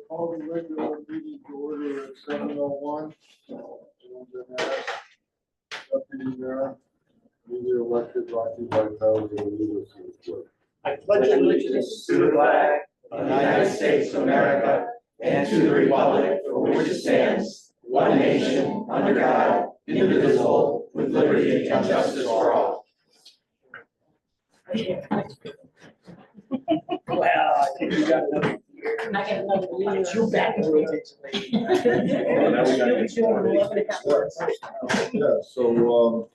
Call the regular meeting to order at 7:01. Deputy Mayor, duly elected Rocky Vitale to lead us in the pledge. I pledge allegiance to the flag of the United States of America and to the republic for which it stands, one nation, under God, indivisible, with liberty and justice for all. Well, I think you got another year. I got another year. You're back in rotation. Yeah, so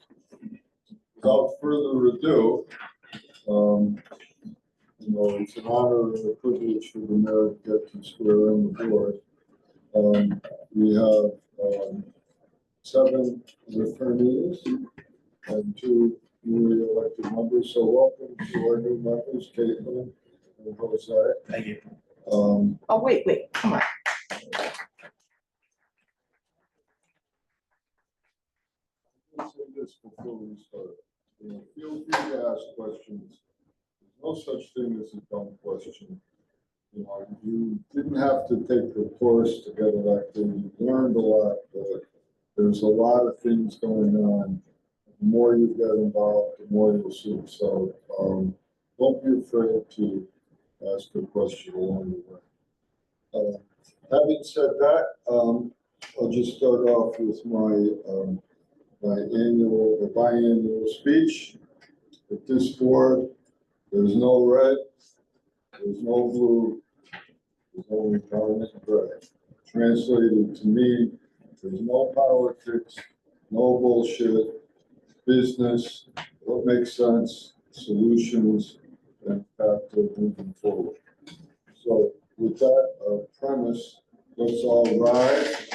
without further ado, it's an honor and a privilege for the mayor to get to swear in the board. We have 7 returnees and 2 newly elected members. So welcome to our new members, Caitlin and Jose. Thank you. Oh, wait, come on. Let me say this before we start. Feel free to ask questions. There's no such thing as a dumb question. You didn't have to take the course to get elected. You learned a lot, but there's a lot of things going on. The more you get involved, the more you'll see. So don't be afraid to ask a question along the way. Having said that, I'll just start off with my biannual speech. At this board, there's no red, there's no blue, there's only brown and gray. Translated to me, there's no politics, no bullshit, business, what makes sense, solutions, and path to moving forward. So with that premise, let's all rise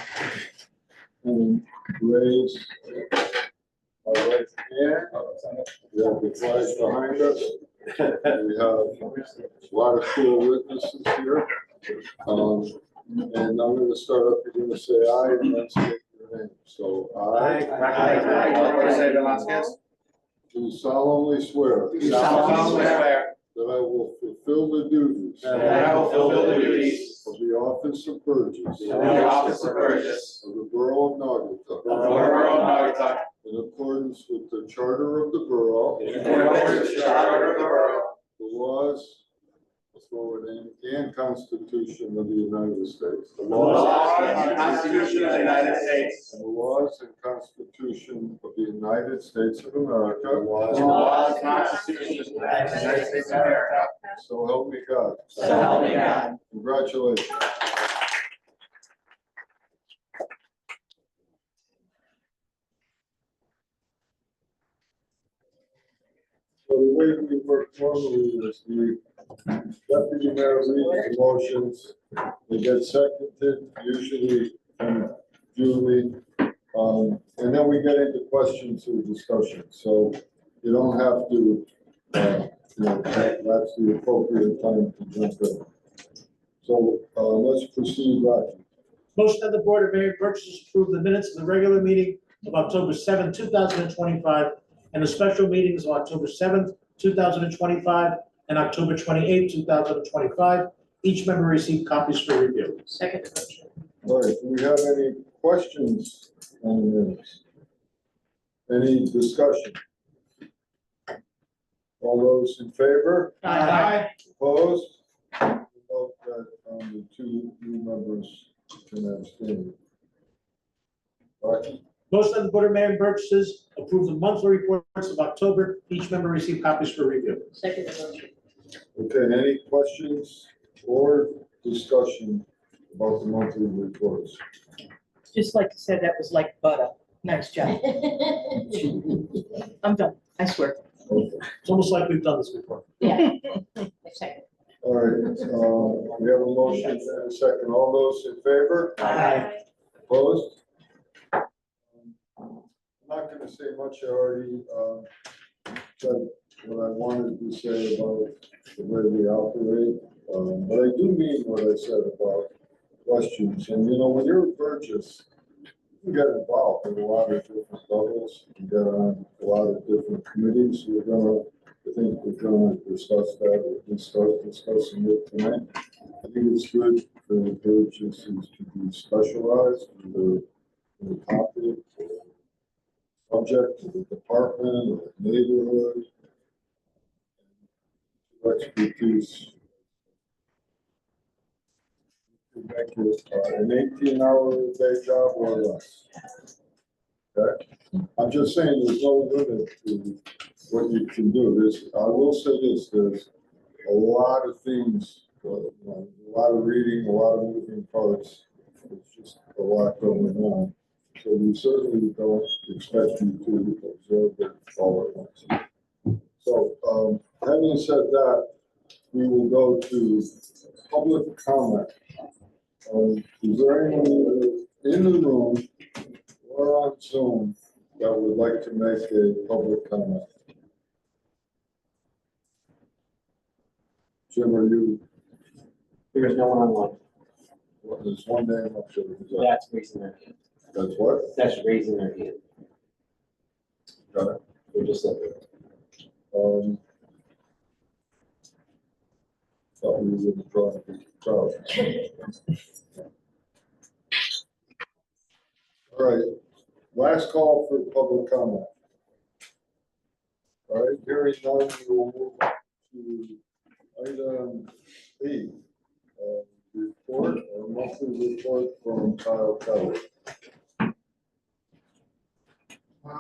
and raise our right hand. We have the flag behind us. We have a lot of cool witnesses here. And I'm going to start off, you're going to say aye and then state your name. So aye. Do solemnly swear. That I will fulfill the duties. Of the office of Burgess. Of the borough of Naugatuck. In accordance with the charter of the borough. The laws. And Constitution of the United States. The laws and Constitution of the United States. And the laws and Constitution of the United States of America. The laws and Constitution of the United States of America. So help me God. So help me God. Congratulations. So the way we work normally is the deputy mayor reads the motions, they get seconded, usually from Julie, and then we get into questions or discussion. So you don't have to, that's the appropriate time to jump in. So let's proceed, Rocky. Motion that the Board of Mayor and Burgess approve the minutes of the regular meeting of October 7, 2025, and the special meetings of October 7th, 2025, and October 28, 2025. Each member received copies for review. Second motion. All right, do we have any questions on the minutes? Any discussion? All those in favor? Aye. Opposed? Note that the 2 new members can abstain. Rocky? Motion that the Board of Mayor and Burgess approve the monthly reports of October. Each member received copies for review. Second motion. Okay, any questions or discussion about the monthly reports? Just like to say that was like butter. Nice job. I'm done, I swear. Okay. It's almost like we've done this before. Yeah. Second. All right, we have a motion and a second. All those in favor? Aye. Opposed? I'm not going to say much. I already said what I wanted to say about the way we operate, but I do mean what I said about questions. And when you're a Burgess, you can get involved in a lot of different levels. You can get on a lot of different committees. I think we're going to discuss that, or start discussing it tonight. I think it's good Mayor and Burgess is to be specialized in the topic or subject of the department or neighborhood. Expertise to make it an 18-hour-a-day job or less. Okay? I'm just saying there's no limit to what you can do. I will say this, there's a lot of things, a lot of reading, a lot of moving parts. It's just a lot going on. So we certainly don't expect you to observe it all at once. So having said that, we will go to public comment. Is there anyone in the room or on Zoom that would like to make a public comment? Jim, are you? There is no one online. Well, there's one name up there. That's raising their hand. That's what? That's raising their hand. Got it. They're just looking. Thought we were going to draw a crowd. All right, last call for public comment. All right, hearing none, we will move on to item B. Report or monthly report from Kyle Kelly.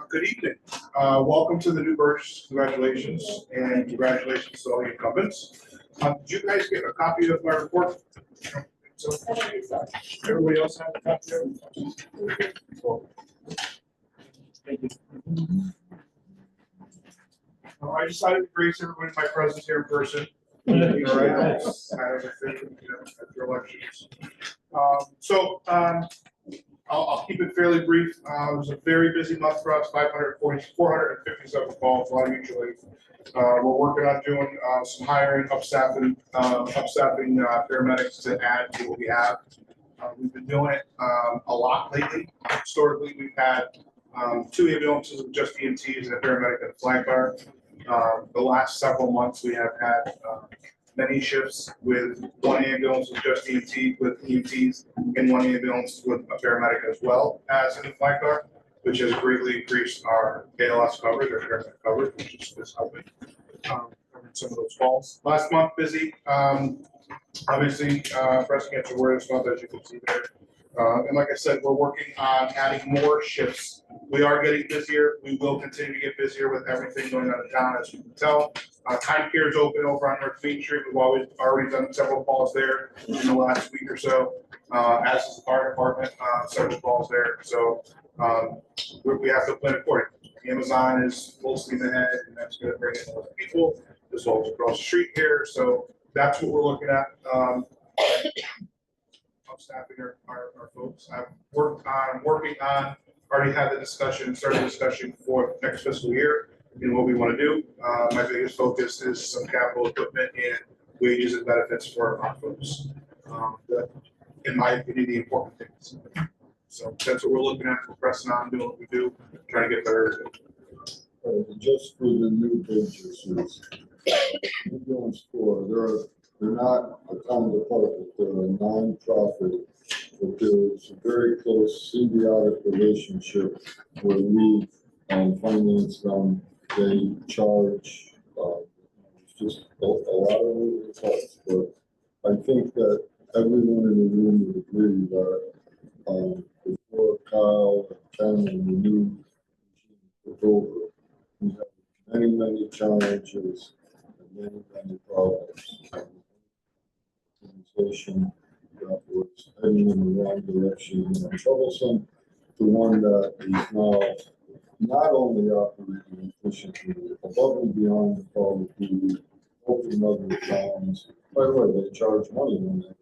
Good evening. Welcome to the new Burgess. Congratulations, and congratulations to all the incumbents. Did you guys get a copy of my report? So, everybody else have a copy of it? Cool. Thank you. I decided to grace everybody with my presence here in person. All right, after elections. I'll keep it fairly brief. It was a very busy month for us, 457 calls, a lot of mutual aid. We're working on doing some hiring, upstaffing paramedics to add to what we have. We've been doing it a lot lately. Historically, we've had 2 ambulances with just EMTs and a paramedic and a flag car. The last several months, we have had many shifts with 1 ambulance with just EMTs and 1 ambulance with a paramedic as well as in the flag car, which has greatly increased our ALS coverage, our paramedic coverage, which is helping covering some of those calls. Last month, busy. Obviously, breast cancer awareness month, as you can see there. And like I said, we're working on adding more shifts. We are getting busier. We will continue to get busier with everything going on in town, as you can tell. Time care is open over on North Main Street. We've already done several calls there in the last week or so, as is the fire department, several calls there. So we have to plan accordingly. Amazon is full steam ahead, and that's going to bring in more people, as well as across the street here. So that's what we're looking at. Staffing our folks. I'm working on, already had the discussion, started the discussion for next fiscal year and what we want to do. My biggest focus is some capital equipment and wages and benefits for our folks. In my opinion, the important things. So that's what we're looking at. We're pressing on, doing what we do, trying to get better. Just for the new businesses, ambulance corps, they're not a town department, they're a non-profit, but there's a very close symbiotic relationship where we finance them. They charge, it's just a lot of moving parts, but I think that everyone in the room would agree that before Kyle and Ken and the new took over, we have many challenges and many problems. Organization that was heading in the wrong direction and troublesome, the one that is now not only operating efficiently, above and beyond the call of duty, opening other towns. By the way, they charge money on that.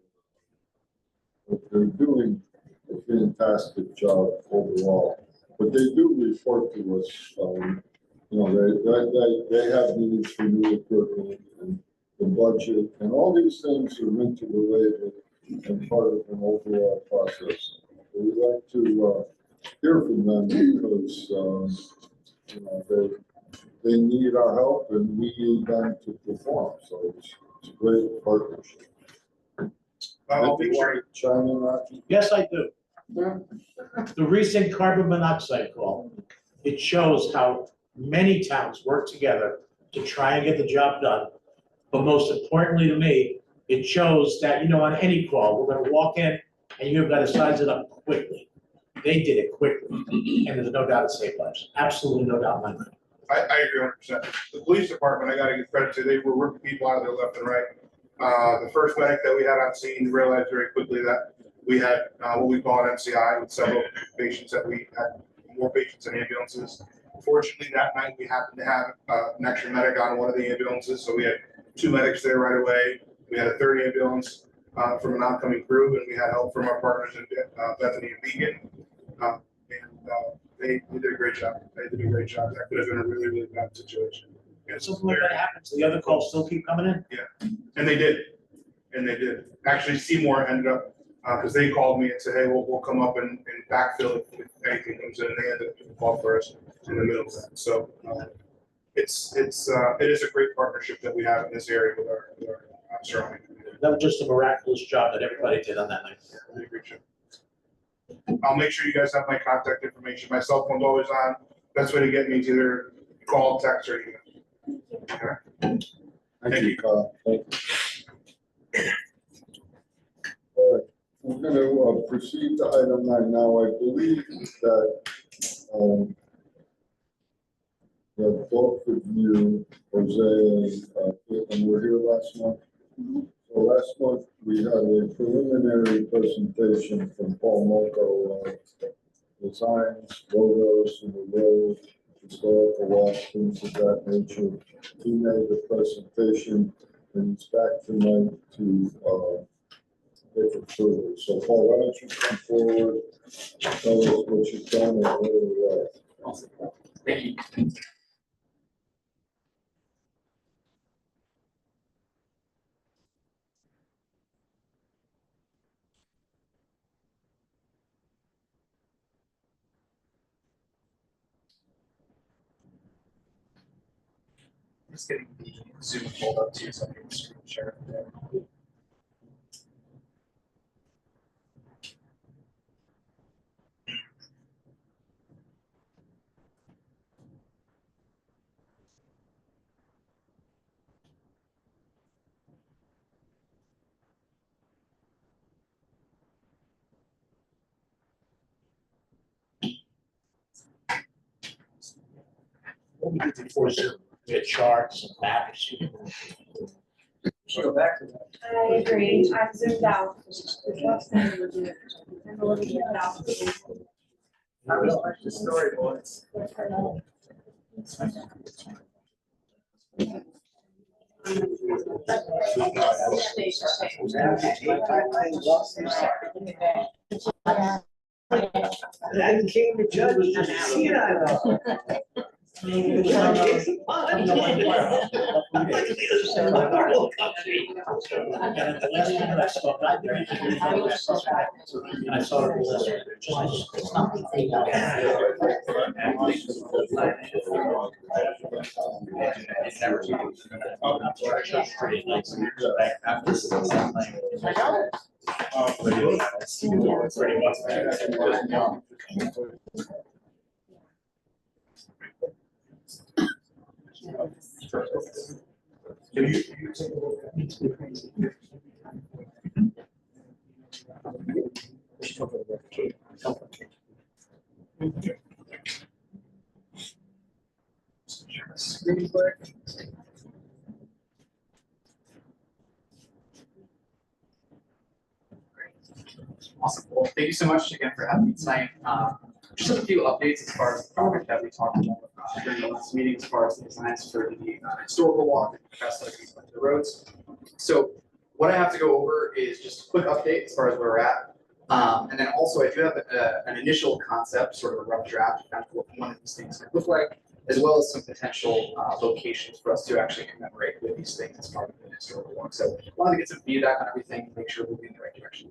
But they're doing a fantastic job overall. But they do report to us, they have needs for new equipment and the budget, and all these things are interrelated and part of an overall process. We'd like to hear from them because they need our help and we need them to perform. So it's a great partnership. I'll make sure. Chime in, Rocky? Yes, I do. The recent carbon monoxide call, it shows how many towns work together to try and get the job done. But most importantly to me, it shows that, you know, on any call, we're gonna walk in and you've got to size it up quickly. They did it quickly, and there's no doubt it saved lives. Absolutely no doubt in my mind. I agree 100%. The police department, I gotta give credit to, they were working people out of there left and right. The first medic that we had on scene realized very quickly that we had what we call an MCI with several patients, that we had more patients in ambulances. Fortunately, that night we happened to have an extra medic on one of the ambulances, so we had 2 medics there right away. We had a third ambulance from an oncoming crew, and we had help from our partners in Bethany and Beacon. They did a great job. They did a great job. That could have been a really, really bad situation. If something like that happens, the other calls still keep coming in? And they did. And they did. Actually, Seymour ended up, because they called me and said, hey, we'll come up and backfill if anything comes in. And they ended up calling for us in the middle of that. So it is a great partnership that we have in this area with our surrounding community. That was just a miraculous job that everybody did on that night. Really great job. I'll make sure you guys have my contact information. My cell phone's always on. Best way to get me is either call, text, or email. Thank you, Carl. Thank you. All right, we're gonna proceed to item 9 now. I believe that that both of you, Jose and Caitlin, were here last month. So last month, we had a preliminary presentation from Paul Moco, designs, logos, and the road, historical walks, things of that nature. He made the presentation, and he's back tonight to take it further. So Paul, why don't you come forward, tell us what you've done and where you're at. Awesome. Thank you. Just getting the Zoom pulled up too, so I can screen share it there. What we did before Zoom, we had charts and maps. Should go back to that. I agree, I'm zoomed out. I'm a little zoomed out. I really like the storyboards. I became the judge, see it, I know. The judge takes a punch. And at the last minute I spoke, I didn't even know that. And I saw the list, it's not the thing. Pretty nice. Screen quick. Awesome. Well, thank you so much again for having me tonight. Just a few updates as far as the project that we talked about during the last meeting, as far as the designs for the historical walk and best the roads. So what I have to go over is just a quick update as far as where we're at. And then also I do have an initial concept, sort of a rough draft, kind of what one of these things could look like, as well as some potential locations for us to actually commemorate with these things as part of the historical walk. So I wanted to get some feedback on everything, make sure we're moving in the right direction.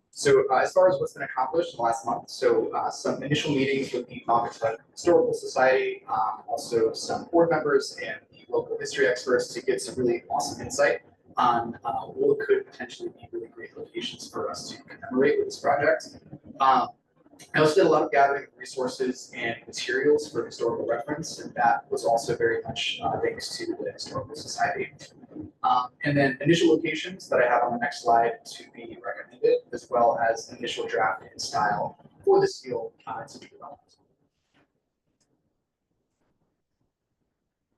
So as far as what's been accomplished in the last month, so some initial meetings with the Naugatuck Historical Society, also some board members and the local history experts to get some really awesome insight on what could potentially be really great locations for us to commemorate with this project. I also did a lot of gathering of resources and materials for historical reference, and that was also very much thanks to the Historical Society. And then initial locations that I have on the next slide to be recommended, as well as initial draft and style for the seal to be developed.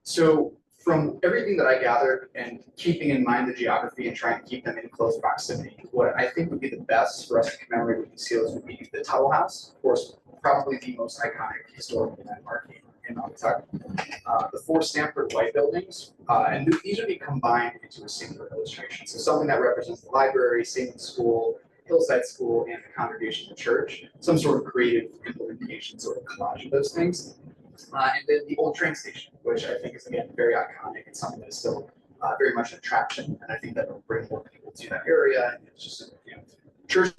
So from everything that I gathered and keeping in mind the geography and trying to keep them in close proximity, what I think would be the best for us to commemorate with these seals would be the Tuttle House, of course, probably the most iconic historical landmark in Naugatuck. The 4 Stanford White buildings, and these would be combined into a singular illustration. So something that represents the library, Singing School, Hillside School, and the congregation of the church, some sort of creative implementation, sort of collage of those things. And then the old train station, which I think is, again, very iconic and something that is still very much an attraction. And I think that will bring more people to that area. And it's just, church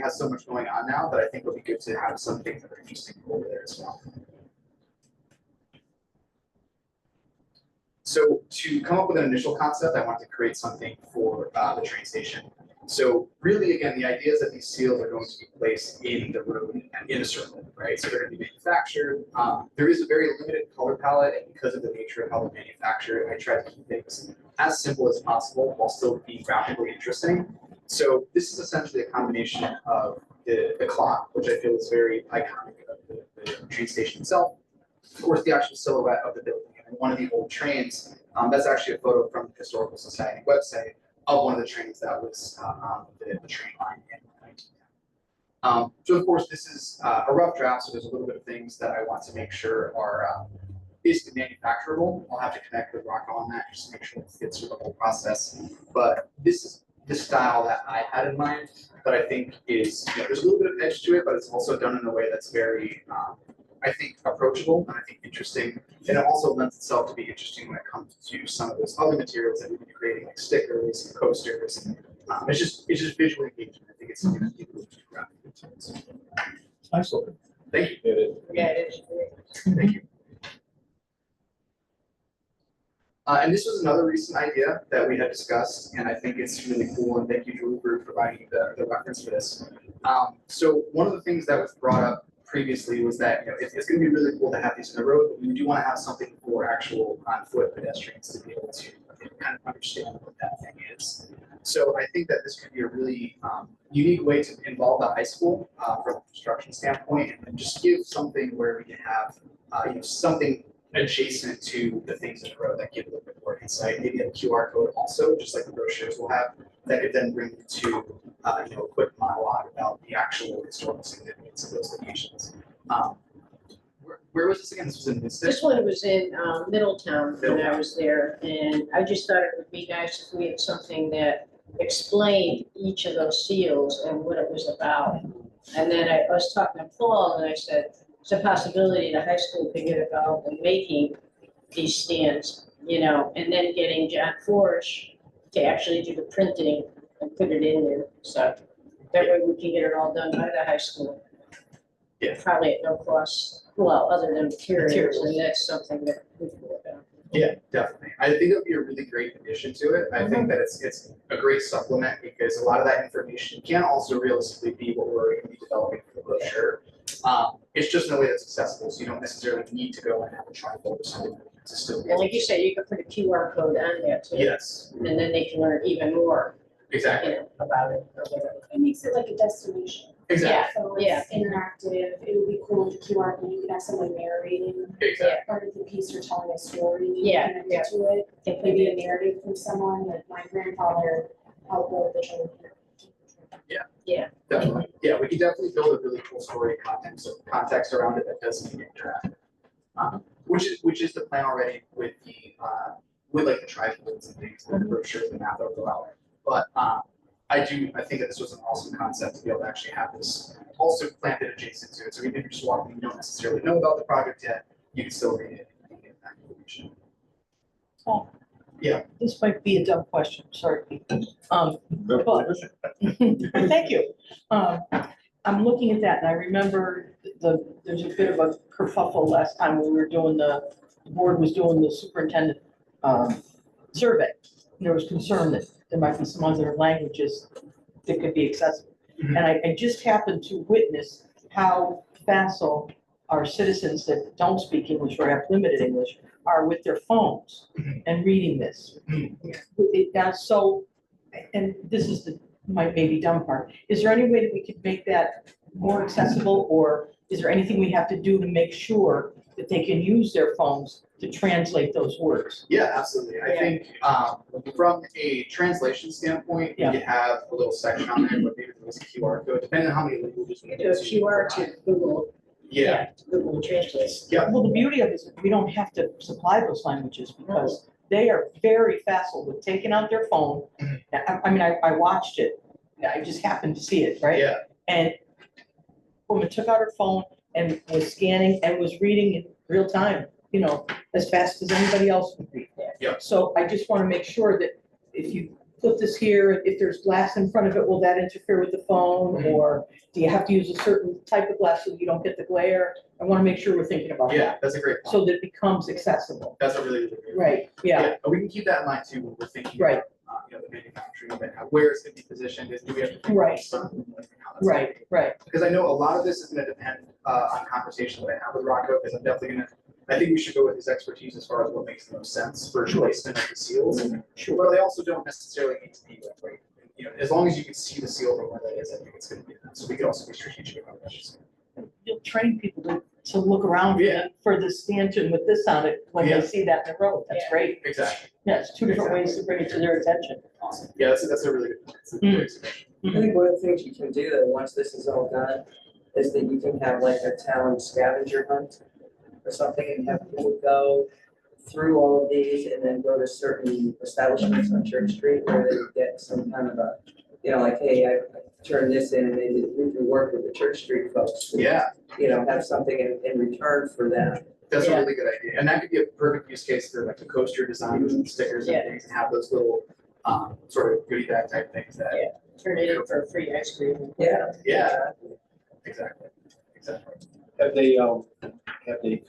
has so much going on now that I think it would be good to have some things that are interesting over there as well. So to come up with an initial concept, I wanted to create something for the train station. So really, again, the idea is that these seals are going to be placed in the road and in a circle, right? So they're going to be manufactured. There is a very limited color palette, and because of the nature of how they're manufactured, I try to keep things as simple as possible while still being graphically interesting. So this is essentially a combination of the clock, which I feel is very iconic of the train station itself. Of course, the actual silhouette of the building. And one of the old trains, that's actually a photo from the Historical Society website of one of the trains that was on the train line in 1910. So of course, this is a rough draft, so there's a little bit of things that I want to make sure are basically manufacturable. I'll have to connect with Rocco on that just to make sure it fits through the whole process. But this is the style that I had in mind, that I think is, there's a little bit of edge to it, but it's also done in a way that's very, I think, approachable and I think interesting. And it also lends itself to be interesting when it comes to some of those other materials that we've been creating, like stickers and coasters. And, it's just visually engaging. I think it's something that people would grab into. Excellent. Thank you. Yeah, it is. Thank you. And this was another recent idea that we had discussed, and I think it's really cool. And thank you, Julie, for providing the reference for this. So one of the things that was brought up previously was that it's going to be really cool to have these in the road, but we do want to have something for actual on-foot pedestrians to be able to kind of understand what that thing is. So I think that this could be a really unique way to involve the high school from a construction standpoint, and just give something where we can have something adjacent to the things in the road that give a little bit more insight. Maybe a QR code also, just like the brochures will have, that could then bring you to a quick monologue about the actual historical significance of those locations. Where was this again? This was in Winston? This one was in Middletown when I was there, and I just thought it would be nice if we had something that explained each of those seals and what it was about. And then I was talking to Paul, and I said, it's a possibility the high school could get involved in making these stands, and then getting John Forsh to actually do the printing and put it in there. So that way we can get it all done by the high school. Yeah. Probably at no cost, well, other than materials, and that's something that we can work on. Yeah, definitely. I think it would be a really great addition to it. I think that it's a great supplement because a lot of that information can also realistically be what we're going to be developing for the brochure. It's just in a way that's accessible, so you don't necessarily need to go and have a trifold or something to still be. And like you said, you can put a QR code on there too. Yes, And then they can learn even more, exactly. about it or whatever. It makes it like a destination. Exactly. So Yeah. it's interactive, it would be cool with the QR code, you could have someone narrating Exactly. part of the piece or telling a story. Yeah, connected yeah. to it. It could be a narrative from someone, like my grandfather outlived the train. Definitely. Yeah, we can definitely build a really cool story context around it that doesn't need interactive. Which is the plan already with the like the trifolds and things, the brochures and that go out. But I think that this was an awesome concept to be able to actually have this also planted adjacent to it. So even if you're just walking, you don't necessarily know about the project yet, you can still read it and get that information. Oh. Yeah. This might be a dumb question, sorry. But thank you. I'm looking at that and I remember there's a bit of a kerfuffle last time when we were doing the board was doing the superintendent survey. there was concern that there might be some other languages that could be accessible. And I just happened to witness how facile our citizens that don't speak English or have limited English are with their phones and reading this. It got so, and this is my maybe dumb part, is there any way that we could make that more accessible, or is there anything we have to do to make sure that they can use their phones to translate those words? Yeah, absolutely. I think from a translation standpoint, Yeah. you have a little section on there, but maybe there's a QR code, depending on how many languages. You can do a QR to Google. Yeah, Google Translate. yeah, Well, the beauty of it is we don't have to supply those languages because they are very facile with taking out their phone. I mean, I watched it. I just happened to see it, right? yeah. And woman took out her phone and was scanning and was reading in real time, you know, as fast as anybody else would read. Yeah. So I just want to make sure that if you put this here, if there's glass in front of it, will that interfere with the phone? Or do you have to use a certain type of glass so you don't get the glare? I want to make sure we're thinking about Yeah, that, that's a great point. so that it becomes accessible. That's a really, really great point. Right, yeah, But we can keep that in mind too when we're thinking Right. about, the manufacturing of it, where it's gonna be positioned, do we have to think Right. about something like how that's gonna right, be? right. Because I know a lot of this is gonna depend on conversations that I have with Rocco, because I'm definitely gonna, I think we should go with his expertise as far as what makes the most sense for placement of the seals. Sure. But they also don't necessarily need to be like, as long as you can see the seal from where that is, I think it's gonna be enough. So we could also be strategic about that. You'll train people to look around Yeah. for the stanchion with this on it when Yeah. they see that in the road. That's Yeah. great. Exactly. Yeah, it's two different ways to bring it to their attention. Awesome. Yeah, that's a really good point. It's a great suggestion. I think one of the things you can do though, once this is all done, is that you can have like a town scavenger hunt or something and have people go through all of these and then go to certain establishments on Church Street where they get some kind of a, like, hey, I turned this in and they did, we can work with the Church Street folks. Yeah, Have something in return for them. that's a Yeah. really good idea. And that could be a perfect use case for like the coaster designs and stickers and Yeah. things, and have those little sort of goodie bag type things that. Yeah. Turn it in for free ice cream. Yeah. Yeah, exactly. Have they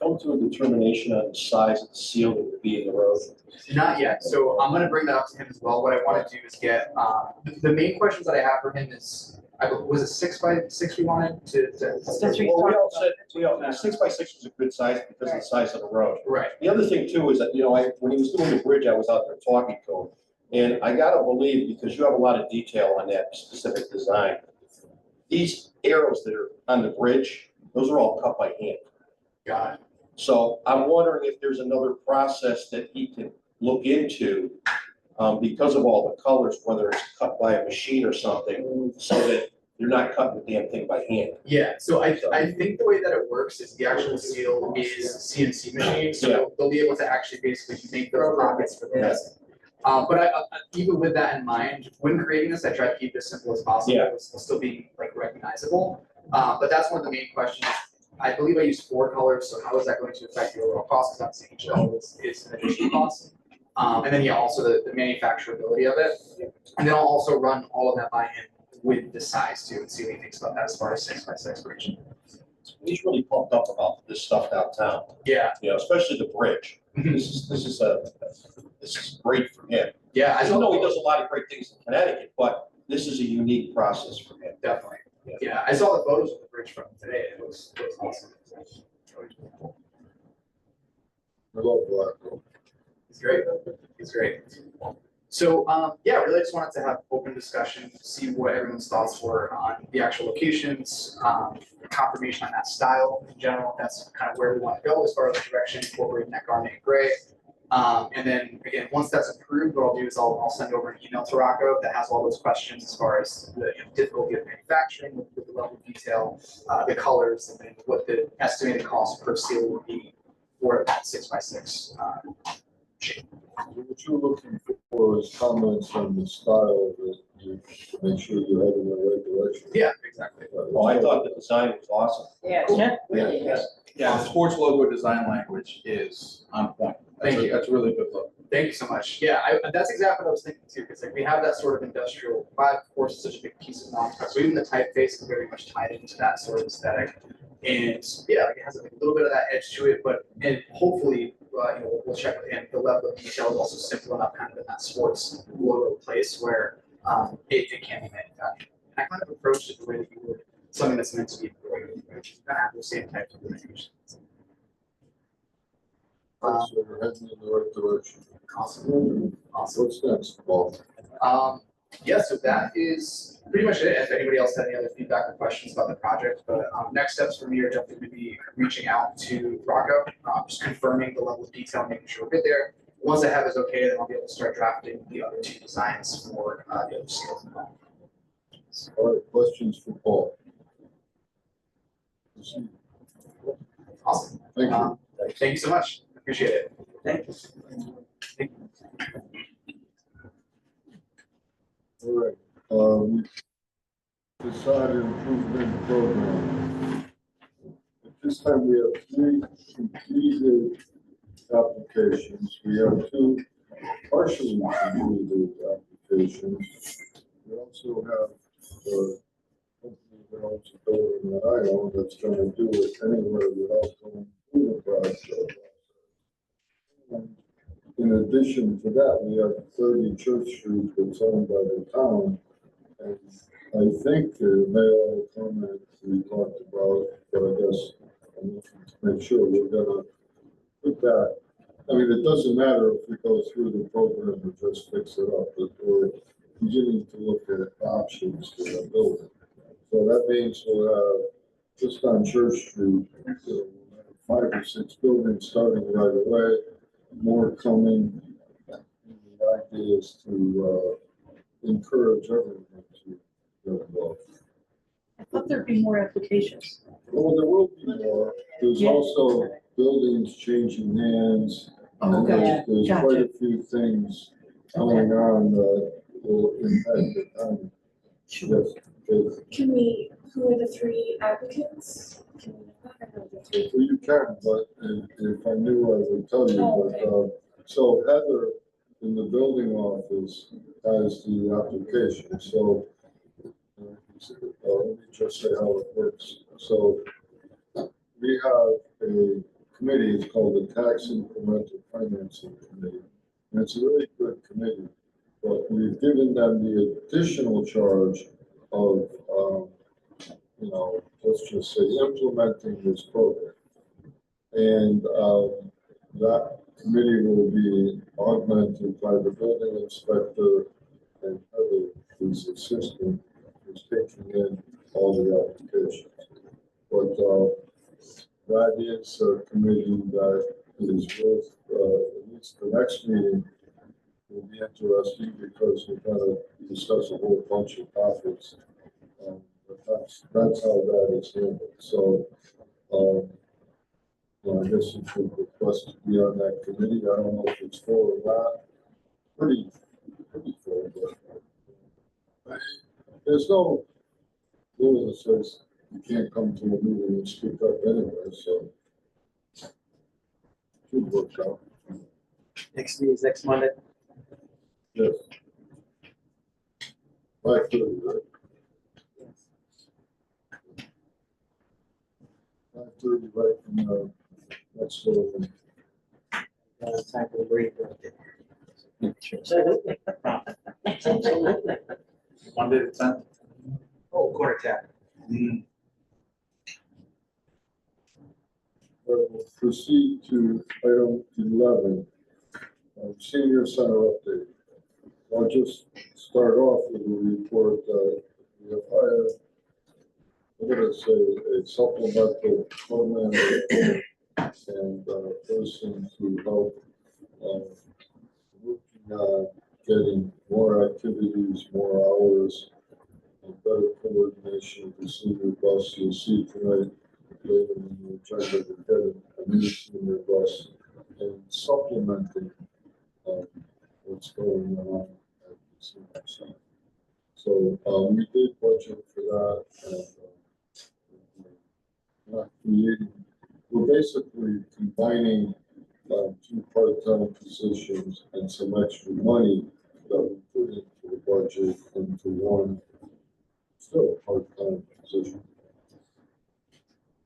come to a determination on the size of the seal that would be in the road? Not yet, so I'm gonna bring that up to him as well. What I wanna do is get, the main questions that I have for him is, was it 6x6 we wanted to? That's what you Well, we all talked said, 6x6 was a good size because of the size of the road. Right, The other thing too is that, when he was doing the bridge, I was out there talking to him. And I gotta believe, because you have a lot of detail on that specific design, these arrows that are on the bridge, those are all cut by hand. got it. So I'm wondering if there's another process that he can look into, because of all the colors, whether it's cut by a machine or something, so that you're not cutting the damn thing by hand. Yeah, so I think the way that it works is the actual seal is CNC machine, so they'll be able to actually basically make those pockets for this. But I, even with that in mind, when creating this, I try to keep it as simple as possible. Yeah. It'll still be like recognizable. But that's one of the main questions. I believe I used 4 colors, so how is that going to affect the overall cost? Because obviously each color is an additional cost. And then also the manufacturability of it. And then I'll also run all of that by him with the size too, and see what he thinks about that as far as 6x6 bridge. He's really pumped up about this stuff downtown, Yeah, especially the bridge. Mhm. This is great for him. yeah, I know he does a lot of great things in Connecticut, but this is a unique process for him. definitely. Yeah, I saw the photos of the bridge from today. It was awesome. I love Rocco. It's great. It's great. So, really just wanted to have open discussion, see what everyone's thoughts were on the actual locations, confirmation on that style in general. That's kind of where we want to go as far as the direction, incorporating that garnet and gray. And then again, once that's approved, what I'll do is I'll send over an email to Rocco that has all those questions as far as the difficulty of manufacturing, with the level of detail, the colors, and then what the estimated cost per seal would be for that 6x6 shape. What you're looking for is comments on the style that you make sure you're heading in the right direction. Yeah, exactly. Well, I thought the design was awesome. Yeah, Yeah. really is. Yeah, the sports logo design language is on point. Thank you. That's a really good look. Thank you so much. Yeah, that's exactly what I was thinking too, because like we have that sort of industrial, but of course, it's such a big piece of non-text. So even the typeface is very much tied into that sort of aesthetic. And yeah, like it has like a little bit of that edge to it, but and hopefully we'll check with him, the level of detail is also simple enough kind of in that sports logo place where, it can be manufactured. And I kind of approached it the way that you would, something that's meant to be embroidered, right? You kind of have the same type of information. So we're heading in the right direction. Awesome. What's next, Paul? Yeah, so that is pretty much it. If anybody else had any other feedback or questions about the project, but next steps for me are definitely going to be reaching out to Rocco, just confirming the level of detail, making sure we're good there. Once I have this okay, then I'll be able to start drafting the other two designs for the other skills involved. All right, questions for Paul? Awesome. Thank you. Thank you so much. Appreciate it. Thank you. All right, decided improvement program. At this time, we have 3 completed applications. We have 2 partially completed applications. We also have the company that owns a building that I own that's gonna do it anywhere without going through the process. And in addition to that, we have 30 Church Street that's owned by the town. And I think the mail comment we talked about, but I guess I'm looking to make sure we're gonna put that. I mean, it doesn't matter if we go through the program or just fix it up, but we're beginning to look at options for the building. So that means we'll have, just on Church Street, 5 or 6 buildings starting right away, more coming. And the idea is to encourage everyone to get involved. I thought there'd be more applications. Well, there will be more. There's Yeah. also buildings changing hands. Oh, And there's gotcha. quite a few things going on that will impact the town. Yes, yes. Can we, who are the 3 applicants? Can we, I don't know the 3. Well, you can, but if I knew, I would tell you, but, so Heather in the building office has the application, so let me just say how it works. So we have a committee, it's called the Tax Incremental Financing Committee. And it's a really good committee, but we've given them the additional charge of, let's just say implementing this program. And that committee will be augmented by the building inspector and Heather, who's assistant, who's taking in all the applications. But that is a committee that is worth, at least the next meeting will be interesting because we're gonna discuss a whole bunch of topics. But that's how that is handled. So, I guess you should request to be on that committee. I don't know if it's full or not. Pretty full, but there's no rule that says you can't come to a meeting and speak up anyway, so. Should work out. Next meeting is next Monday. Yes. 5:30, right? 5:30, right from the next building. Time for the break. Monday the 10th. Oh, quarter tap. We'll proceed to item 11, senior center update. I'll just start off with a report that we have hired, I'm going to say, a supplemental program and a person to help working on getting more activities, more hours, and better coordination of the senior bus. You'll see tonight later in the agenda to get a new senior bus and supplementing what's going on at the senior center. So we did budget for that, and not creating. We're basically combining 2 part-time positions and some extra money that we put into the budget into one still part-time position.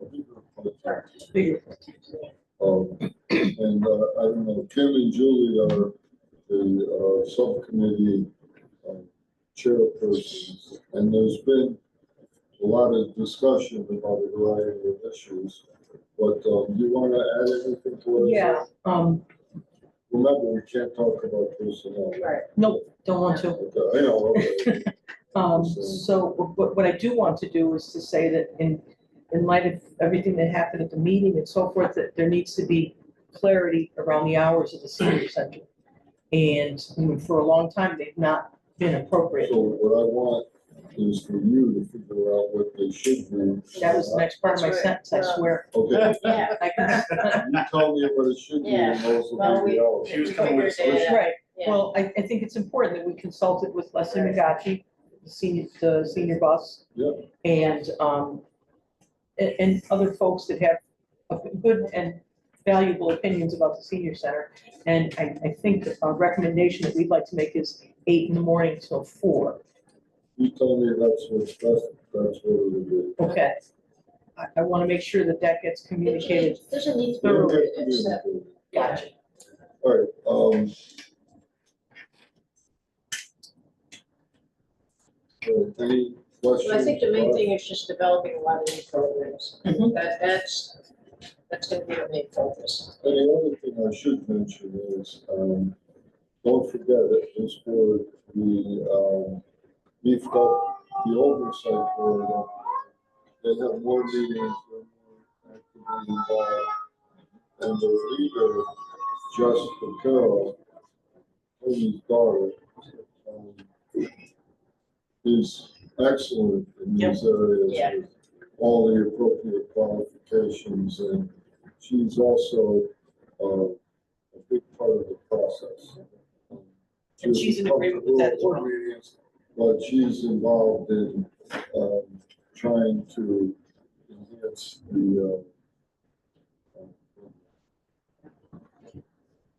A bigger part-time. And I don't know, Kim and Julie are the subcommittee chairpersons, and there's been a lot of discussion about a variety of issues. But do you want to add anything to it? Yeah, Remember, we can't talk about personnel. Right. nope, don't want to. Okay, I know, okay. So what I do want to do is to say that in light of everything that happened at the meeting and so forth, that there needs to be clarity around the hours of the senior center. And for a long time, they've not been appropriate. So what I want is for you to figure out what they should do. That was the next part of my That's right. sentence, I swear. Okay, Yeah. I can- you tell me what it should be, Yeah. and those Well, will be the hours. She was coming with a figured solution. Right, Yeah. well, I think it's important that we consulted with Leslie McGathy, the senior boss. Yep. And other folks that have good and valuable opinions about the senior center. And I think a recommendation that we'd like to make is 8 in the morning till 4. You tell me that's what's best, that's what it would be. Okay. I want to make sure that that gets communicated. Doesn't need to be. We'll written, get it's, communicated. Gotcha. All right, any questions? Well, I think the main thing is just developing a lot of new programs. Mhm. That's gonna be the main focus. And the other thing I should mention is, don't forget that this board, we, beefed up the oversight board. They have more meetings, they're more actively involved. And the leader, Jessica Carroll, Tony's daughter, is excellent in these areas Yeah. with all the appropriate qualifications, and she's also a big part of the process. And she's in agreement with that as well. But she's involved in trying to enhance the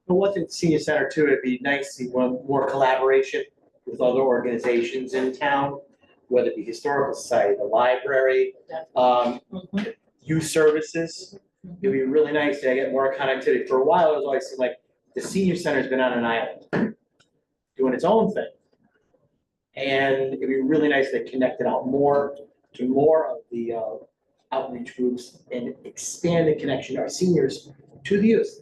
But within senior center too, it'd be nice to see more collaboration with other organizations in town, whether it be historical society, the library, Mhm. youth services. It'd be really nice to get more connectivity. For a while, it was always seemed like the senior center's been on an island, doing its own thing. And it'd be really nice to connect it out more to more of the outreach groups and expand the connection of our seniors to the youth.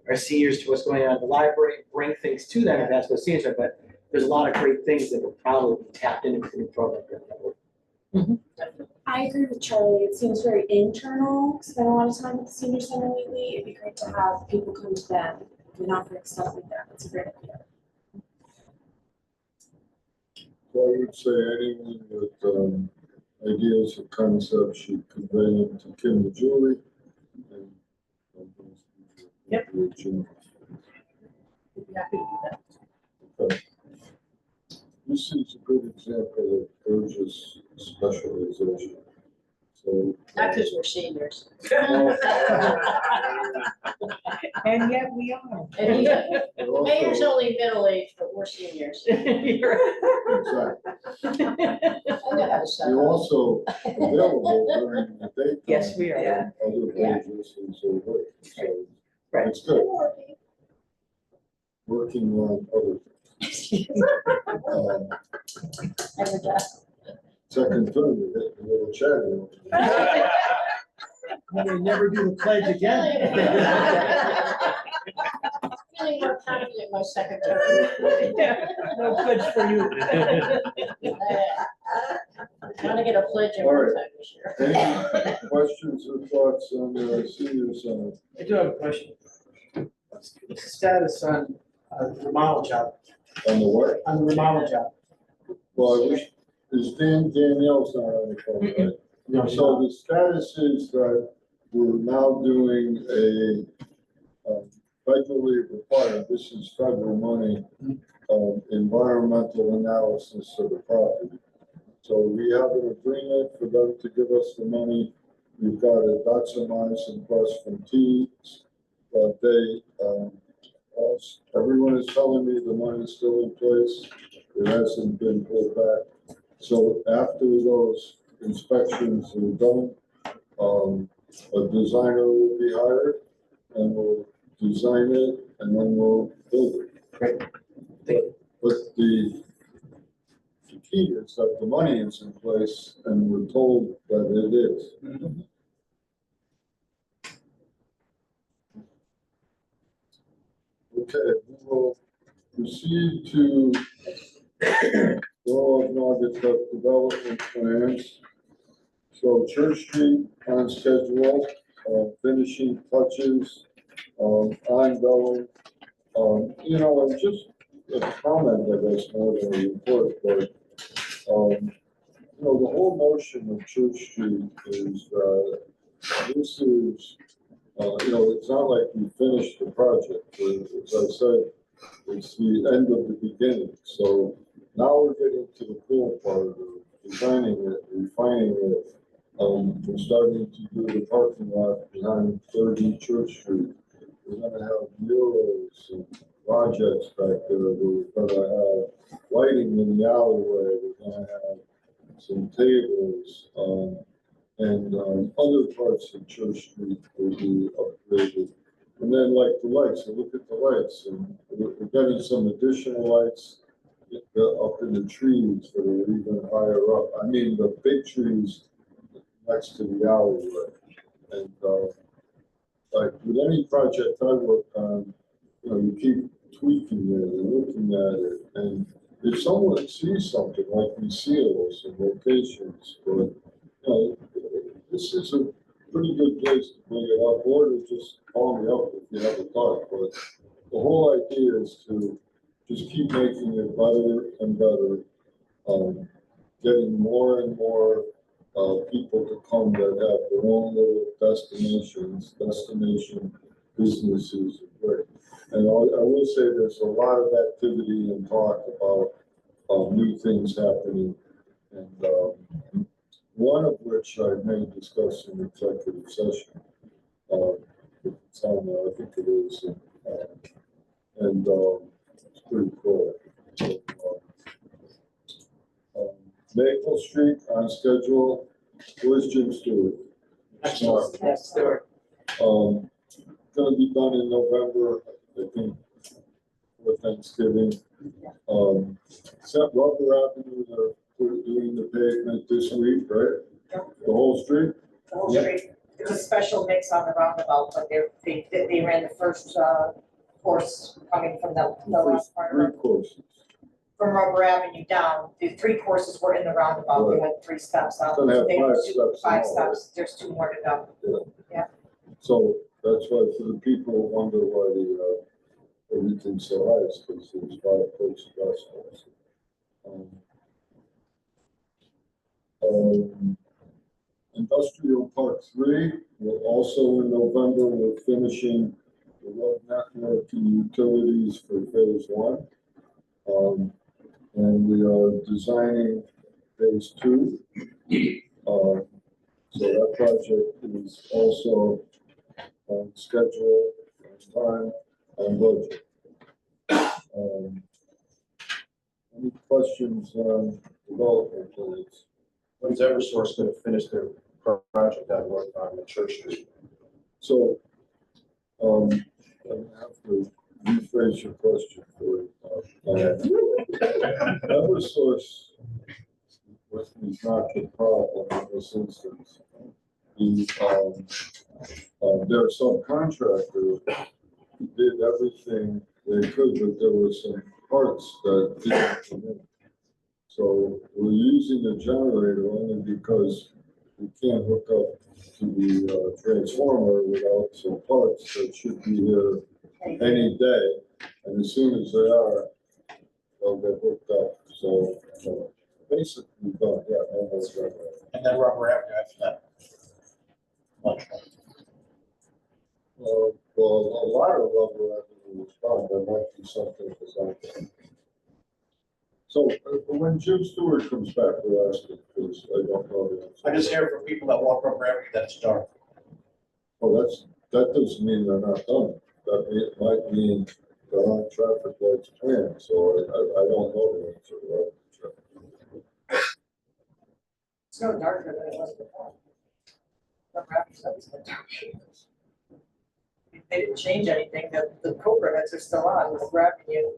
Our seniors to what's going on at the library, bring things to them, if that's what seniors are, but there's a lot of great things that will probably be tapped into the program. I agree with Charlie. It seems very internal. Spent a lot of time at the senior center lately. It'd be great to have people come to them and offer stuff like that. That's a great idea. So I would say anyone with ideas or concepts should convey them to Kim and Julie. And Yep. Jim. We'd be happy to do that. Okay. This is a good example of Burgess specialization. So. Not because we're seniors. And yet we are. And he's- But The mayor's also- only middle-aged, but we're seniors. You're right. Exactly. I know how to set You're up. also available during the daytime. Yes, we are. Yeah. Other Yeah. pages and so forth. So Right. it's good, working on other things. Every day. Second term, you get a little chatty. I may never do the pledge again. Feeling more confident my second term. No pledge for you. Want to get a pledge All right. every time this year. Any questions or thoughts on the senior center? I do have a question. What's the status on the remodel job, On the what? on the remodel job? Well, I wish, is Danielle's not on the phone, right? No, So the status is that we're now doing a federally required, this is federal money, environmental analysis of the property. So we have an agreement for them to give us the money. We've got a dots and I's and cross from T's. But everyone is telling me the money is still in place. It hasn't been pulled back. So after those inspections are done, a designer will be hired, and we'll design it, and then we'll build it. Great. But the key is that the money is in place, and we're told that it is. Okay, we will proceed to Royal Nugget development plans. So Church Street on schedule, finishing touches, ongoing. You know, and just a comment, I guess, more than a report, but, you know, the whole notion of Church Street is, this is, you know, it's not like we finished the project, but as I said, it's the end of the beginning. So now we're getting to the cool part of designing it, refining it. We're starting to do the parking lot behind 30 Church Street. We're gonna have murals and projects back there. We're gonna have lighting in the alleyway. We're gonna have some tables, and other parts of Church Street will be upgraded. And then like the lights, so look at the lights, and we're getting some additional lights up in the trees that are even higher up. I mean, the big trees next to the alleyway. And like with any project I work on, you know, you keep tweaking it and looking at it. And if someone sees something like these seals and locations, but you know, this is a pretty good place to bring it up, or to just call me up if you have a thought. But the whole idea is to just keep making it better and better, getting more and more people to come that have their own little destination businesses. Great. And I will say there's a lot of activity and talk about new things happening. And one of which I may discuss in executive session. If it's on there, I think it is. And it's pretty cool. Maple Street on schedule. Where's Jim Stewart? Smart. Yes, Stuart. Gonna be done in November, I think, for Thanksgiving. Except Rubber Avenue, they're doing the pavement this week, right? The whole street? The whole street. There's a special mix on the roundabout, but they ran the first course coming from the last part of Three it. courses. From Rubber Avenue down, the 3 courses were in the roundabout, they had 3 steps out. Gonna have They 5 do steps. 5 in all, steps, there's 2 more to go. So that's why for the people who wonder why everything's so high, it's because there's 5 places less. Industrial Park 3, we're also in November, we're finishing the road network and utilities for phase 1. And we are designing phase 2. So that project is also on schedule, on time, and budget. Any questions on development plans? When's Eversource gonna finish their project on the Church Street? So, I'm gonna have to rephrase your question for you. Eversource is not the problem in this instance. Their subcontractor did everything they could, but there were some parts that didn't come in. So we're using the generator only because we can't hook up to the transformer without some parts that should be here any day. And as soon as they are, they'll get hooked up. So basically, done, yeah, almost done. And then Rubber Avenue after that. Much more. Well, a lot of Rubber Avenue was done, there might be something for something. So when Jim Stewart comes back, we'll ask him, because I don't know the answer. I just hear from people that walk Rubber Avenue that it's dark. Oh, that doesn't mean they're not done. That might mean they're on traffic lights planned, so I don't know the answer to that. It's no darker than it was before. Rubber Avenue, so it's been dark. they didn't change anything, the Cobra heads are still on with revenue.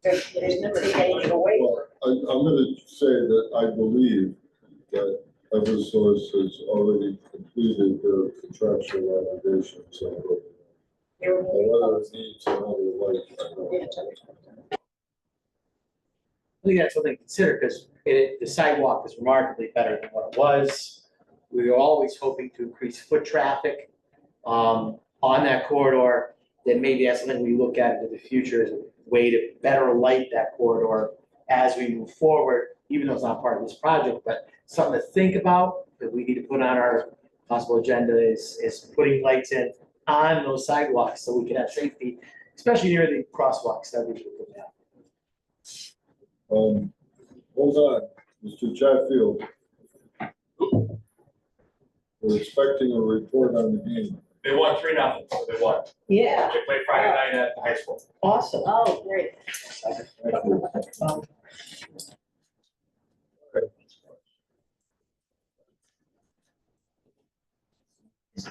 They didn't take anything away. Well, I'm gonna say that I believe that Eversource has already completed their contractual obligation, so They were moving whether it needs another light, I don't know. I think that's something to consider, because the sidewalk is remarkably better than what it was. We were always hoping to increase foot traffic on that corridor. Then maybe that's something we look at into the future as a way to better light that corridor as we move forward, even though it's not part of this project, but something to think about that we need to put on our possible agenda is putting lights in on those sidewalks so we can have safety, especially near the crosswalks that we should put down. Hold on, Mr. Chatfield. We're expecting a report on the game. They won 3-0, so they won. Yeah, They played Friday night at the high school. awesome. Oh, great.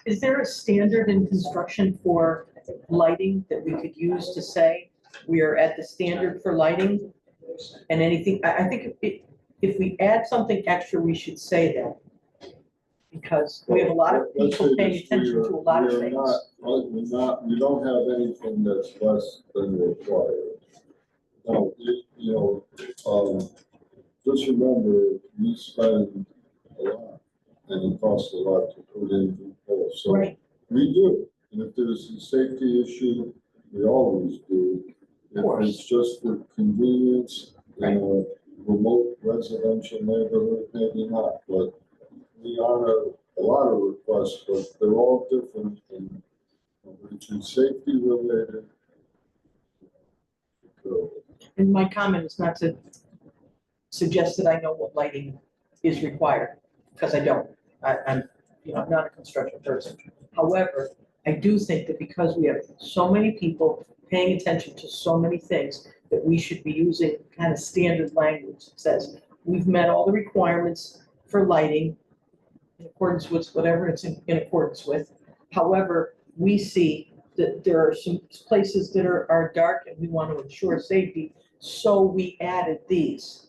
Is there a standard in construction for lighting that we could use to say we are at the standard for lighting? And anything, I think if we add something extra, we should say that. Because we have a lot of Let's people say paying this, attention to a lot of things. We don't have anything that's less than required. No, just remember, we spend a lot, and it costs a lot to put in new poles, so Right, we do. And if there's a safety issue, we always do. If course. it's just for convenience in a remote residential neighborhood, maybe not, but we honor a lot of requests, but they're all different and which is safety related. and my comment is not to suggest that I know what lighting is required, because I don't. I'm not a construction person. However, I do think that because we have so many people paying attention to so many things, that we should be using kind of standard language that says, we've met all the requirements for lighting in accordance with whatever it's in accordance with. However, we see that there are some places that are dark and we want to ensure safety, so we added these.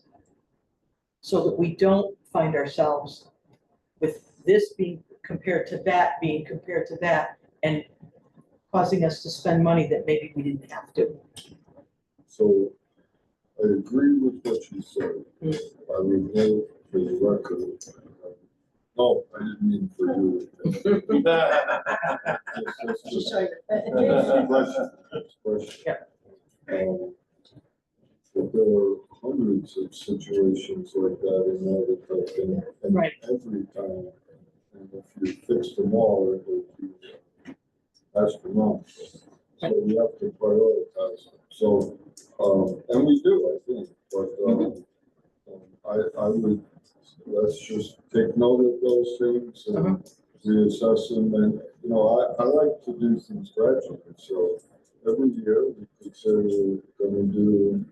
So that we don't find ourselves with this being compared to that, being compared to that, and causing us to spend money that maybe we didn't have to. So I agree with what you said. I would vote for the record. No, I didn't mean for you. That's She's just sorry. expression. But there are hundreds of situations like that in agriculture, and Right. every time. And if you fix them all, it would be astronomical. So you have to prioritize them. So, and we do, I think, but I would, let's just take note of those things and reassess them. And, I like to do things gradually. So every year we could say we're gonna do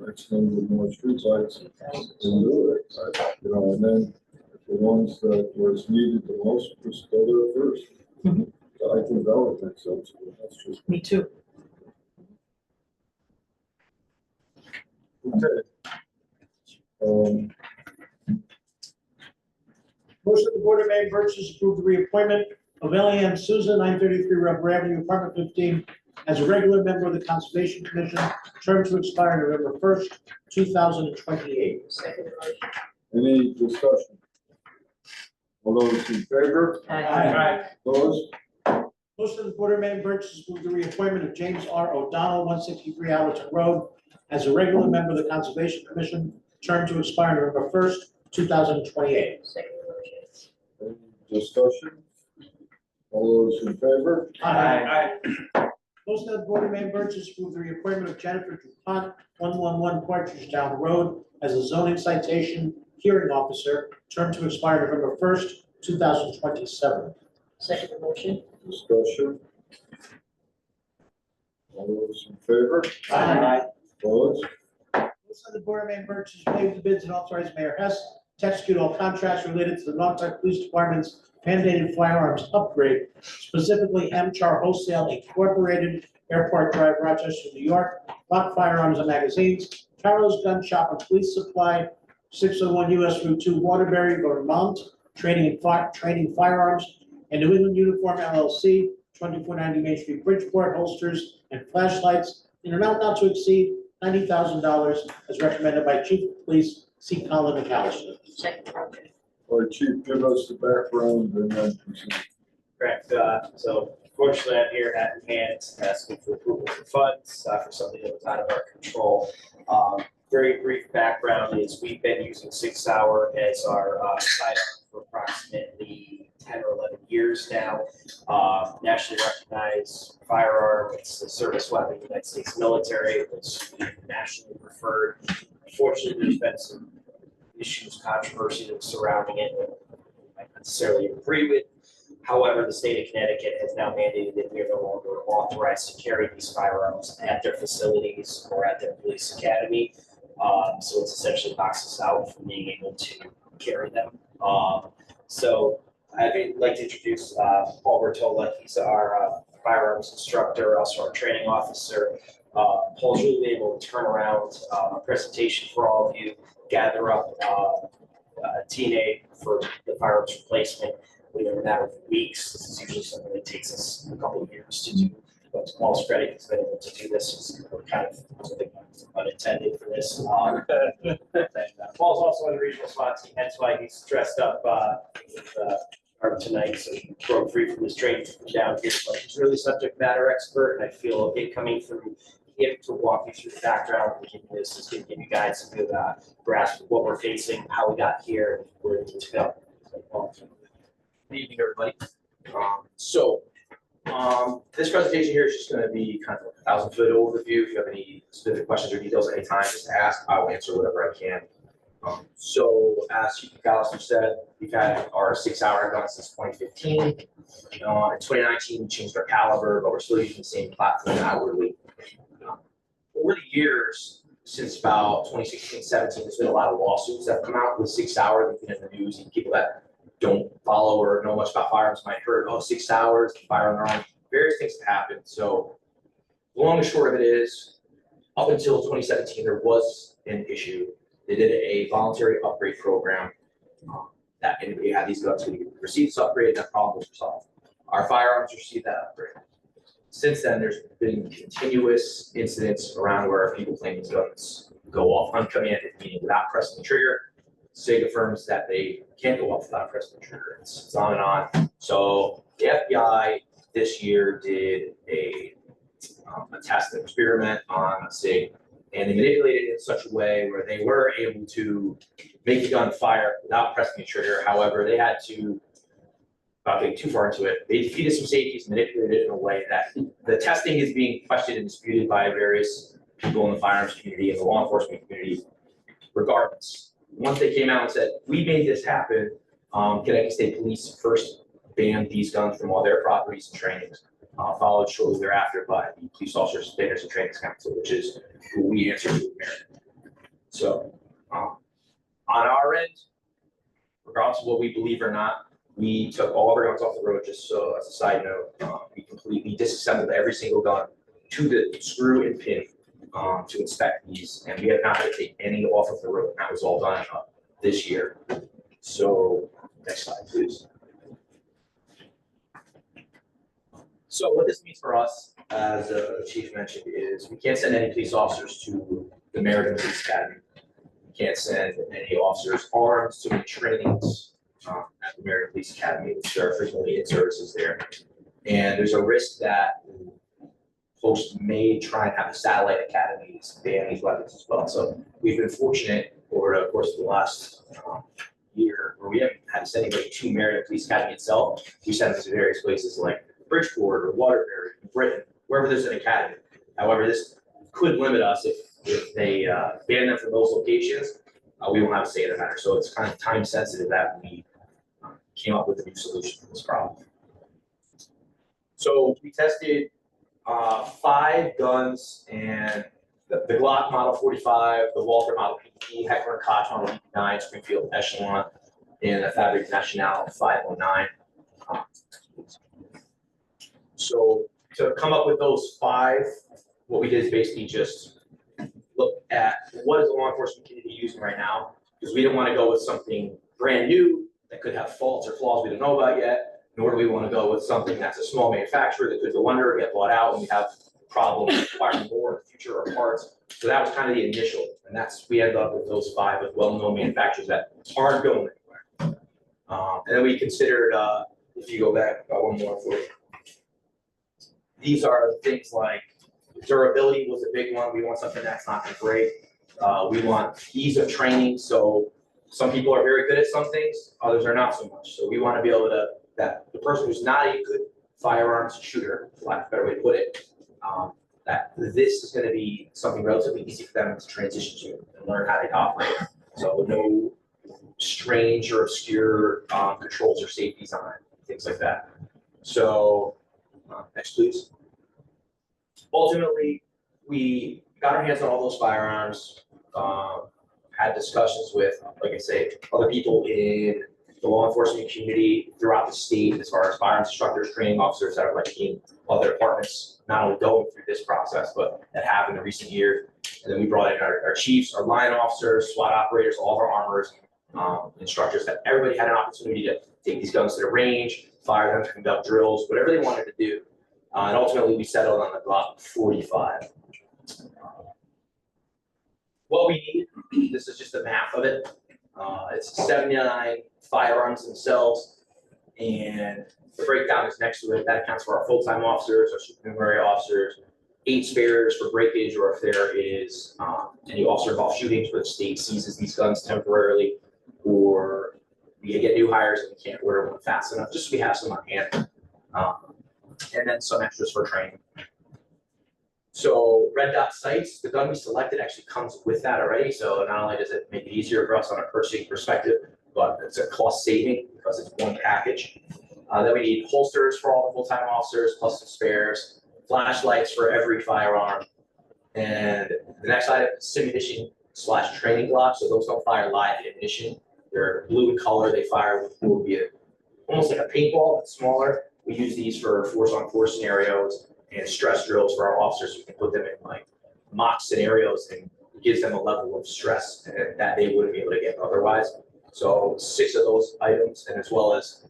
X number more streetlights and do it. And then the ones that was needed the most, just go there first. So I think that would make sense. That's just. Me too. Okay. Motion of the Board of Mayor and Burgess approve the reappointment of Eliane Souza, 933 Rubber Avenue, Apartment 15, as a regular member of the Conservation Commission, term to expire November 1st, 2028. Second motion. Any discussion? All those in favor? Aye. Opposed? Motion of the Board of Mayor and Burgess approve the reappointment of James R. O'Donnell, 163 Allerton Road, as a regular member of the Conservation Commission, term to expire November 1st, 2028. Second motion. Any discussion? All those in favor? Aye. Motion of the Board of Mayor and Burgess approve the reappointment of Jennifer Dupont, 111 Partridge Town Road, as a zoning citation hearing officer, term to expire November 1st, 2027. Second motion. Discussion? All those in favor? Aye. Opposed? Motion of the Board of Mayor and Burgess waive the bids and authorize Mayor Hess to execute all contracts related to the Norfolk Police Department's mandated firearms upgrade, specifically M-Char Wholesale Incorporated, Airport Drive, Rochester, New York, Lock Firearms and Magazines, Carol's Gun Shop and Police Supply, 601 US Route 2, Waterbury, Vermont, Training Firearms, and New England Uniform LLC, 2490 Main Street, Bridgeport, holsters and flashlights in an amount not to exceed $90,000 as recommended by Chief of Police C. Colin McAllister. Second. Or Chief, give us the background and then proceed. Correct, so fortunately, I'm here at hand asking for approval for funds, for something that was out of our control. Very brief background is we've been using 6 Hour as our sidearm for approximately 10 or 11 years now. Nationally recognized firearm, it's the service weapon of the United States military, it's nationally preferred. Unfortunately, there's been some issues, controversy that's surrounding it that I might not necessarily agree with. However, the state of Connecticut has now mandated that we are no longer authorized to carry these firearms at their facilities or at their police academy. So it's essentially boxed us out from being able to carry them. So I'd like to introduce Paul Bertola. He's our firearms instructor, also our training officer. Paul's really been able to turn around a presentation for all of you, gather up a TNA for the firearms replacement within a matter of weeks. This is usually something that takes us a couple of years to do. But Paul's credit has been able to do this. It's kind of unintended for this. Paul's also on the regional SWAT team, that's why he's dressed up with tonight, so he broke free from his training down here. But he's really subject matter expert, and I feel it coming through him to walk you through the background and give you this is going to give you guys a good grasp of what we're facing, how we got here, and where we need to go. Good evening, everybody. This presentation here is just going to be kind of a 1,000-foot overview. If you have any specific questions or details at any time, just ask. I will answer whatever I can. As Chief McAllister said, we've had our 6 Hour gun since 2015. In 2019, we changed our caliber, but we're still using the same platform outwardly. Over the years, since about 2016, 17, there's been a lot of lawsuits that have come out with 6 Hour. They've been in the news, and people that don't follow or know much about firearms might heard, oh, 6 Hours, fire on their own. Various things have happened. So the long and short of it is, up until 2017, there was an issue. They did a voluntary upgrade program that anybody had these guns could receive this upgrade, that problem was resolved. Our firearms received that upgrade. Since then, there's been continuous incidents around where people claim these guns go off uncommanded, meaning without pressing the trigger. SIG affirms that they can't go off without pressing the trigger. It's on and on. So the FBI this year did a test and experiment on a SIG, and they manipulated it in such a way where they were able to make the gun fire without pressing the trigger. However, they had to, without getting too far into it, they defeated some safeties, manipulated it in a way that the testing is being questioned and disputed by various people in the firearms community and the law enforcement community. Regardless, once they came out and said, we made this happen, Connecticut State Police first banned these guns from all their properties and trainings, followed shortly thereafter by the Police Officers Standards and Trainings Council, which is who we answer to. So on our end, regardless of what we believe or not, we took all of our guns off the road. Just so as a side note, we completely disassembled every single gun to the screw and pin to inspect these, and we have not had to take any off of the road. That was all done this year. So next slide, please. So what this means for us, as the chief mentioned, is we can't send any police officers to the Mayor and Burgess Academy. We can't send any officers armed to any trainings at the Mayor and Burgess Academy, which are frequently in services there. And there's a risk that folks may try and have the satellite academies ban these weapons as well. So we've been fortunate over the course of the last year where we haven't had to send anybody to Mayor and Burgess Academy itself. We send them to various places like Bridgeport or Waterbury, Britain, wherever there's an academy. However, this could limit us if they ban them from those locations. We won't have a say in the matter. So it's kind of time sensitive that we came up with a new solution for this problem. So we tested 5 guns, and the Glock Model 45, the Walther Model Heckler & Koch on the 9, Springfield Echelon, and a Fabric National 509. So to come up with those 5, what we did is basically just look at what is the law enforcement community using right now, because we didn't want to go with something brand new that could have faults or flaws we don't know about yet, nor do we want to go with something that's a small manufacturer that could go under or get bought out and we have problems requiring more in the future or parts. So that was kind of the initial, and we ended up with those 5 with well-known manufacturers that aren't going anywhere. And then we considered, if you go back, one more for you. These are things like durability was a big one. We want something that's not going to break. We want ease of training. So some people are very good at some things, others are not so much. So we want to be able to, that the person who's not a good firearms shooter, for lack of a better way to put it, that this is going to be something relatively easy for them to transition to and learn how they operate. So no strange or obscure controls or safeties on it, things like that. So next, please. Ultimately, we got our hands on all those firearms, had discussions with, like I say, other people in the law enforcement community throughout the state, as far as firearms instructors, training officers that are like in other departments, not only going through this process, but that have in the recent years. And then we brought in our chiefs, our line officers, SWAT operators, all of our armors, instructors, that everybody had an opportunity to take these guns to the range, fire them, to conduct drills, whatever they wanted to do. And ultimately, we settled on the Glock 45. What we need, this is just the math of it. It's 79 firearms themselves, and the breakdown is next to it. That accounts for our full-time officers, our supernumerary officers, 8 spares for breakage, or if there is any officer-involved shootings where the state seizes these guns temporarily, or we get new hires and we can't order one fast enough, just so we have some on hand. And then some extras for training. So red dot sights, the gun we selected actually comes with that already. So not only does it make it easier for us on a purchasing perspective, but it's a cost saving because it's one package. Then we need holsters for all the full-time officers, plus some spares, flashlights for every firearm. And the next item is simulition / training glocks. So those don't fire live ammunition. They're blue in color. They fire with what would be almost like a paintball, but smaller. We use these for force-on-force scenarios and stress drills for our officers. We can put them in like mock scenarios, and it gives them a level of stress that they wouldn't be able to get otherwise. So 6 of those items, and as well as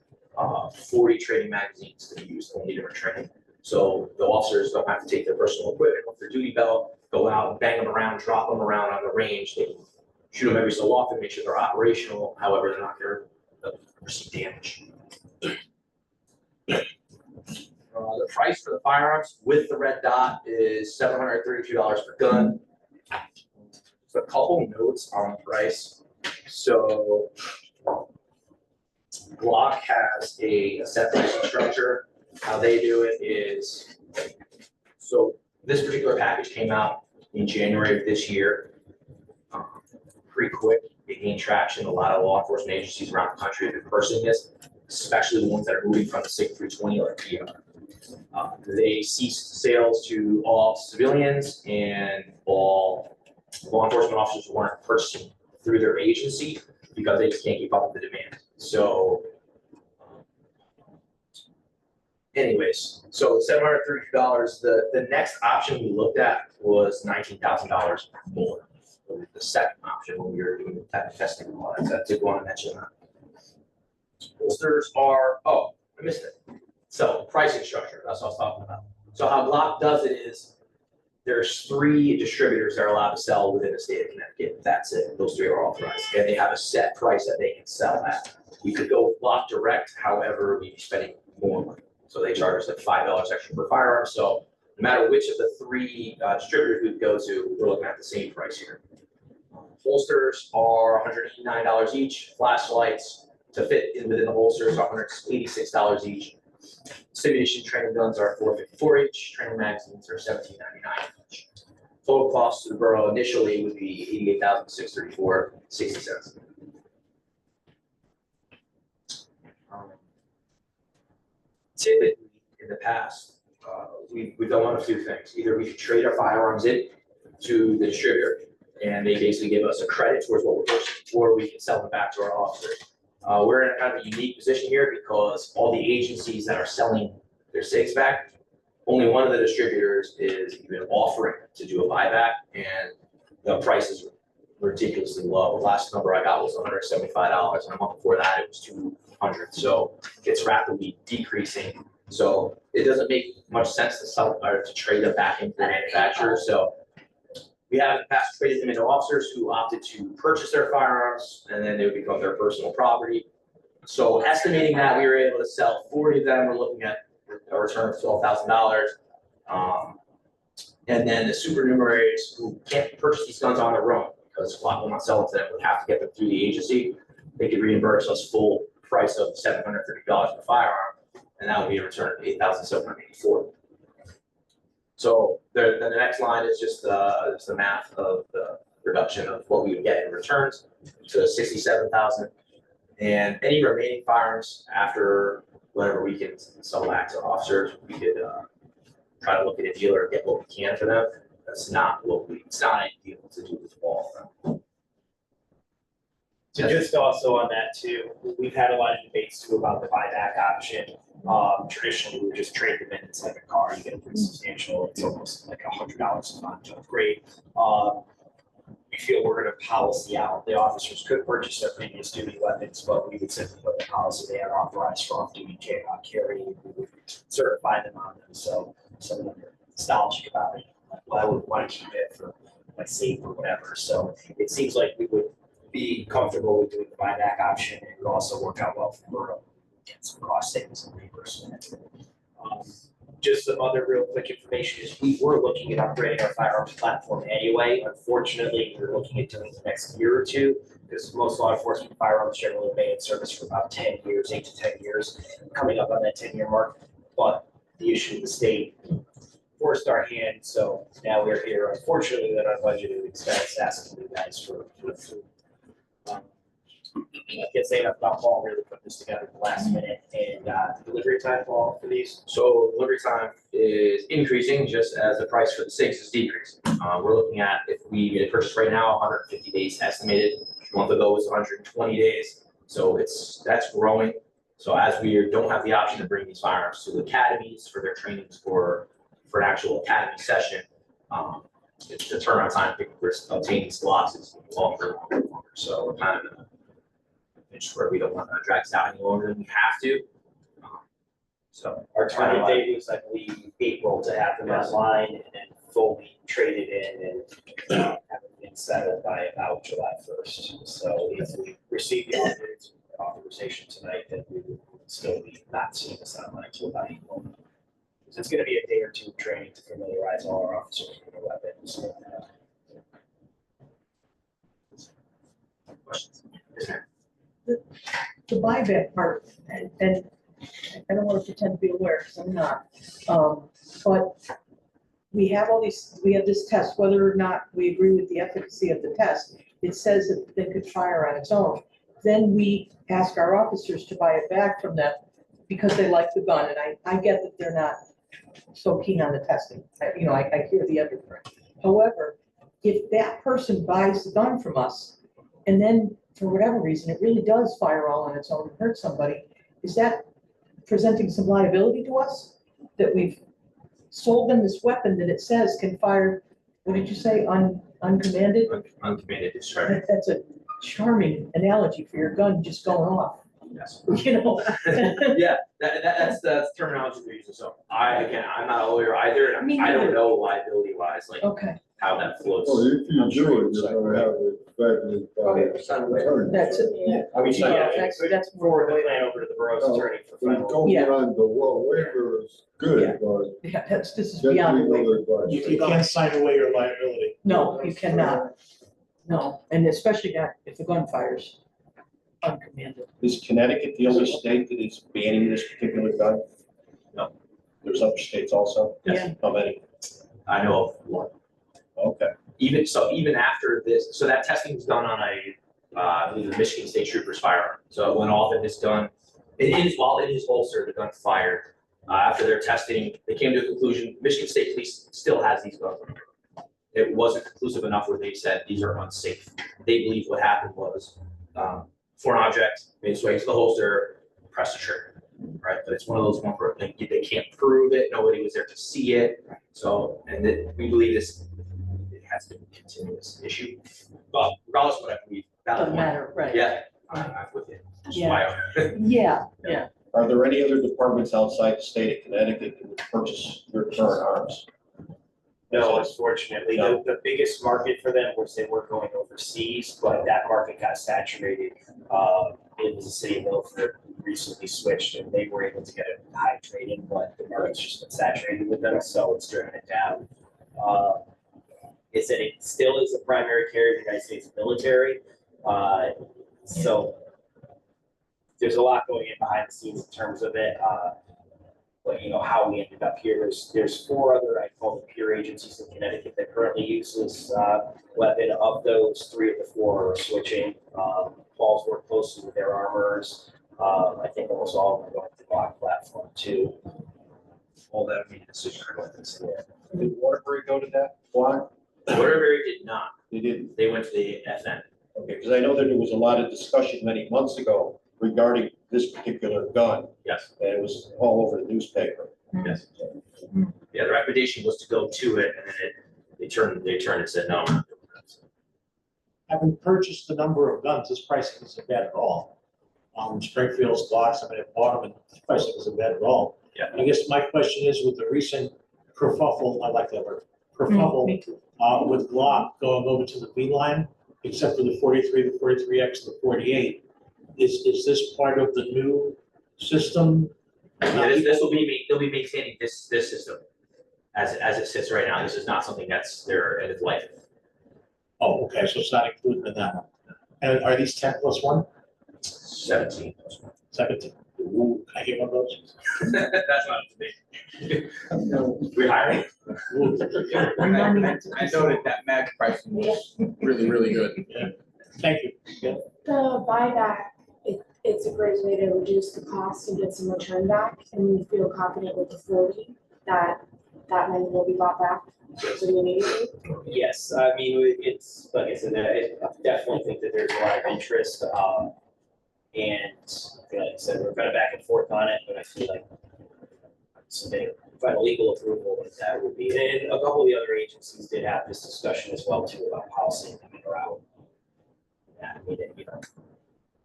40 training magazines to be used only during training. So the officers don't have to take their personal equipment off their duty belt, go out and bang them around, drop them around on the range. They can shoot them every so often, make sure they're operational. However, they're not going to receive damage. The price for the firearms with the red dot is $732 per gun. So a couple notes on the price. So Glock has a set pricing structure. How they do it is, so this particular package came out in January of this year. Pretty quick, it gained traction. A lot of law enforcement agencies around the country have been pursuing this, especially the ones that are moving from the SIG 320 or PR. They ceased sales to all civilians and all law enforcement officers who weren't purchasing through their agency because they just can't keep up with the demand. So anyways, so $732, the next option we looked at was $19,000 more. The second option when we were doing the testing and all that, so I did want to mention that. Holsters are, oh, I missed it. So pricing structure, that's what I was talking about. So how Glock does it is there's 3 distributors that are allowed to sell within the state of Connecticut. That's it. Those 3 are authorized. And they have a set price that they can sell at. We could go with Glock direct, however, we'd be spending more money. So they charge us like $5 extra per firearm. So no matter which of the 3 distributors we go to, we're looking at the same price here. Holsters are $189 each. Flashlights to fit in within the holsters are $186 each. Simulation training guns are $454 each. Training magazines are $17.99 each. Total cost to the borough initially would be $88,634.60. Typically, in the past, we've done one of 2 things. Either we could trade our firearms in to the distributor, And they basically give us a credit towards what we're purchasing before we can sell them back to our officers. We're in a kind of a unique position here because all the agencies that are selling their SIGs back, only one of the distributors is even offering to do a buyback, and the price is ridiculously low. The last number I got was $175, and a month before that it was $200. So it's rapidly decreasing. So it doesn't make much sense to sell or to trade them back into the manufacturer. So we have in the past traded them into officers who opted to purchase their firearms, and then they would become their personal property. So estimating that we were able to sell 40 of them, we're looking at a return of $12,000. And then the supernumeraries who can't purchase these guns on their own, because Glock will not sell it to them, would have to get them through the agency. They could reimburse us full price of $730 for the firearm, and that would be a return of $8,784. So the next line is just the math of the reduction of what we would get in returns to 67,000. And any remaining firearms after whatever we can sell back to officers, we could try to look at a dealer and get what we can for them. It's not ideal to do with all of them. So just also on that too, we've had a lot of debates too about the buyback option. Traditionally, we would just trade them in. It's like a car, you get a pretty substantial, it's almost like $100 a month to upgrade. We feel we're gonna policy out. The officers could purchase their previous duty weapons, but we would simply put the policy they are authorized for off-duty carry. We would certify them on them, so some of them are nostalgic about it. Well, I would want to keep it for my safe or whatever. So it seems like we would be comfortable with doing the buyback option, and it would also work out well for Borough. Get some cost savings and reimbursement. Just some other real quick information is we were looking at upgrading our firearms platform anyway. Unfortunately, we're looking at doing the next year or two, because most law enforcement firearms generally remain in service for about 10 years, 8 to 10 years, coming up on that 10-year mark. But the issue with the state forced our hand, so now we're here, unfortunately, with our budgeted expense, asking you guys for I can't say enough about Paul really put this together at the last minute. And delivery time, Paul, for these? So delivery time is increasing just as the price for the SIGs is decreasing. We're looking at, if we get a purchase right now, 150 days estimated. A month ago was 120 days. So that's growing. So as we don't have the option to bring these firearms to academies for their trainings for an actual academy session, the turnaround time for obtaining slots is longer. So we're kind of in a pinch where we don't want to drag this out any longer than we have to. So Our target date was, I believe, April to have them online and then fully traded in and have it been settled by about July 1st. So if we receive the authorization tonight, then we would still be not seeing this online until about April. So it's going to be a day or two of training to familiarize all our officers with the weapons. questions? The buyback part, and I don't want to pretend to be aware, because I'm not. But we have this test, whether or not we agree with the efficacy of the test, it says that they could fire on its own. Then we ask our officers to buy it back from them because they like the gun, and I get that they're not so keen on the testing. I hear the other part. However, if that person buys the gun from us, and then for whatever reason, it really does fire all on its own and hurt somebody, is that presenting some liability to us? That we've sold them this weapon that it says can fire, what did you say, uncommanded? Uncommanded discharge. That's a charming analogy for your gun just going off. Yes. You know? Yeah, that's the terminology we're using. So I'm not a lawyer either, and Me I don't neither. know liability wise, like Okay, how that flows. Well, if you do it, you're gonna have it affected by Okay, son, wait. attorney. that's it. Yeah. I mean, Yeah, yeah, that's Forward more. the plan over to the borough's No, attorney for We final. don't get on the waiver is Yeah. good, but Yeah, this is just beyond the legal waiver. advice. You can't sign away your liability. No, you cannot. No, and especially not if the gun fires uncommanded. Is Connecticut the only state that is banning this particular gun? No. There's other states also? Yeah. How many? I know of one. Okay. Even after this, so that testing was done on I believe the Michigan State Troopers firearm. So it went off in this gun. While in his holster, the gun fired. After their testing, they came to a conclusion, Michigan State Police still has these guns. it wasn't conclusive enough where they said these are unsafe. They believe what happened was, foreign object made its way to the holster, press the trigger, right? But it's one of those ones where they can't prove it, nobody was there to see it. So, we believe it has been a continuous issue. But regardless of what I believe. that Doesn't one, matter, right? Yeah, I'm with you. That's Yeah. why Are there any other departments outside the state of Connecticut that would purchase your current arms? No, unfortunately, No. the biggest market for them was they were going overseas, but that market got saturated. It was a city of Milford recently switched and they were able to get a high trading, but the market's just been saturated with them, so it's driven it down. It said it still is the primary carrier of the United States military. So there's a lot going in behind the scenes in terms of it. But you know, how we ended up here, there's 4 other, I call them peer agencies in Connecticut that currently use this weapon. Of those, 3 of the 4 are switching. Paul's worked closely with their armors. I think almost all of them are going to the Glock platform too. all that made a decision. Did Waterbury go to that block? Waterbury did not. They didn't. They went to the FN. Okay, because I know that there was a lot of discussion many months ago regarding this particular gun, Yes, and it was all over the newspaper. yes. Yeah, the recommendation was to go to it, and then they turned and said, no. Having purchased a number of guns, this pricing isn't bad at all. Springfield's Glocks, I bought them and the pricing isn't bad at all. Yeah. I guess my question is with the recent kerfuffle, I like that word, kerfuffle, with Glock going over to the V line, except for the 43, the 43X, the 48. Is this part of the new system? Yeah, they'll be maintaining this system as it sits right now. This is not something that's there at its life. Oh, okay, so it's not included in that one. And are these 10 plus 1? 17. 17? Ooh, can I get one of those? That's not up to me. We're hiring. Ooh. I noted that mag pricing was really, really good. Yeah. Thank you. Yeah. The buyback, it's a great way to reduce the cost and get some return back, and we feel confident with the 40 that money will be bought back pretty immediately. Yes, I mean, it's, like I said, I definitely think that there's a lot of interest. And like I said, we're kind of back and forth on it, but I feel like submitting final legal approval, that would be, and a couple of the other agencies did have this discussion as well too about policy and around. Yeah, I mean, you know,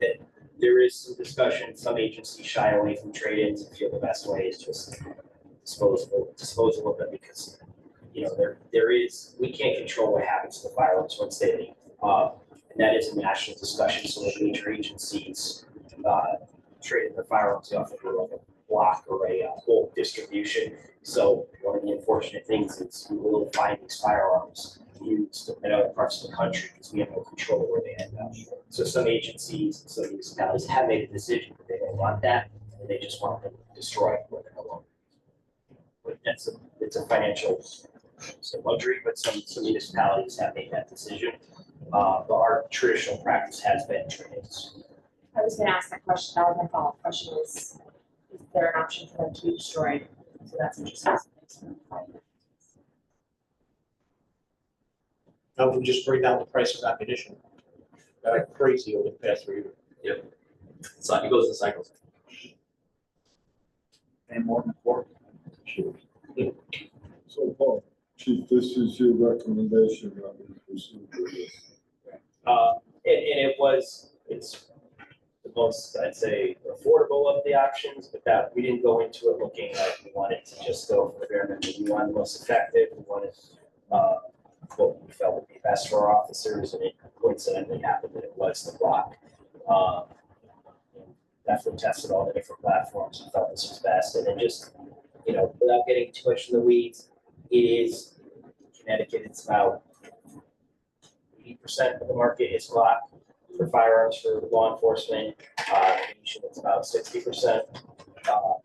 that there is some discussion, some agencies shy away from trade-ins and feel the best way is just disposal of them because, you know, there is, we can't control what happens to the firearms once they leave. And that is a national discussion, so the major agencies trading their firearms off of a block or a whole distribution. So one of the unfortunate things is we will find these firearms used in other parts of the country because we have no control where they end up. So some agencies, some municipalities have made a decision that they don't want that, and they just want them destroyed where they're no longer. But it's a financial luxury, but some municipalities have made that decision. But our traditional practice has been trade-ins. I was gonna ask that question, that was my follow-up question is there an option for them to be destroyed? So that's interesting. Now we just bring down the price of ammunition. Got like crazy over the past 3 years. Yep. So it goes in cycles. And more important. Sure. So Paul, Chief, this is your recommendation on the procedure. It's the most, I'd say, affordable of the options, but that we didn't go into it looking like we wanted to just go for the bare minimum. We wanted the most effective, we wanted what we felt would be best for our officers, and it coincidentally happened that it was the block. Definitely tested all the different platforms and felt this was best, and then just, you know, without getting too much in the weeds, it is Connecticut, it's about 80% of the market is Glock for firearms for law enforcement. It's about 60%.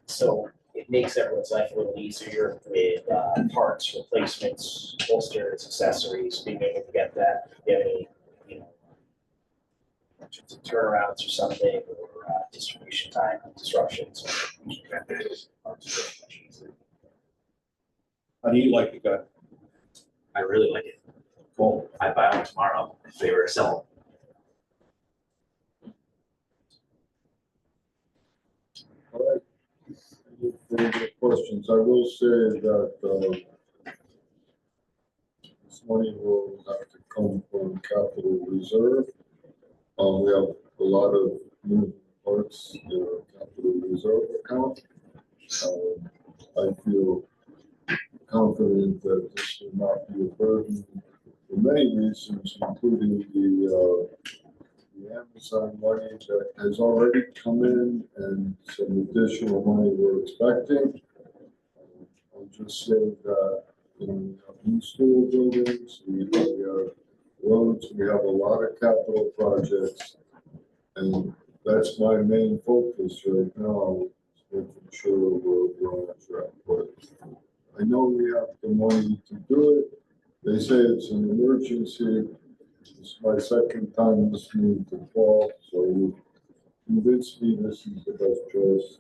So it makes everyone's life a little easier with parts, replacements, holsters, accessories, being able to get that. If you have any, you know, turnarounds or something, or distribution time disruptions. How do you like the gun? I really like it. Cool, I buy one tomorrow if they were to sell All right. Any further questions? I will say that, this money will have to come from capital reserve. We have a lot of moving parts in our capital reserve account. I feel confident that this will not be a burden for many reasons, including the Amazon money that has already come in and some additional money we're expecting. I'll just say that in new school buildings, we have roads, we have a lot of capital projects. And that's my main focus right now, making sure we're on track. But I know we have the money to do it. They say it's an emergency. It's my second time listening to Paul, so you convinced me this is the best choice.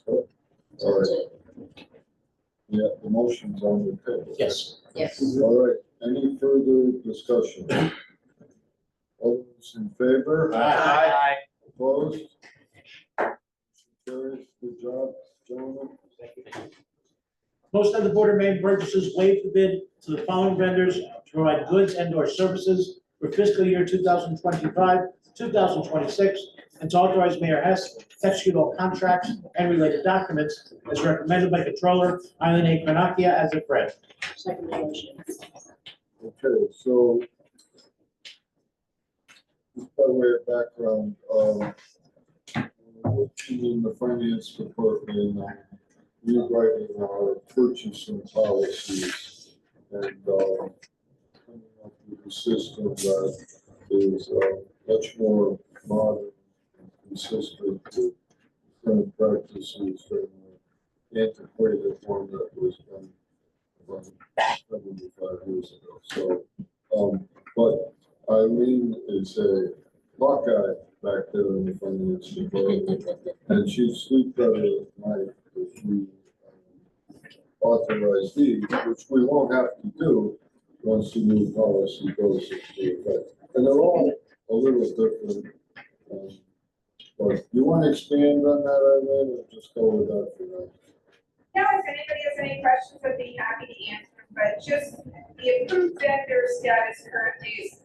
All right. Yeah, the motion's on the table. Yes. Yes. All right, any further discussion? All those in favor? Aye. Opposed? Carries. Good job, gentlemen. Motion that the Board of Mayor and Burgess waive the bid to the following vendors to provide goods and/or services for fiscal year 2025, 2026, and to authorize Mayor Hess to execute all contracts and related documents as recommended by Controller Eileen A. Panakia as a friend. Second motion. Okay, so just by way of background, working in the finance department, rewriting our purchasing policies and coming up with a system that is much more modern and consistent with current practices than the antiquated one that was done about 75 years ago. So, but Eileen is a hot guy back there in the finance department, and she sleeps better at night if we authorize these, which we won't have to do once the new policy goes into effect. And they're all a little different. But you want to expand on that, Eileen, or just go with that for now? No, if anybody has any questions, I'd be happy to answer, but just the approved vendor status currently is,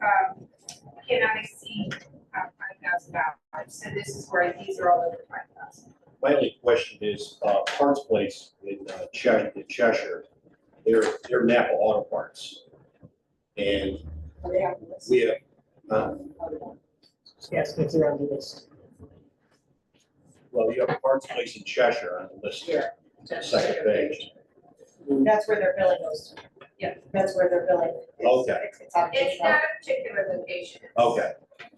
cannot exceed $5,000. So this is where these are all over $5,000. My only question is, Parts Place in Cheshire, they're Napa Auto Parts. And we have, Yes, it's around the list. well, you have a Parts Place in Cheshire on the list, Here. second page. That's where their billing goes. Yeah, that's where their billing. is. Okay. It's on. It's not a particular location. Okay,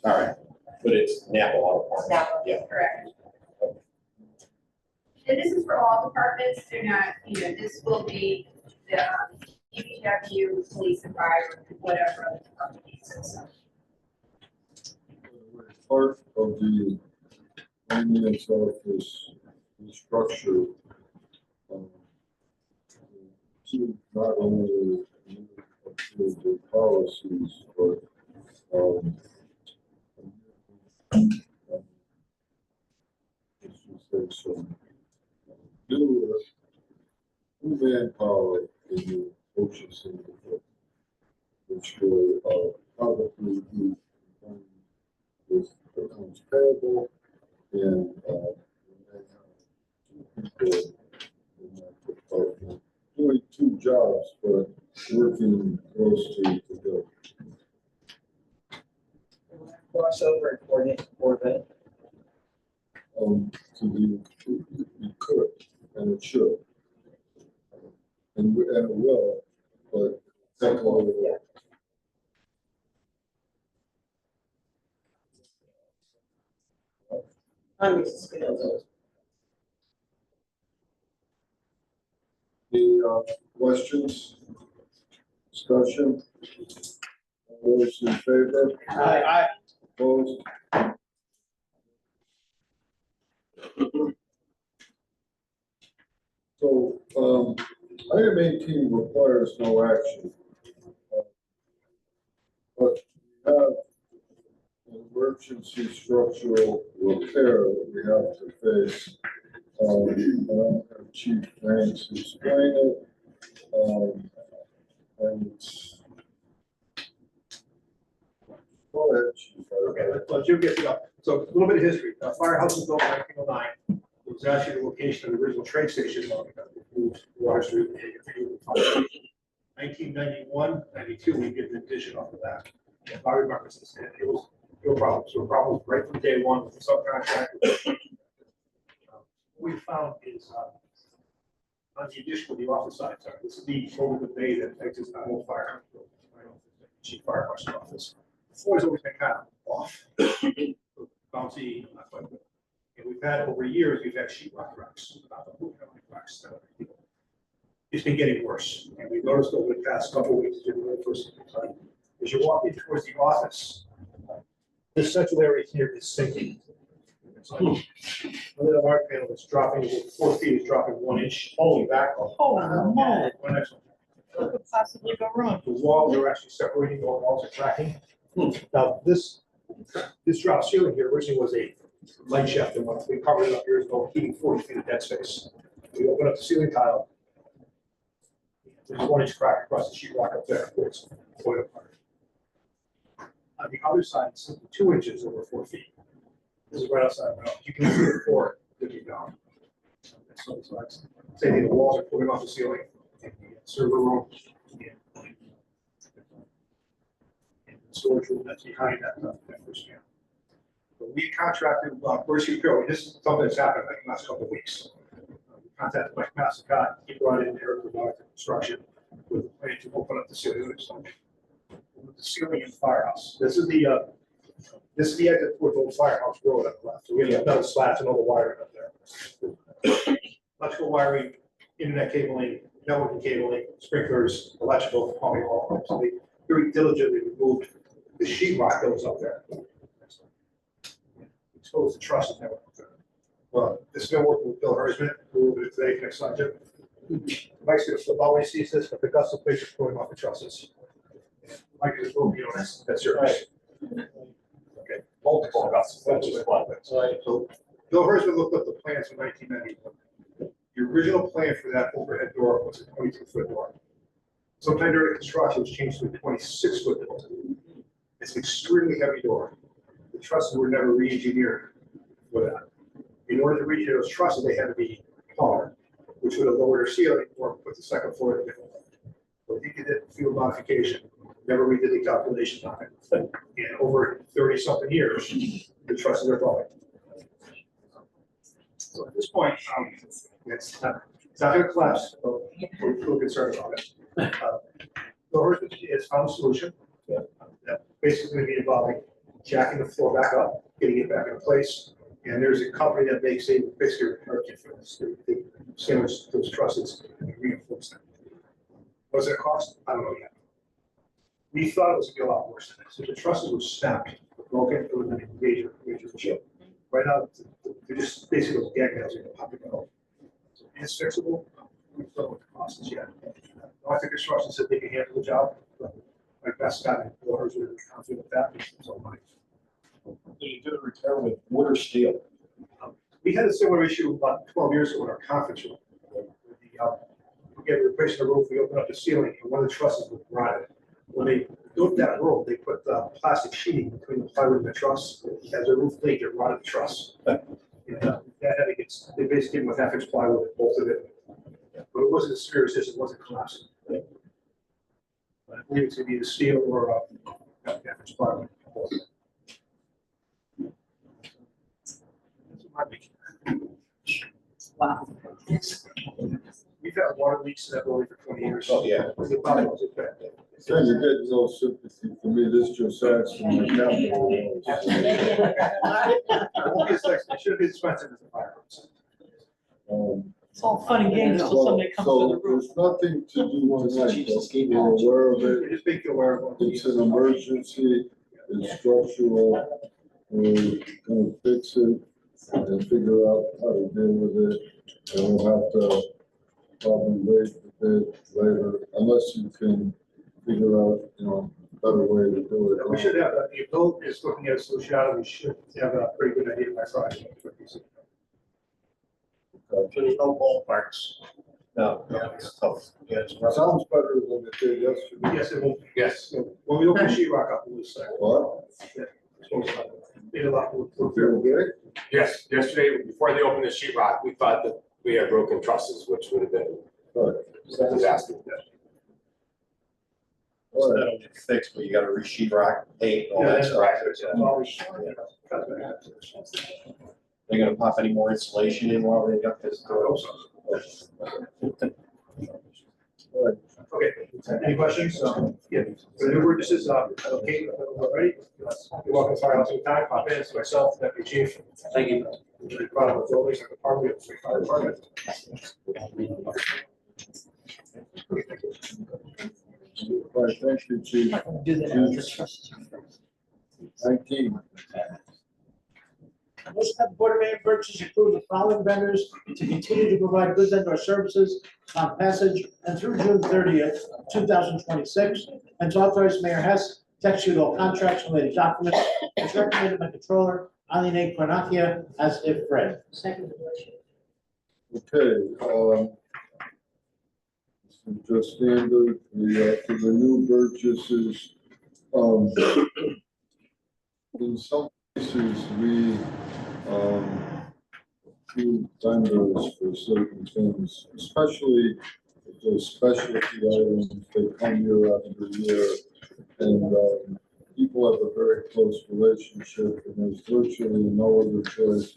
all right, but it's Napa Auto Parts. Napa. Yeah. Correct. And this is for all departments, they're not, this will be the DPW, police and fire, whatever other department needs it, so. Part of the finance office structure, to not only approve the policies, but let's just say some new manpower in the purchasing, which will probably be done with accounts payable and people in that department doing two jobs, but working closely together. Crossover and coordinate for that. To be, it could, and it should. And it will, but take all of it. The questions, discussion? All those in favor? Aye. Opposed? So, Item 18 requires no action. But we have an emergency structural repair that we have to face. And I'm have Chief Banks explain it. And it's. Go ahead, Chief. Okay, let's Jim get it up. So a little bit of history. Firehouse was built in 1909. It was actually the location of the original train station. Moved Water Street. 1991, 92, we did the addition off the back. If I remember, it was no problem. So problems right from day one with the subcontractor. What we found is on the addition with the office side, sorry, this is the over the bay that exits the whole fire. Chief Fire Marshal's office. The floor's always been kind of off, bouncy. And we've had over years, we've had sheetrock cracks. It's been getting worse, and we noticed over the past couple of weeks, as you walk in towards the office, this central area here is sinking. It's like under the hard panel is dropping, 4 feet is dropping 1 inch, only back. Oh, no. What could possibly go wrong? The walls are actually separating, the walls are cracking. Now, this drop ceiling here originally was a light shaft, and once we covered it up years ago, keeping 40 feet of dead space. We opened up the ceiling tile. There's 1 inch crack across the sheetrock up there, it's going apart. On the other side, it's 2 inches over 4 feet. This is right outside my house. You can see the floor dipping down. So same thing, the walls are pulling off the ceiling. The server room. And the storage room that's behind that first camp. But we contracted Mercy Repair. This is something that's happened like the last couple of weeks. We contacted Mike Massacott. He brought in Eric Robotic Construction with a plan to open up the ceiling. The ceiling in the firehouse. This is the exit towards Old Firehouse Road up left. So we have metal slats and all the wiring up there. Electrical wiring, internet cabling, networking cabling, sprinklers, electrical, plumbing, all. So they very diligently removed the sheetrock that was up there. Exposed the truss and everything. Well, this is been working with Bill Hersman, who will do it today, next subject. Mike's gonna flip out when he sees this, but the gusset plates are pulling off the trusses. Mike is, that's yours. Okay, multiple gusset plates, just one. So Bill Hersman looked up the plans in 1991. The original plan for that overhead door was a 22-foot door. Sometime during construction, it was changed to a 26-foot door. It's an extremely heavy door. The trusses were never re-engineered for that. In order to re-engineer those trusses, they had to be taller, which would have lowered their ceiling or put the second floor in a different way. So he did field modification, never redid the calculations on it. And over 30-something years, the trusses are going. So at this point, it's not going to collapse, but we're still concerned about it. The Hersman has found a solution that basically going to be involving jacking the floor back up, getting it back into place. And there's a company that makes a basically repair kit for this. They sandwich those trusses and reinforce them. What's it cost? I don't know yet. We thought it was going to be a lot worse than this. If the trusses were snapped, broken, it would have been a major chip. Right now, they're just basically those gag nails in the pocket. So it's fixable. We don't know what the cost is yet. I think construction said they can handle the job. My best guy, Bill Hersman, is confident with that. So much. You did a repair with wood or steel? We had a similar issue about 12 years ago in our conference room. We had to replace the roof, we opened up the ceiling, and one of the trusses was rotted. When they built that roof, they put plastic sheeting between the plywood and the truss. As the roof leaked, it rotted the truss. And, that had to get, they basically gave them a half-inch plywood and bolted it. But it wasn't as severe as this, it wasn't collapsing. But I believe it's going to be the steel or half-inch plywood. Wow. We've had water leaks in that building for 20 years. Oh, yeah. The bottom was affected. And you get no sympathy for me, this just adds to my capital. It won't be as expensive. It should be as expensive as the fireworks. It's all fun and games until somebody comes to the roof. There's nothing to do tonight, we're aware of it, Just make you aware of it. it's an emergency, it's structural, we're gonna fix it and figure out how to deal with it. And we'll have to probably wait pay it later, unless you can figure out, a better way to do it. We should have, if Bill is looking at a solution out, we should have a pretty good idea by Friday. Okay. So there's no ballparks. No, it's tough. Yeah, it's It sounds better than it did yesterday. Yes, it will, yes. When we open the sheet rock up, we'll say. What? Need a lot of. Feel big? Yes, yesterday, before they opened the sheet rock, we thought that we had broken trusses, which would have been a disaster. So that'll get fixed, but you gotta re-sheet rock, paint, all that stuff. They're gonna pop any more insulation in while they got this? Okay, any questions? Yeah, the new Burgesses, okay, ready? You're welcome, sorry, I'll take time, pop in, it's myself, deputy chief. Thank you. Part of the buildings, like the department, fire department. All right, thank you, Chief. Do that on the trusts. 19. Motion that the Board of Mayor and Burgess approve the following vendors to continue to provide goods and/or services on passage and through June 30th, 2026, and to authorize Mayor Hess to execute all contracts and related documents as recommended by Controller Eileen A. Cornacchia as if read. Second motion. Okay, this is just standard, for the new Burgesses. In some cases, we, approve vendors for certain things, especially if they're specialty items, they come year after year. And, people have a very close relationship, and there's virtually no other choice.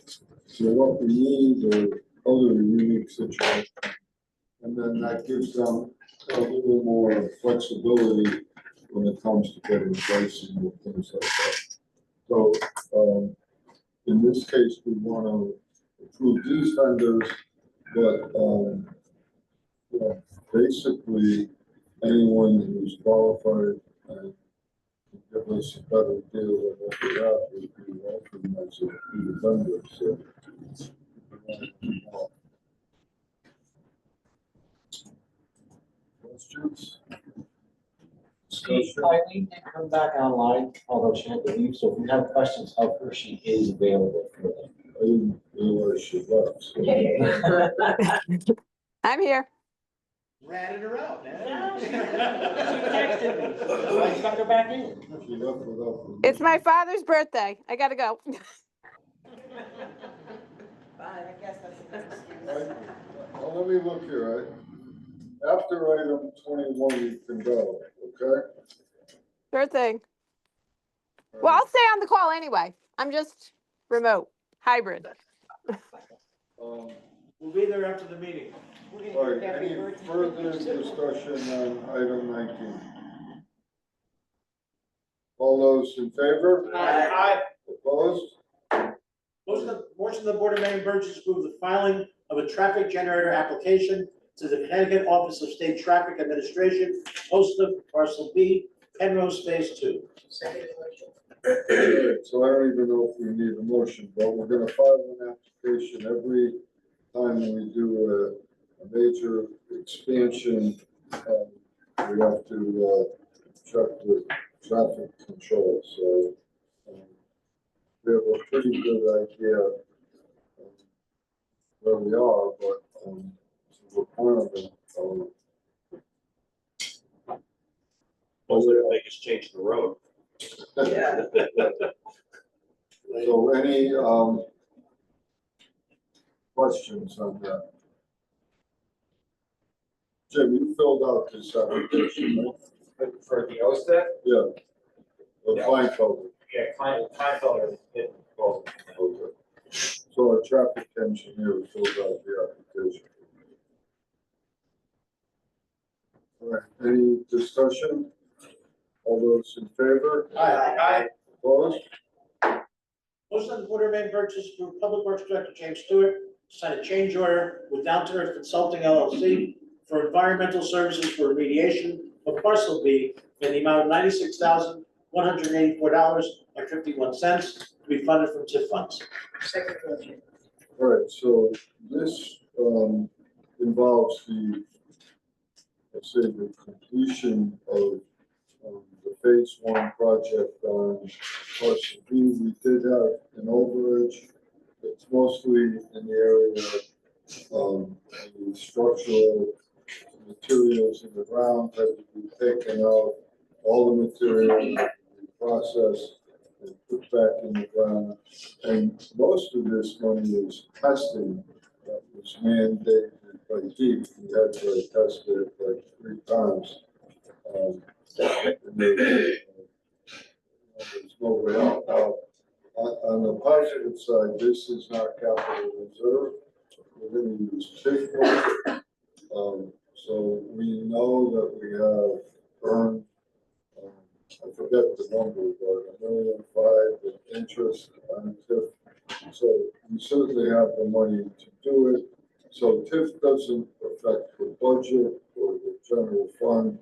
So what we need are other unique situations. And then that gives them a little more flexibility when it comes to getting pricing and things like that. So, in this case, we want to approve these vendors, but, basically, anyone who's qualified and give us a better deal than what we have, would be welcome as a vendor, so. Questions? Discussion? Eileen did come back online, although she had to leave, so if you have questions of her, she is available for them. I didn't realize she left. So. I'm here. Ratted her out, man. No, she texted me, so I stuck her back in. She left without. It's my father's birthday. I gotta go. Fine, I guess that's a good excuse. Right. Well, let me look here, right? After item 21, you can go, okay? Sure thing. Well, I'll stay on the call anyway. I'm just remote, hybrid. We'll be there after the meeting. All right, any further discussion on item 19? All those in favor? Aye. Opposed? Motion the Board of Mayor and Burgess approve the filing of a traffic generator application to the Connecticut Office of State Traffic Administration, host of parcel B, Penrose Phase 2. Second motion. All right, so I don't even know if we need a motion, but we're gonna file an application every time we do a major expansion. We have to check with traffic control, so we have a pretty good idea of where we are, but the requirement. Hopefully it'll make us change the road. Yeah. So any questions on that? Jim, you filled out this application, right? For the OSTED, Yeah. The Yeah. Kleinfelder. yeah, Kleinfelder, well, Okay. So a traffic engineer filled out the application. All right, any discussion? All those in favor? Aye. Opposed? Motion that the Board of Mayor and Burgess approve Public Works Director James Stewart to sign a change order with Down to Earth Consulting LLC for environmental services for remediation of parcel B in the amount of $96,184.51 to be funded from TIF funds. Second motion. All right, so this involves the let's say, the completion of the phase one project on parcel B, we did have an overage. It's mostly in the area of the structural materials in the ground had to be taken out. All the material had to be processed and put back in the ground. And most of this money is testing that was mandated by DEEP. We had to test it like 3 times. And there's no way out. Now, on the positive side, this is not capital reserve. We're going to use TIF money. So we know that we have earned, I forget the number, but $1.5 million in interest on TIF. So we certainly have the money to do it. So TIF doesn't affect the budget or the general fund.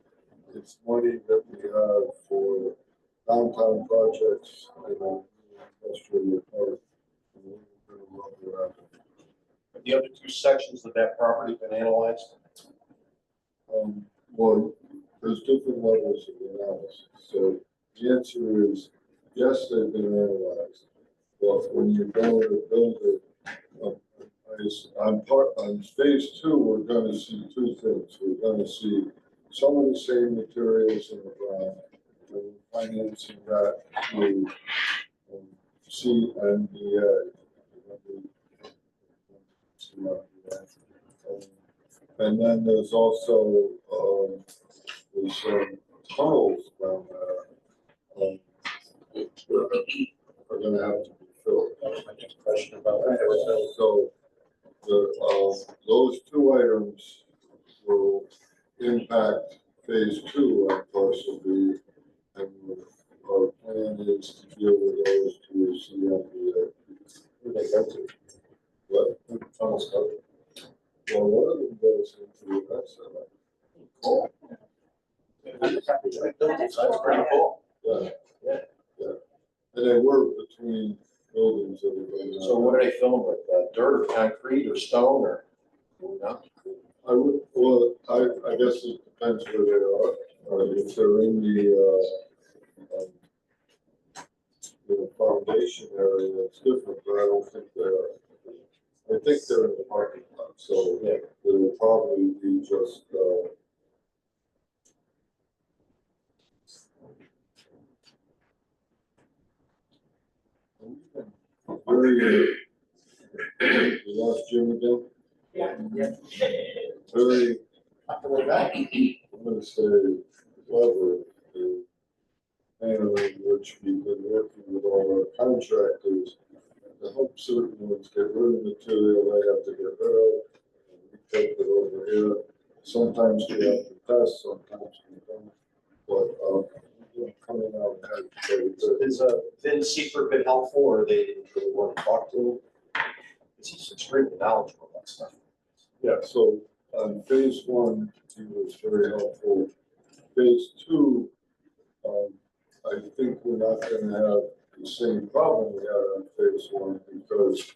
It's money that we have for downtown projects and industrial park. Have the other 2 sections of that property been analyzed? Well, there's different levels of analysis. So the answer is yes, they've been analyzed. But when you go to build it, on phase 2, we're going to see 2 things. We're going to see some of the same materials in the ground. And we're financing that through CNDA. And then there's also there's some tunnels down there that are going to have to be filled. That was my next question about that. So those 2 items will impact phase 2 on parcel B, and our plan is to deal with those through CNDA. Who they go to? What? Tunnels go to? Well, one of them goes into the website. Cool. That's pretty cool. Yeah. And they work between buildings. So what are they filling with? Dirt or concrete or stone or? No? I guess it depends where they are. If they're in the foundation area, that's different, but I don't think they are. I think they're in the parking lot, so yeah, it will probably be just very. You lost Jim again? Yeah. Very. I'm going to say clever. The manner in which we've been working with all our contractors to help certain ones get rid of material they have to get rid of. And we take it over here. Sometimes we have to test, sometimes we don't. But coming out ahead. Is Vin Seifert been helpful, or they really want to talk to him? Because he's extremely knowledgeable about stuff. Yeah, so on phase 1, he was very helpful. Phase 2, I think we're not going to have the same problem we had on phase 1 because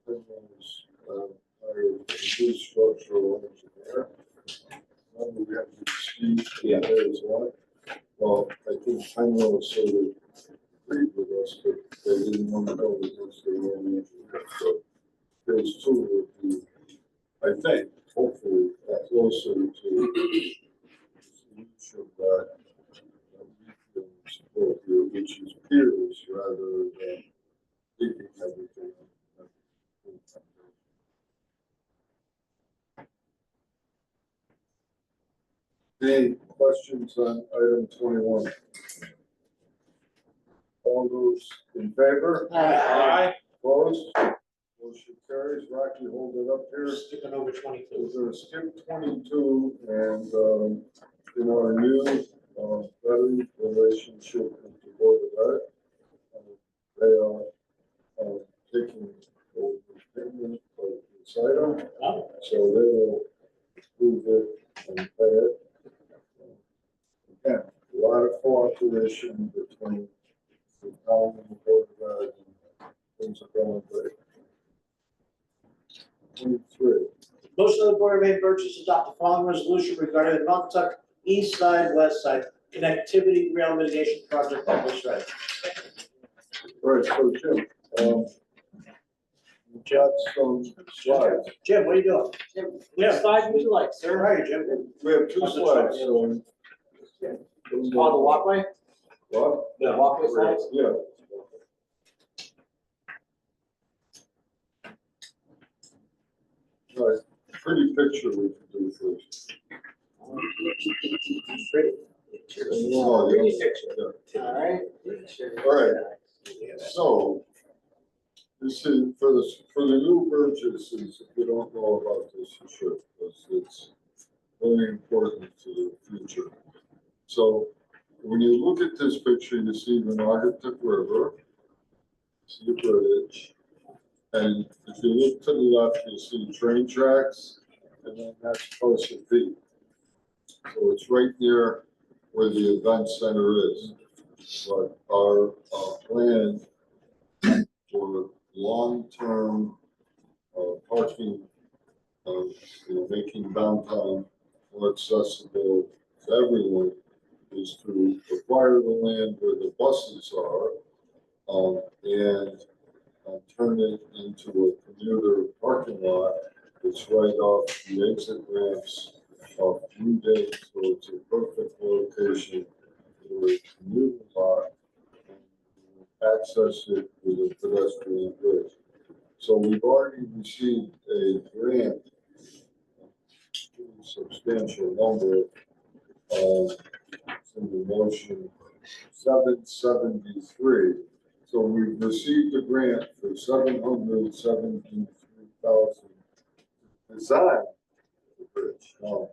everyone's hired a new structural engineer. Remember, we have to speak in phase 1. Well, I think Penrose sort of agreed with us, but they didn't want to go against their own engineer. So phase 2 would be, I think, hopefully, closer to the solution that we can support here, which is peers rather than taking everything. Any questions on item 21? All those in favor? Aye. Opposed? Motion carries. Rocky, hold it up here. Skipping over 22. We're going to skip 22 and in our new better relationship with the Board of Ed, they are taking over payment of this item. So they will approve it and pay it. Again, a lot of cooperation between the town and the Board of Ed, and things are going great. 23. Motion of the Board of Mayor and Burgess to adopt the following resolution regarding the Naugatuck East Side, West Side Connectivity Rail Mitigation Project that was read. All right, so Jim, we got some slides. Jim, what are you doing? Yeah, Slide would you like, sir, sir? how are you, Jim? We have two slides, so. On the walkway? What? The walkway slides? Yeah. All right, pretty picture we can do first. Pretty. Oh, yeah. Pretty picture. Yeah. All right. All right. So, this is for the new Burgesses, if you don't know about this, you should, because it's very important to the future. So, when you look at this picture, you see the Naugatuck River, see the bridge, and if you look to the left, you see train tracks, and then that's Post V. So it's right there where the event center is. But our plan for long-term parking, making downtown more accessible to everyone is to acquire the land where the buses are and turn it into a commuter parking lot. It's right off the exit ramps of New Day, so it's a perfect location for a commuter lot. Access it with a pedestrian bridge. So we've already received a grant, a substantial number, it's in the motion 773. So we've received a grant for $773,000 to design the bridge. Now,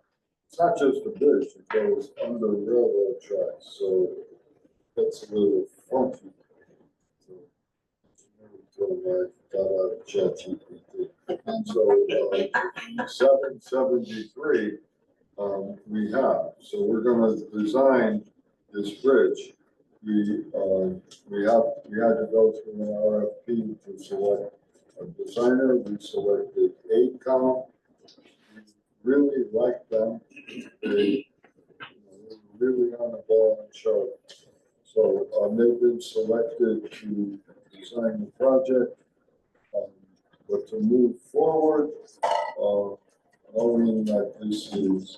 it's not just a bridge, it goes under railroad tracks, so that's a little funky. So 773 we have. So we're going to design this bridge. We had to go through an RFP to select a designer. We selected ACOM. We really like them. They were really on the ball and sharp. So they've been selected to design the project, but to move forward, knowing that this is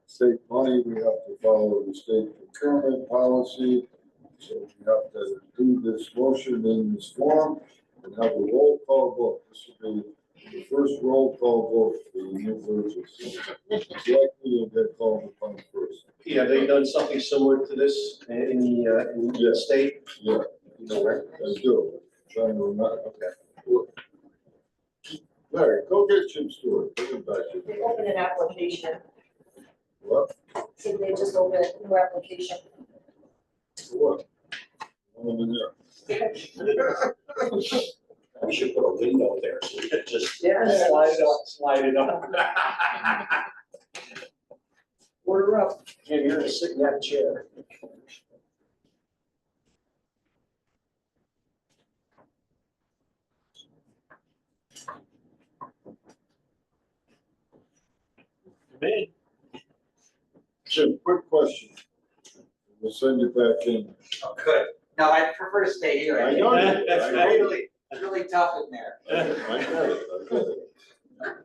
state money, we have to follow the state procurement policy. So we have to do this motion in this form and have a roll call vote. This will be the first roll call vote for the new Burgess. It's likely you'll get called upon first. Yeah, they've done something similar to this in the state? Yeah. You know where? I do. Trying to remember. Okay. Larry, go get Jim Stewart. Bring him back here. They opened an application, What? so they just opened a new application. What? One in there. We should put a window there so we could just Yeah. slide it up. Order up. Can't hear us sit in that chair. Man, Jim, quick question. We'll send you back in. Oh, good. No, I prefer to stay here. I know you do. It's I know you do. really tough in there. I get it.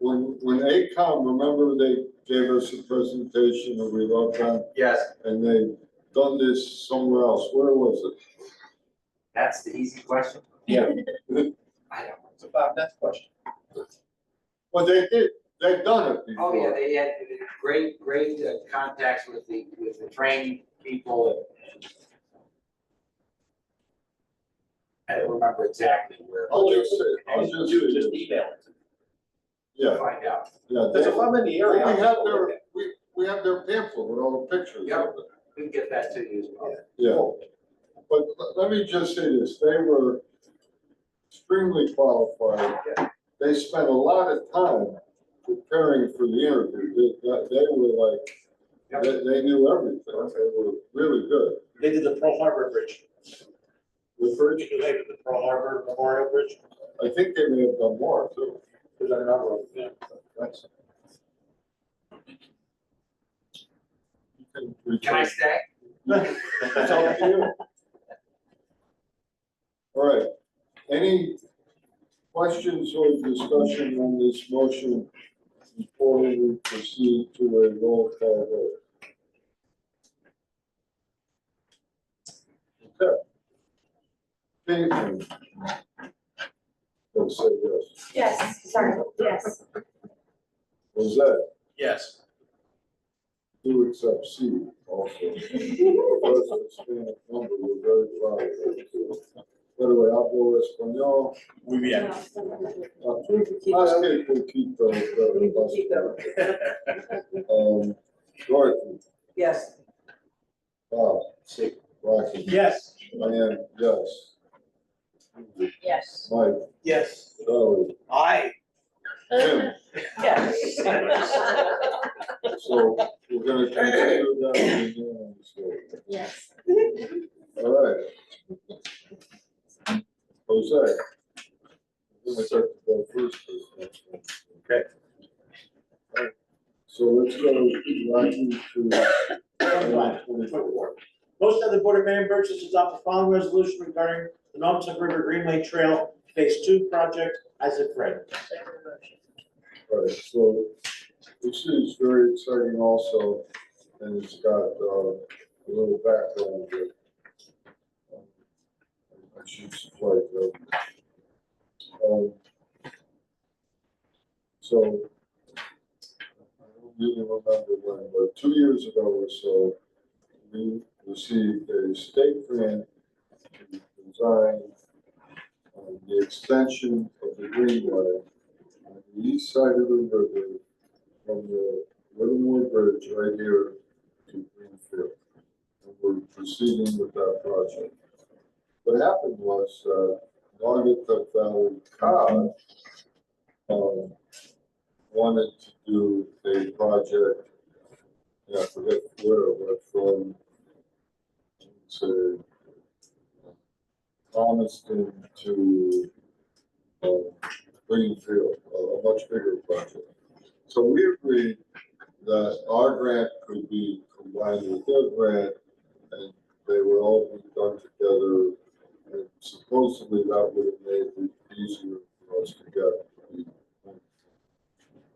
When ACOM, remember they gave us a presentation and we loved them, Yes, and they done this somewhere else. Where was it? that's the easy question. Yeah. I don't know. It's about that question. Well, they did. They've done it Oh, yeah, before. they had great contacts with the train people. I don't remember exactly where. I'll just say, Just email it. yeah, Find out. yeah. Because if I'm in the area. We I'll have go their, look at it. we have their pamphlet with all the pictures of it. We can get that to you as well. Yeah, but let me just say this, they were extremely qualified. They spent a lot of time preparing for the interview. They were like, they knew everything. They were really good. they did the Pearl Harbor Bridge. The bridge, They did the Pearl Harbor Memorial Bridge. I think they may have done more too. There's another one, yeah. Thanks. Can I stay? It's up to you. All right, any questions or discussion on this motion before we proceed to a roll call vote? Okay. Nathan. Let's say yes. Yes, sorry, yes. Was that? Yes. Do accept C also. First, expand number, we're very proud of it. By the way, hablo español. Muy bien. Más que poquito, pero Dorothy, Yes. Bob, Rocky. Yes. Diane, yes. Yes. Mike, Yes. Charlie, Aye. Tim. Yes. So we're gonna consider that unanimously. Yes. All right. Jose. I'm gonna start to go first. Okay. All right. So let's go, Rocky, to 24. Motion of the Board of Mayor and Burgess to adopt the following resolution regarding the Naugatuck River Greenway Trail Phase 2 project as if read. All right, so this is very exciting also, and it's got a little background that I should supply them. So I don't really remember when, but 2 years ago or so, we received a state grant to design the extension of the Greenway on the east side of the river from the Livermore Bridge right here to Greenfield. And we're proceeding with that project. What happened was, Naugatuck Valley Cod wanted to do a project, I forget where, but from, say, Thomaston to Greenfield, a much bigger project. So we agreed that our grant could be combined with their grant, and they would all be done together. And supposedly that would have made it easier for us to get.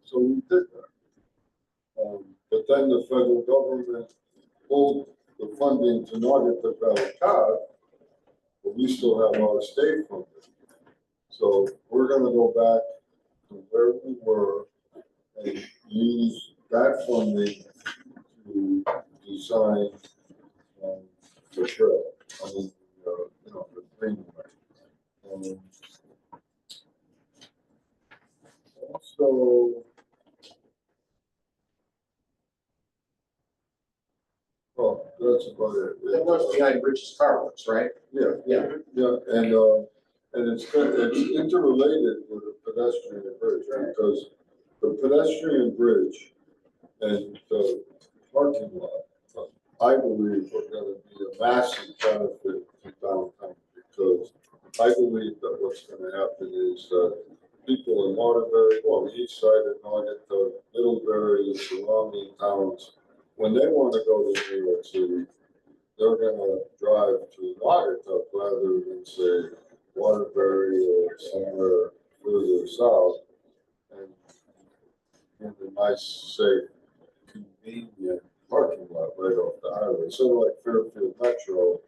So we did that. But then the federal government pulled the funding to Naugatuck Valley Cod, but we still have our state funding. So we're gonna go back to where we were and use that funding to design the trail. I mean, the greenway. Also, well, that's about it. That was behind Rich's Car Works, right? Yeah, Yeah. and it's interrelated with the pedestrian bridge, because the pedestrian bridge and the parking lot, I believe, are gonna be a massive benefit to downtown, because I believe that what's gonna happen is that people in Waterbury, well, the east side of Naugatuck, Middlebury, surrounding towns, when they wanna go to New York City, they're gonna drive to Naugatuck rather than, say, Waterbury or somewhere further south. And in a nice, safe, convenient parking lot right off the highway. Sort of like Fairfield Metro,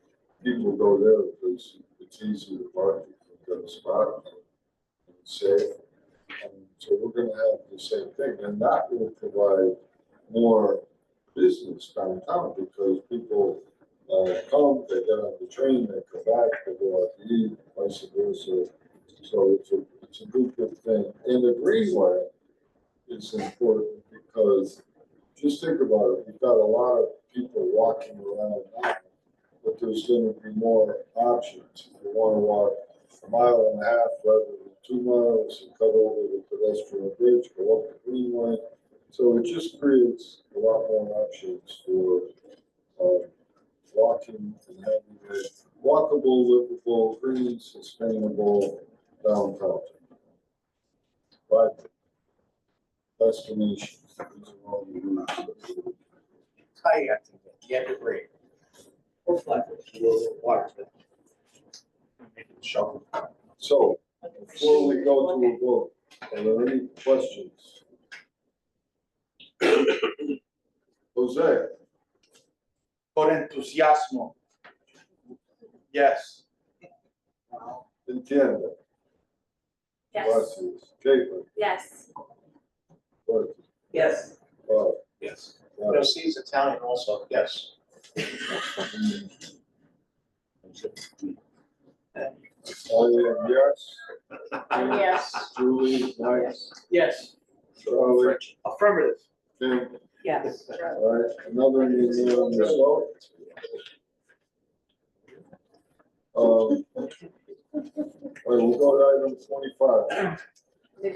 people go there because it's easy to park, get a spot, and it's safe. And so we're gonna have the same thing, and that will provide more business downtown, because people come, they get on the train, they come back, they go out to eat, vice versa. So it's a good thing. And the greenway is important because just think about it. You've got a lot of people walking around now, but there's going to be more options. If you want to walk a mile and a half rather than 2 miles, and cut over the pedestrian bridge, go up the greenway. So it just creates a lot more options for walking and having a walkable, livable, green, sustainable downtown. five destinations. These are all the routes that we- Kayaking, you have to bring. Or flat, water. Shovel. So, before we go to a vote, are there any questions? Jose, Por entusiasmo. Yes. entiende. Yes. Gracias. Caitlin, Yes. Dorothy, Yes. Bob. Yes. No, see, it's Italian also, yes. I am yes. Yes. Julie, Mike, Yes. Charlie, Affirmative. Tim, Yes. all right, another unanimous vote. All right, we'll go to item 25.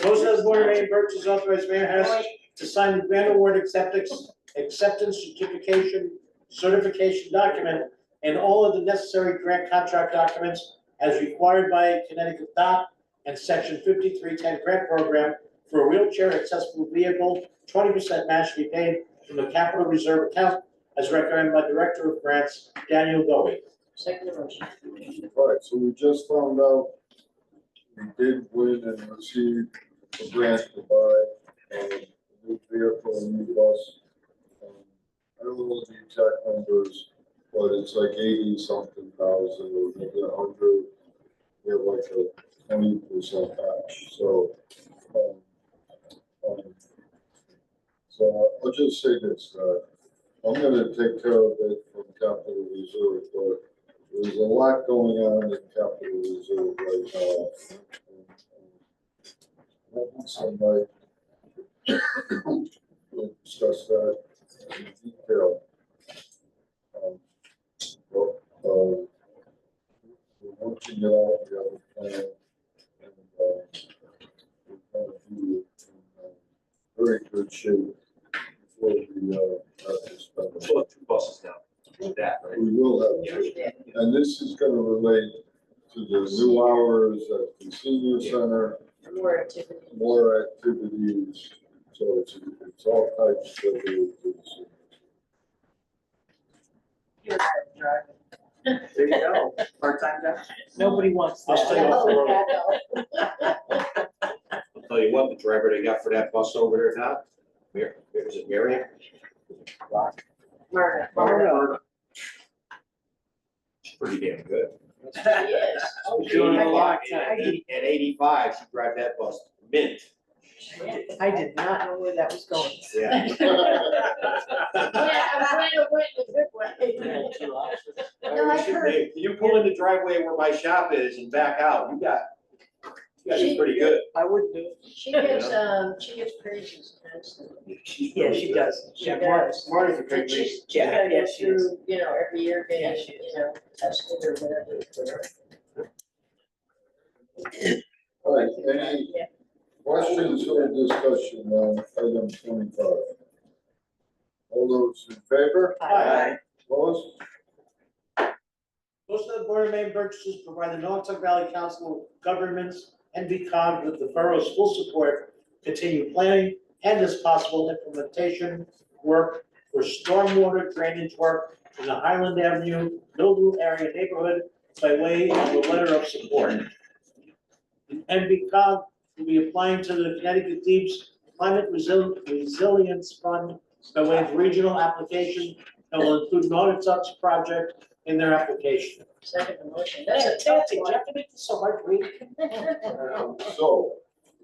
Motion of the Board of Mayor and Burgess authorized Mayor Harris to sign the grant award acceptance certification document and all of the necessary grant contract documents as required by Connecticut DOT and Section 5310 grant program for a wheelchair accessible vehicle. 20% match to be paid from the capital reserve account as recommended by Director of Grants Daniel Goey. Second motion. All right, so we just found out we did win and receive a grant to buy a new vehicle, a new bus. I don't know the exact numbers, but it's like 80-something thousand or maybe 100. We have like a 20% match, so. So I'll just say this, I'm gonna take care of it from capital reserve, but there's a lot going on in capital reserve right now. Somebody we'll discuss that in detail. We're working it out, we have a plan, and we're gonna do it in very good shape before we have to spend. We'll have 2 buses now. With that, right? We will have, and this is gonna relate to the new hours at the senior center, More activity. more activities, so it's all types of activities. You're driving. There you go, part-time job. Nobody wants I'll that. stay off the road. I'll tell you what, the driver they got for that bus over there now, is it Marion? Marta. She's pretty damn good. Yes. She's doing a lot. At 85, she drive that bus mint. I did not know where that was going. Yeah. Yeah, I'm glad it went in a good way. No, I heard. If you pull in the driveway where my shop is and back out, you got She- pretty good. I wouldn't do it. She gets praises constantly. Yeah, she does. She does. Marty's a great And she's, she's Yeah, gotta yeah, go she is. through, every year Yeah, getting, she is. tested or whatever. All right, any Yeah. questions or discussion on item 25? All those in favor? Aye. Opposed? Motion of the Board of Mayor and Burgess provide the Naugatuck Valley Council of Governments and VCOG with the borough's full support, continue planning and as possible implementation work for stormwater drainage work in the Highland Avenue, Millville area neighborhood by way of a letter of support. And VCOG will be applying to the Connecticut Deep's Climate Resilience Fund by way of regional application and will include Naugatuck's project in their application. Second motion. That's a tough Fancy, one. Jeff, to make this so hard to read. So,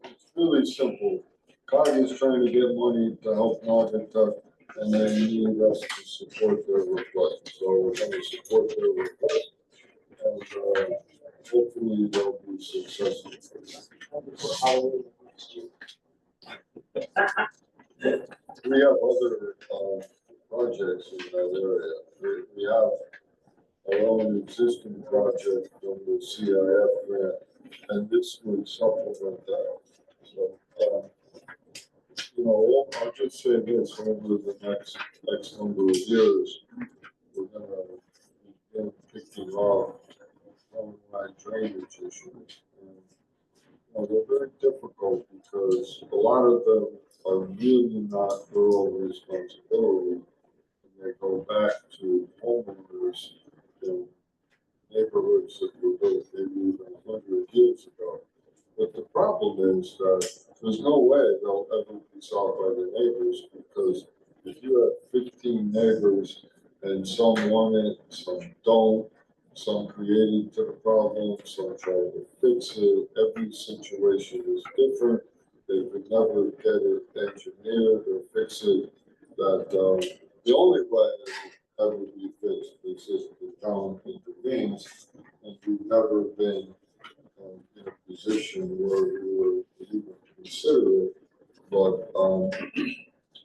it's really simple. COG is trying to get money to help Naugatuck, and they need us to support their request. So we're going to support their request, and hopefully they'll be successful. We have other projects in that area. We have our own existing project from the CIF grant, and this would supplement that. So, I'll just say this, over the next X number of years, we're gonna begin picking off drainage issues. And, they're very difficult because a lot of them are really not borough responsibility. And they go back to homeowners in neighborhoods that were built maybe even 100 years ago. But the problem is that there's no way they'll ever be solved by the neighbors, because if you have 15 neighbors and some want it, some don't, some created to the problem, some try to fix it, every situation is different. They could never get it engineered or fix it. That the only way that it ever be fixed is if the town intervenes, and we've never been in a position where we were even consider it. But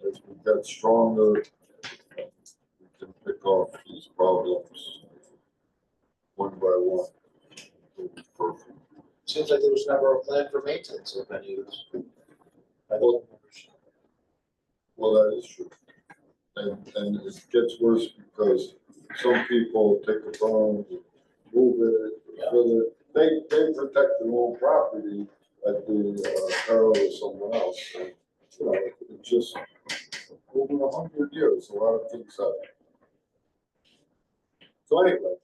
as we get stronger, we can pick off these problems one by one. It'll be perfect. Seems like there was never a plan for maintenance of any of this. I don't understand. Well, that is true. And it gets worse because some people take the phone, move it, fill it. They protect their own property at the peril of someone else. And, you know, it just, over 100 years, a lot of things happen. So anyway.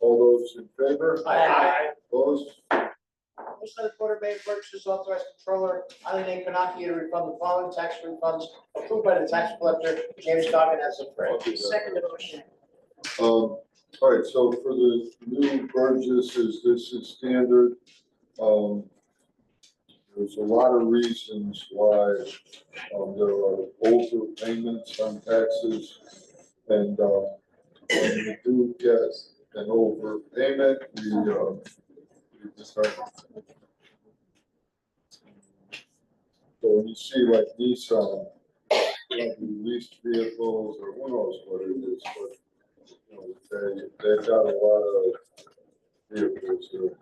All those in favor? Aye. Opposed? Motion of the Board of Mayor and Burgess authorize Controller Eileen A. Panaki to refund the following tax refunds approved by the tax collector, James Goggin, as of right. Second motion. All right, so for the new Burgesses, this is standard. There's a lot of reasons why there are overpayments on taxes. And when you do get an overpayment, we decide. So when you see like Nissan, leased vehicles, or who knows what it is, but you know, they've got a lot of vehicles here.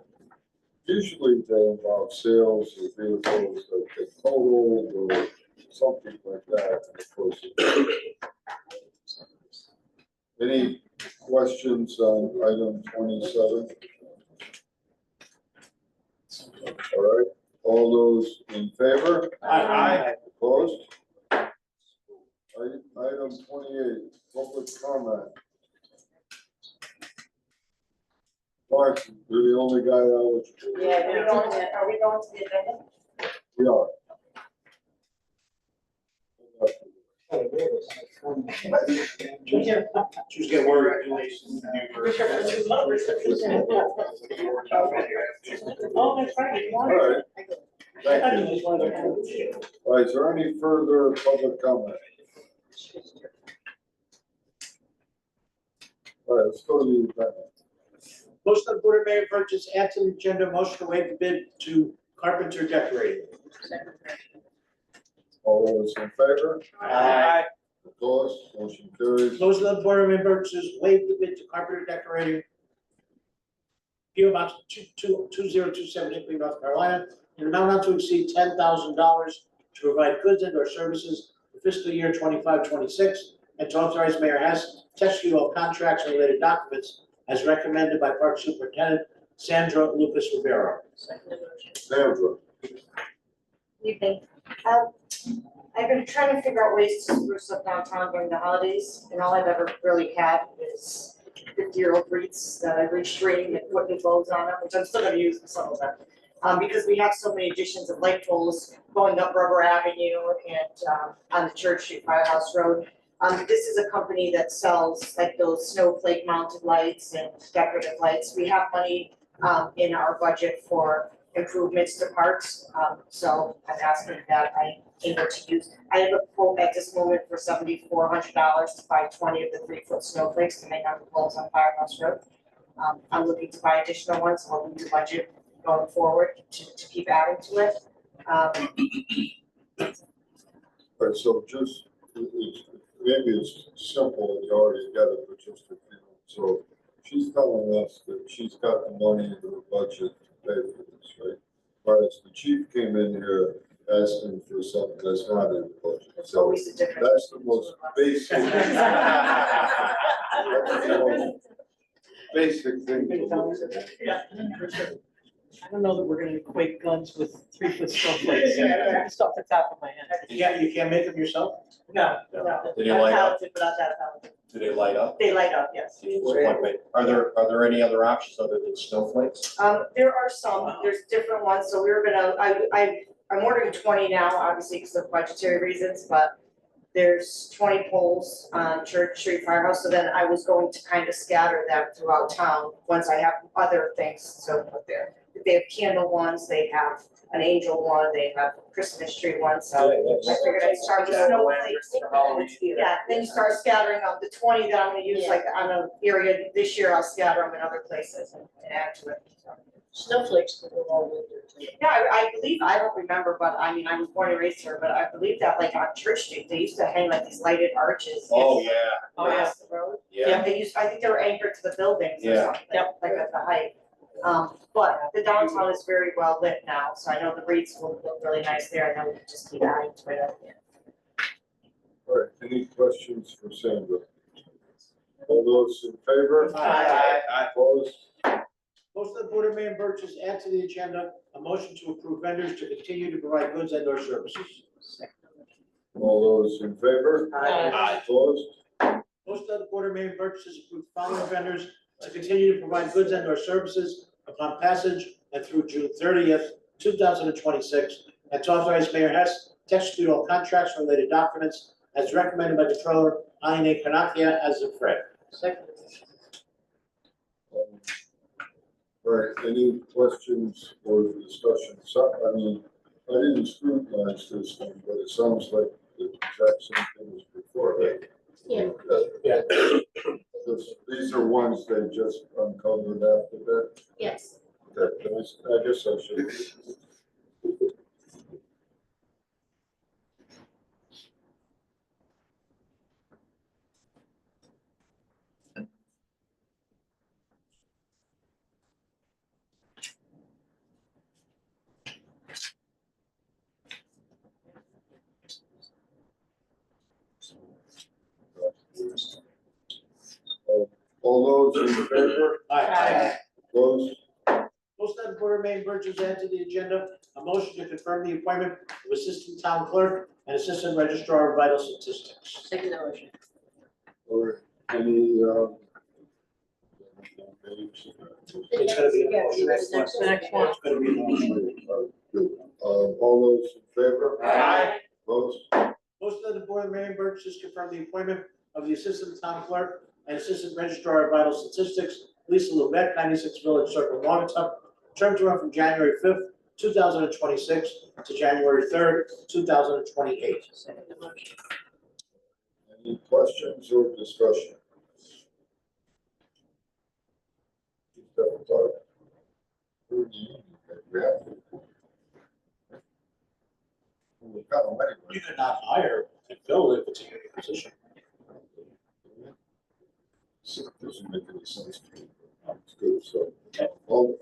Usually they involve sales of vehicles that get totaled or something like that. Of course. Any questions on item 27? All right, all those in favor? Aye. Opposed? Item 28, public comment. Mark, you're the only guy eligible. Yeah, are we going to the agenda? We are. She's getting worried. Oh, that's right. All right. Thank you. All right, is there any further public comment? All right, let's go to the agenda. Motion of the Board of Mayor and Burgess add to the agenda motion to waive the bid to Carpenter Decorating. Second. All those in favor? Aye. Opposed? Motion carries. Motion of the Board of Mayor and Burgess waive the bid to Carpenter Decorating. PO Box 2027, Hickory, North Carolina, in an amount not to exceed $10,000 to provide goods and/or services for fiscal year 25-26, and to authorize Mayor Hess to execute all contracts and related documents as recommended by Park Superintendent Sandra Lucas Rivera. Second motion. Sandra. Evening. I've been trying to figure out ways to spruce up downtown during the holidays, and all I've ever really had is 50-year-old wreaths that I restring and put new bulbs on them, which I'm still gonna use some of them. Because we have so many additions of light poles going up Rubber Avenue and on the Church Street Firehouse Road. This is a company that sells like those snowflake mounted lights and decorative lights. We have money in our budget for improvements to parks, so I'm asking that I'm able to use. I have a quote at this moment for $7,400 to buy 20 of the 3-foot snowflakes to make on the poles on Firehouse Road. I'm looking to buy additional ones, so we'll need the budget going forward to keep adding to it. All right, so just, maybe it's simple and you already got it, but just, so she's telling us that she's got the money in her budget to pay for this, right? Whereas the chief came in here asking for something that's not in the budget. It's always a difference. That's the most basic. That's the most basic thing. I don't know that we're gonna equate guns with 3-foot snowflakes. Just off the top of my head. You can't make them yourself? No. Did they light up? Talented, but not that talented. Do they light up? They light up, yes. Are there any other options other than snowflakes? There are some, there's different ones, so we were gonna, I'm ordering 20 now, obviously because of budgetary reasons, but there's 20 poles on Church Street Firehouse, so then I was going to kind of scatter them throughout town once I have other things to put there. They have candle ones, they have an angel one, they have Christmas tree one, so I figured I'd start with snowflakes. Yeah, then you start scattering them, the 20 that I'm gonna use like on an area this year, I'll scatter them in other places and add to it. Snowflakes can go all winter too. Yeah, I believe, I don't remember, but I mean, I was born and raised here, but I believe that like on Church Street, they used to hang like these lighted arches. Oh, yeah. Across the road. Yeah. They used, I think they were anchored to the buildings or Yeah. something, like at the height. But the downtown is very well lit now, so I know the wreaths will look really nice there, and then we can just keep adding to it. All right, any questions for Sandra? All those in favor? Aye. Opposed? Motion of the Board of Mayor and Burgess add to the agenda a motion to approve vendors to continue to provide goods and/or services. All those in favor? Aye. Opposed? Motion of the Board of Mayor and Burgess approve following vendors to continue to provide goods and/or services upon passage and through June 30th, 2026, and to authorize Mayor Hess to execute all contracts and related documents as recommended by Controller Aine Kanakia as of Fred. Second. All right, any questions or discussion? So, I mean, I didn't scrutinize this thing, but it sounds like the exact same thing as before, right? Yeah. These are ones they just uncovered after that. Yes. I guess I should. All those in favor? Aye. Opposed? Motion of the Board of Mayor and Burgess add to the agenda a motion to confirm the appointment of Assistant Town Clerk and Assistant Registrar of Vital Statistics. Second motion. Or any, It's gonna be a motion. The next one. It's gonna be a motion. all those in favor? Aye. Opposed? Motion of the Board of Mayor and Burgess confirm the appointment of the Assistant Town Clerk and Assistant Registrar of Vital Statistics, Lisa Levesque, 96 Village Circle, Naugatuck, term to run from January 5th, 2026 to January 3rd, 2028. Second motion. Any questions or discussion? You could not hire and fill it if it's a union position. Doesn't make any sense to me. It's good, so,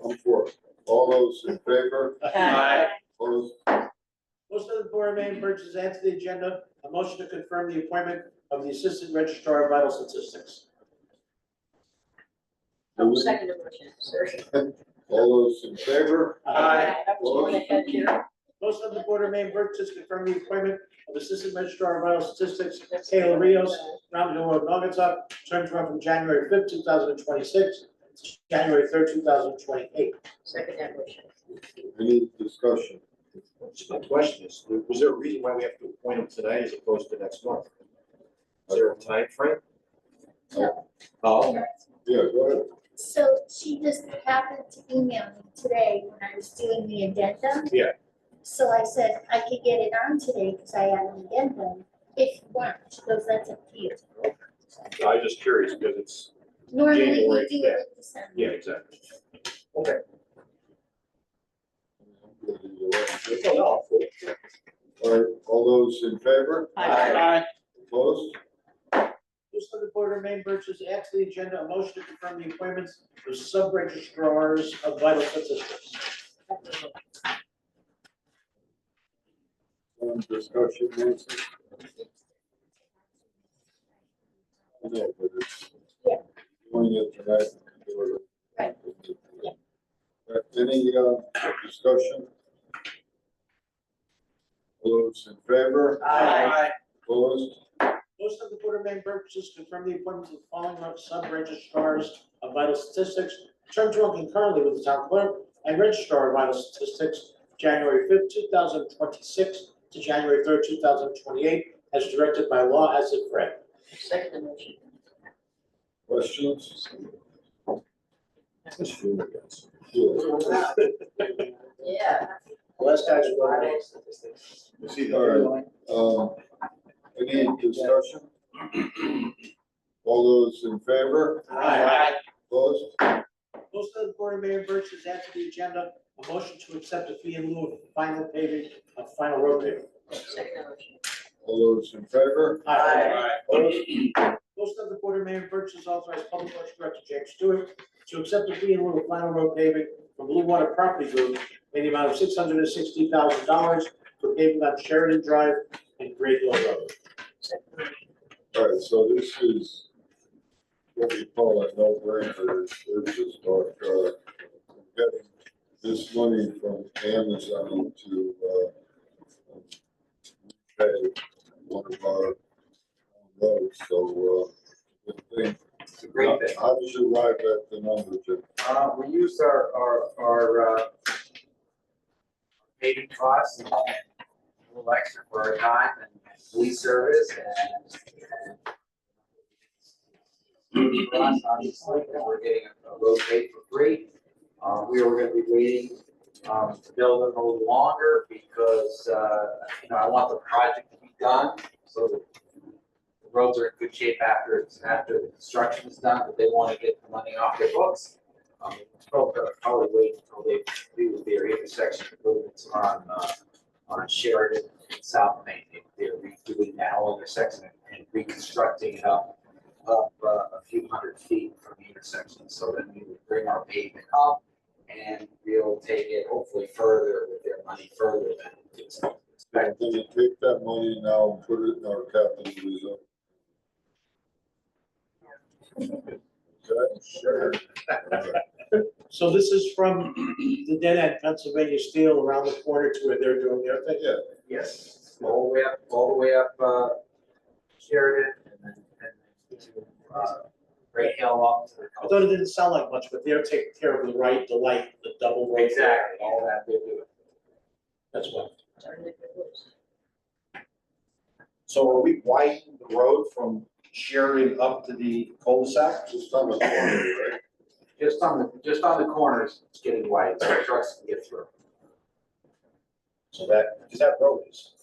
I'm for it. All those in favor? Aye. Opposed? Motion of the Board of Mayor and Burgess add to the agenda a motion to confirm the appointment of the Assistant Registrar of Vital Statistics. Second motion, sir. All those in favor? Aye. That was one ahead here. Motion of the Board of Mayor and Burgess confirm the appointment of Assistant Registrar of Vital Statistics, Taylor Rios, Round Hill Road, Naugatuck, term to run from January 5th, 2026 to January 3rd, 2028. Second motion. Any discussion? So my question is, was there a reason why we have to appoint him tonight as opposed to next month? Is there a time frame? No. Oh, Yeah, go ahead. So she just happened to email me today when I was doing the addendum. Yeah. So I said I could get it on today because I had an addendum. If you want, she goes, that's up to you. I was just curious because it's, Normally January, we do it in December. yeah, exactly. Okay. All right, all those in favor? Aye. Opposed? Motion of the Board of Mayor and Burgess add to the agenda a motion to confirm the appointments of sub-registrars of vital statistics. Discussion, Nancy? I know, but it's. Yeah. Doing it tonight. Right. Yeah. Any discussion? All those in favor? Aye. Opposed? Most of the Board of Mayor and Burgess confirm the appointments of the following sub-registrars of vital statistics, term to run concurrently with the town clerk and registrar of vital statistics, January 5th, 2026 to January 3rd, 2028, as directed by law as if read. Second motion. Questions? Yeah. Last guy's running. All right, any discussion? All those in favor? Aye. Opposed? Most of the Board of Mayor and Burgess add to the agenda a motion to accept a fee in lieu of final paving of final road paving. Second motion. All those in favor? Aye. Opposed? Most of the Board of Mayor and Burgess authorized Public Works Director James Stewart to accept a fee in lieu of final road paving from Blue Water Property Group in the amount of $660,000 for paving on Sheridan Drive and Great Hill Road. All right, so this is what we call a no-brainer. It's just like, getting this money from Amazon to, pay one of our roads, so, good thing. It's a great thing. How did you arrive at the number, Jim? We used our paving costs and a little extra for our time and police service and for us, obviously, because we're getting a road paid for free. We were gonna be waiting, to build it a little longer because, I want the project to be done, so that the roads are in good shape after the construction is done, but they wanna get the money off their books. Probably wait until they do their intersection improvements on Sheridan and South Main. They're redoing that whole intersection and reconstructing it up a few hundred feet from the intersection. So then we would bring our pavement up and we'll take it hopefully further with their money further than it's expected. Can you take that money now and put it in our capital reserve? Okay, sure. So this is from the dead end Pennsylvania Steel around the corner to where they're doing their thing? Yeah. Yes, all the way up Sheridan and then to Great Hill up to the. I thought it didn't sound like much, but they're taking care of the light, the double road. Exactly, all that they're doing. That's what. So are we widening the road from Sheridan up to the cul-de-sac? Just on the corner, right? Just on the corners, it's getting wide, so trucks can get through. So because that road it's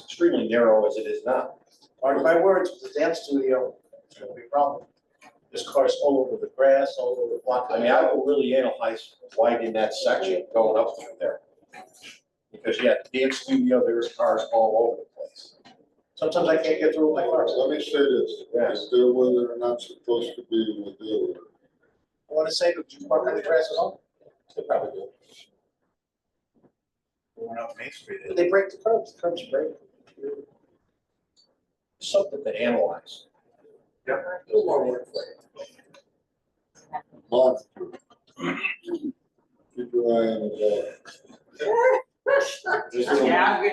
extremely narrow as it is now. Mark my words, with the dance studio, it's gonna be a problem. There's cars all over the grass, all over the block. I mean, I will really analyze widening that section going up through there. Because the dance studio, there's cars all over the place. Sometimes I can't get through with my cars. Let me say this, if they're where they're not supposed to be, we'll deal with it. I wanna say, do you park on the grass at home? They probably do. Going up Main Street. But they break the curbs break. Something to analyze. Yep. A little more work for you. Mark, keep your eye on the ball.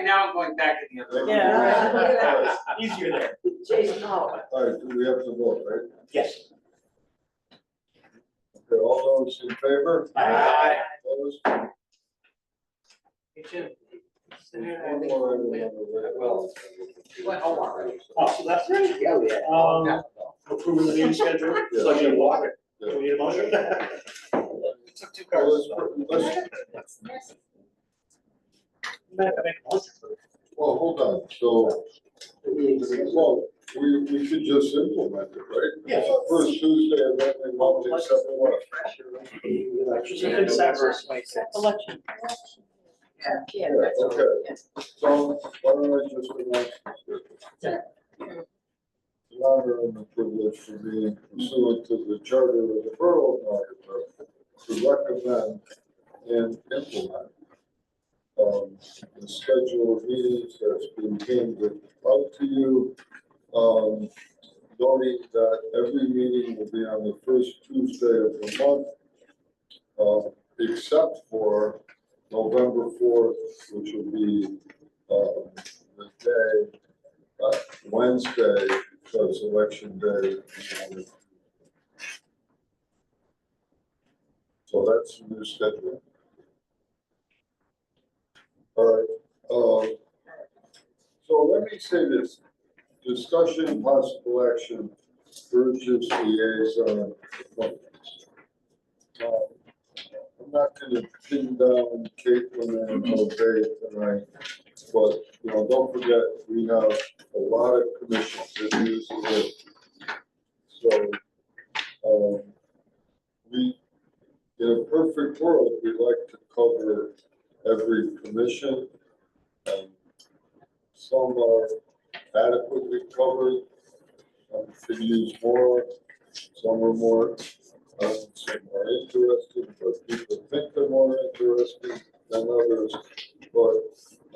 Now I'm going back to the other. Yeah. Easier there. Jason Hall. All right, do we have to vote, right? Yes. Okay, all those in favor? Aye. Opposed? Hey, Jim. One more item on the Well, you went home already. Oh, so that's right. Yeah, we had. Approving the meeting schedule. Yeah. So you walk it. Yeah. Do we need a motion? It took two Well, cars. well, hold on, so, well, we should just implement it, right? Yeah. First Tuesday of every month, except for what? Election. Yeah, that's all. Okay. Yeah. So, why don't I just announce this? The honor and the privilege for me pursuant to the charter of the Borough of Naugatuck to recommend and implement the schedule of meetings that's been handed out to you, noting that every meeting will be on the first Tuesday of the month. except for November 4th, which will be the day, Wednesday, because election day. So that's the new schedule. All right. So let me say this, discussion, possible action, Burgess liaison appointments. I'm not gonna pin down Caitlin and Jose tonight, but, don't forget, we have a lot of commissions that use it. So, we, in a perfect world, we like to cover every commission. And some are adequately covered, some could use more, some are more, some are interested, but people think they're more interesting than others. But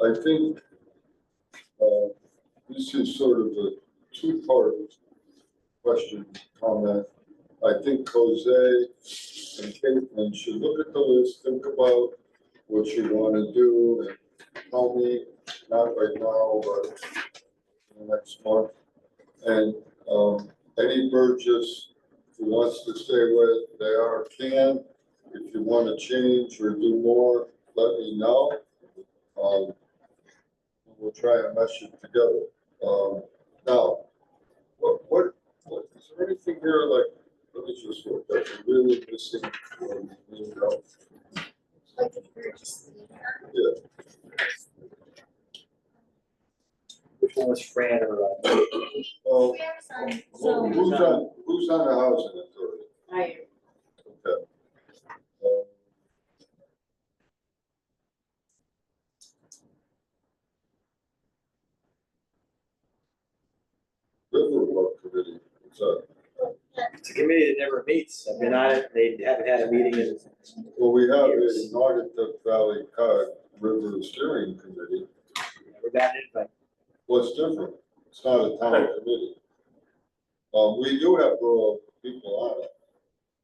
I think this is sort of a two-part question, comment. I think Jose and Caitlin should look at the list, think about what you want to do, and tell me, not right now, but in the next month. And Eddie Burgess, who wants to stay with, they are can. If you want to change or do more, let me know. We'll try and mesh it together. Now, what is there anything here like? Let me just look. That's really missing. Like the Burgess. Yeah. Which one was Fran or? Well, So, who's on the housing authority? I am. Okay. Riverwalk Committee, what's that? It's a committee that never meets. I've been on it. They haven't had a meeting in. Well, we have a Naugatuck Valley Cod River Steering Committee. Never got it, but. What's different? It's not a town committee. We do have rural people on it.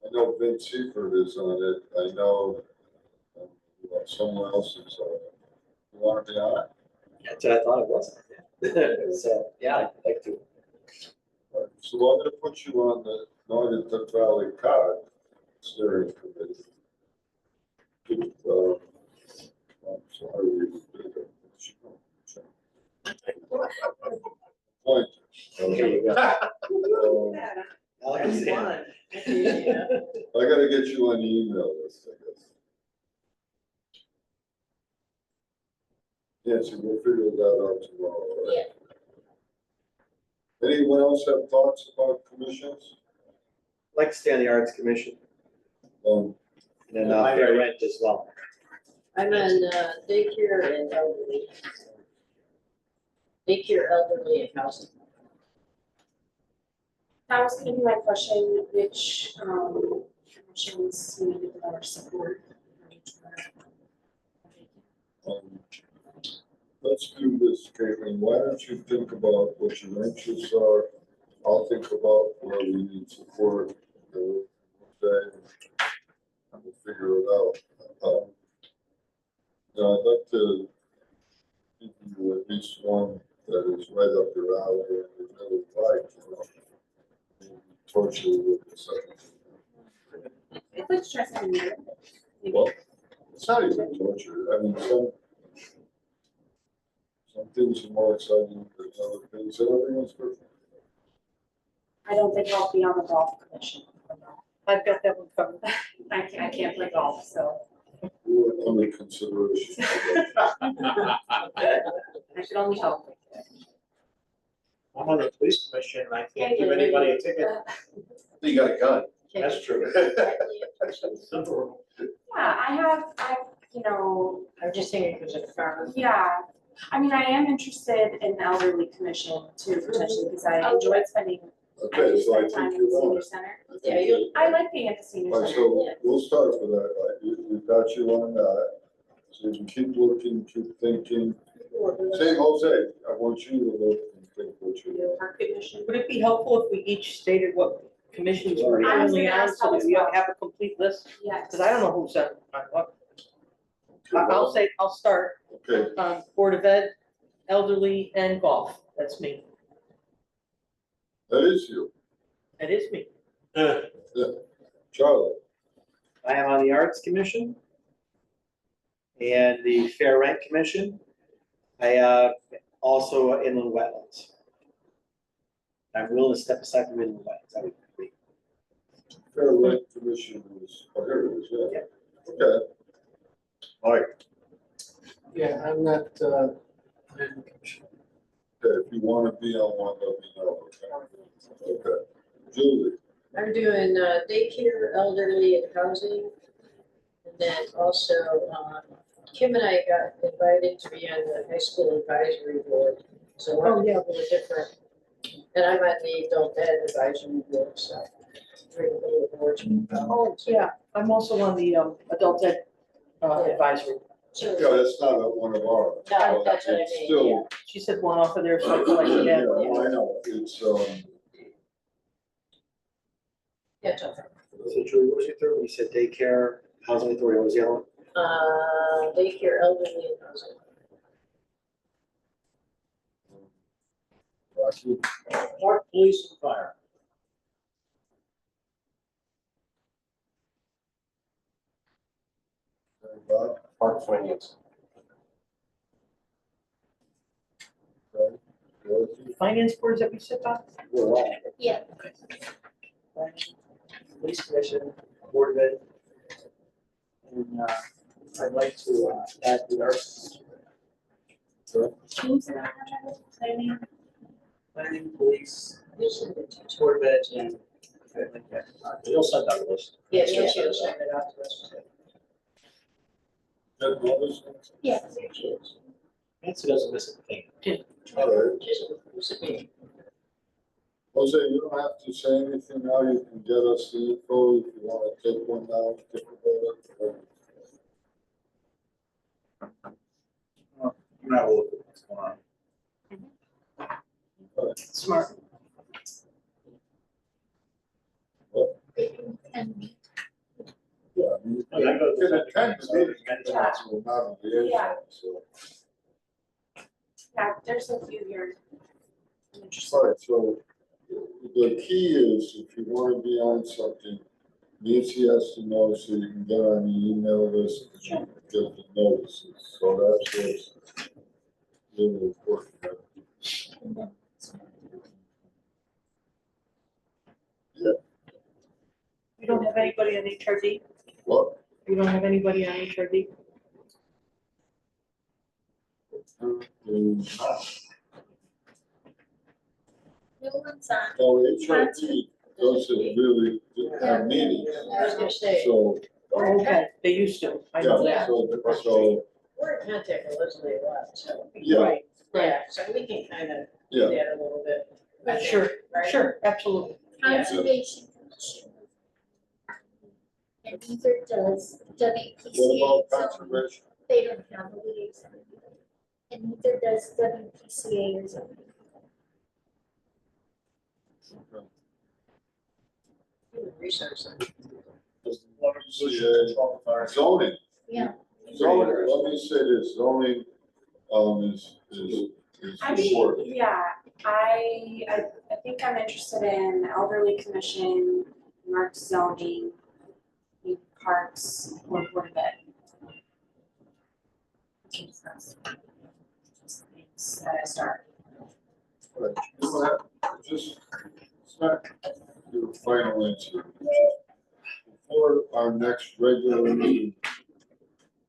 I know Vince Seifert is on it. I know someone else is on it. You want to be on it? That's what I thought it was. So, yeah, I'd like to. All right. So I'm gonna put you on the Naugatuck Valley Cod Steering Committee. I'm sorry, we did it. Point. There you go. I gotta get you on the email list, I guess. Yeah, so we'll figure that out tomorrow, right? Yeah. Anyone else have thoughts about commissions? Like to stay on the Arts Commission. Um, And then fair rent as well. I'm on daycare and elderly. Daycare, elderly, and housing. That was gonna be my question, which commissions needed our support? Let's do this, Caitlin. Why don't you think about what your interests are? I'll think about where we need support. And we'll figure it out. I'd like to give you at least one that is right up your alley and you really like, torture with the second. It's like stressing me. Well, it's not even torture. I mean, some things are more exciting than other things. Everything's perfect. I don't think I'll be on the golf commission. I've got that one covered. I can't play golf, so We're under consideration. I should only help. I'm on the police commission, and I can't give anybody a ticket. You got a gun. That's true. Yeah, I have, I'm just thinking because of farm. yeah, I mean, I am interested in the elderly commission too, potentially, because I enjoyed spending. Okay, so I spend time think in the you're on senior it. center. Yeah, you. I like being at the senior All right, center. so we'll start with that, right? We've got you on that. So you can keep looking, keep thinking. Say, Jose, I want you to look and think what you want. Would it be helpful if we each stated what commissions we're I was currently gonna on, ask so that that as we well. have a complete list? Yes. Because I don't know who's on what. I'll start Okay, on Board of Ed, elderly, and golf. That's me. that is you. That is me. Charlie, I am on the Arts Commission and the Fair Rent Commission. I also inland wetlands. I'm willing to step aside from inland wetlands. That would be great. Fair Rent Commission is, oh, here it is, yeah. Okay. All right, Yeah, I'm not, planning commission. okay, if you want to be on one, let me know, okay? Okay. Julie, I'm doing daycare, elderly and housing. And then also, Kim and I got invited to be on the high school advisory board. So we're on a couple of different, and I'm on the adult ed advisory board, so. Three little boards. Oh, yeah, I'm also on the adult ed advisory. yeah, that's not one of ours. No, that's what I It's mean, still, She said one off of there, so I feel like she yeah, had. no, I know, it's, Yeah, tough. So Julie, what was your third one? You said daycare, housing authority, what was the other one? Daycare, elderly and housing. Rocky, Park, police, and fire. Bob, Park Finance. okay, Dorothy, Finance boards that we sit on? We're all. Yeah. Police Commission, Board of Ed. And I'd like to add the arts, planning, police, Board of Ed, and I'd like that. You'll send out a list. Yeah, she'll send it out to us. Ted Wallace, Yeah. Nancy doesn't miss a thing. all right. Just, who's it be? Jose, you don't have to say anything now, you can get us the info if you want to take one down, think about it. Now we'll look at what's going on. Smart. Yeah, I mean, I can attend the meeting, but that's not a liaison, Yeah. so. Yeah, there's a few here. All right, so the key is if you want to be on something, Nancy has to know so you can get on the email list and you can get the notices. So that's what's really important. Yeah, You don't have anybody on HRD? what? You don't have anybody on HRD? No one's on. Oh, HRD doesn't really have meetings, I was gonna say, so, Oh, okay, they used to, I know yeah, that. so, we're in contact with Leslie a lot, so. yeah, Right, Yeah, so we can kind of do yeah. that a little bit. I think, Sure, right? sure, absolutely. Yeah. Conservation Commission. And neither does What WPCA, about so conservation? they don't have a liaison. And neither does WPCA or zoning. Research them. Zoning. Yeah. Zoning, let me say this, zoning, is Actually, important. yeah, I think I'm interested in elderly commission, marked zoning, parks, or board of ed. Just that I start. Right, you know what, just, it's not your final answer. Before our next regular meeting,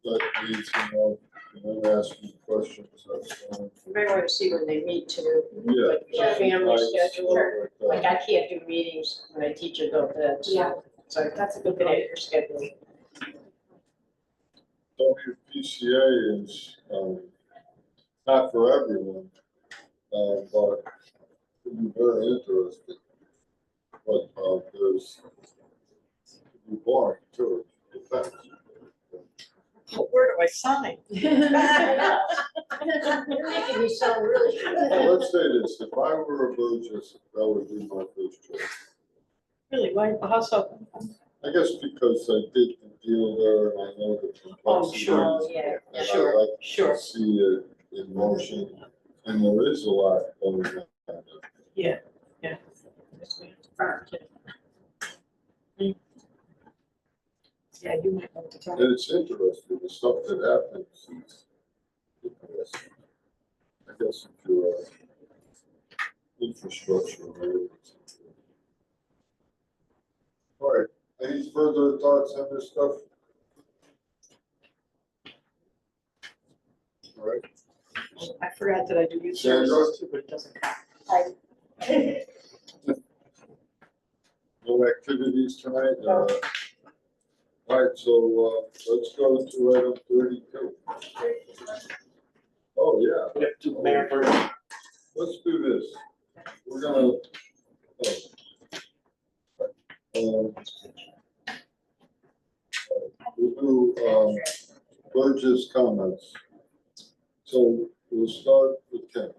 let me know, and then ask me questions, that's fine. You might want to see when they meet too. Yeah. Like your family Nice, schedule, like like I can't do meetings when I teach adult ed, Yeah. so That's a good looking point. at your schedule. WPCA is, not for everyone, but it could be very interesting. But, there's, it could be boring too, it depends. Where do I sign? You're making me sound really. Well, let's say this, if I were a Burgess, that would be my first choice. Really, why, how so? I guess because I did the deal there and I know the complexities. sure. Yeah, And sure, I like sure. to see it in motion, and there is a lot going on. Yeah. Yeah, you might want to tell. And it's interesting, the stuff that happens is interesting. I guess if you're infrastructure. Right? All right, any further thoughts on this stuff? All right. I forgot that I do youth Sandra? services too, but it doesn't count. No activities tonight? All right, so, let's go to item 32. Oh, yeah. To Mayor and Burgess. Let's do this. We're gonna. We'll do, Burgess comments. So we'll start with Ken.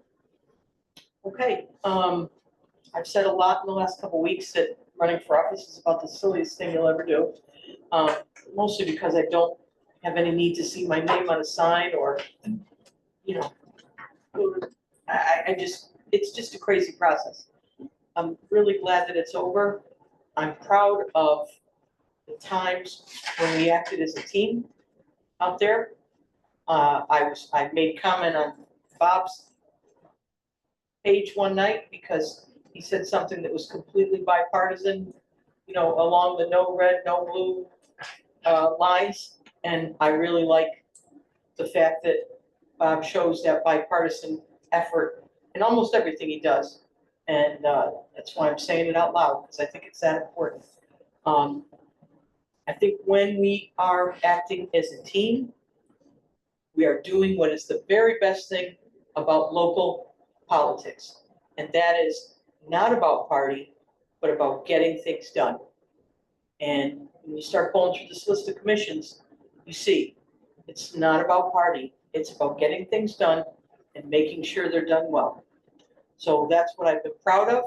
Okay, I've said a lot in the last couple of weeks that running for office is about the silliest thing you'll ever do. Mostly because I don't have any need to see my name on a sign or, you know, I just, it's just a crazy process. I'm really glad that it's over. I'm proud of the times when we acted as a team out there. I made comment on Bob's page one night because he said something that was completely bipartisan, you know, along the no red, no blue lines. And I really like the fact that Bob shows that bipartisan effort in almost everything he does. And that's why I'm saying it out loud, because I think it's that important. I think when we are acting as a team, we are doing what is the very best thing about local politics. And that is not about party, but about getting things done. And when you start going through this list of commissions, you see, it's not about party, it's about getting things done and making sure they're done well. So that's what I've been proud of.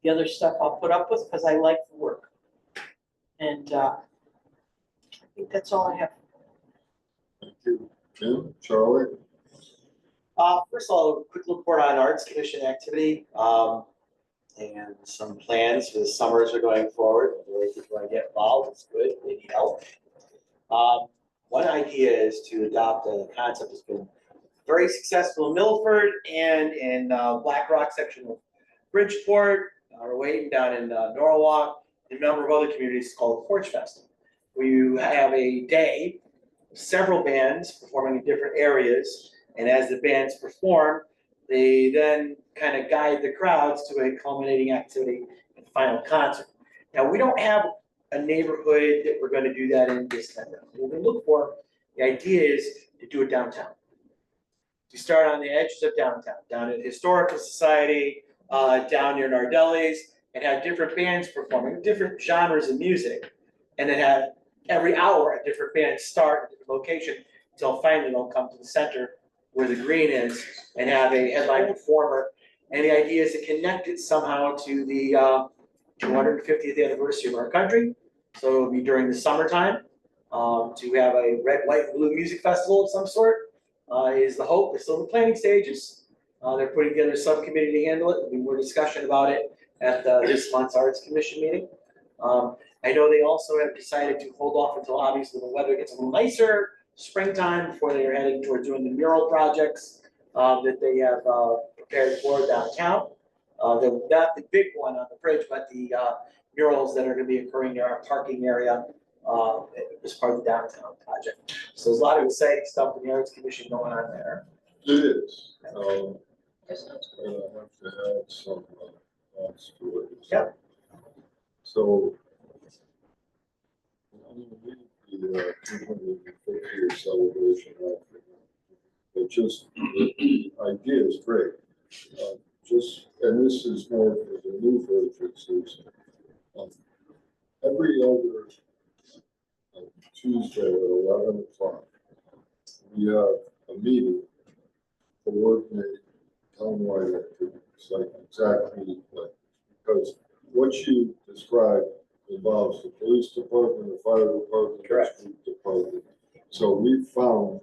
The other stuff I'll put up with because I like the work. And I think that's all I have. Thank you. Jim, Charlie? First of all, a quick report on Arts Commission activity, and some plans for the summers are going forward. If you want to get involved, it's good, they need help. One idea is to adopt a concept that's been very successful in Milford and in Black Rock section of Bridgeport, or Wayne down in Norwalk, and a number of other communities called Porch Fest. Where you have a day, several bands performing in different areas, and as the bands perform, they then kind of guide the crowds to a culminating activity and final concert. Now, we don't have a neighborhood that we're going to do that in this time. What we look for, the idea is to do it downtown. To start on the edges of downtown, down at Historical Society, down near Nardelli's, and have different bands performing different genres of music, and then have every hour a different band start at a different location until finally they'll come to the center where the green is and have a headline performer. And the idea is to connect it somehow to the 250th anniversary of our country. So it'll be during the summertime to have a red, white, and blue music festival of some sort is the hope. It's still in the planning stages. They're putting together a subcommittee to handle it. There'll be more discussion about it at this month's Arts Commission meeting. I know they also have decided to hold off until obviously the weather gets a little nicer, springtime, before they are heading toward doing the mural projects that they have prepared for downtown. Not the big one on the bridge, but the murals that are going to be occurring near our parking area as part of the downtown project. So there's a lot of exciting stuff in the Arts Commission going on there. It is. And I have to add some thoughts to it. Yep. So, I'm going to leave the 250-year celebration out for now. But just the idea is great. And this is more for the new Burgess, is every other Tuesday at 11 o'clock, we have a meeting to coordinate townwide activities, like exactly like, because what you described involves the police department, the fire department, the street department. So we found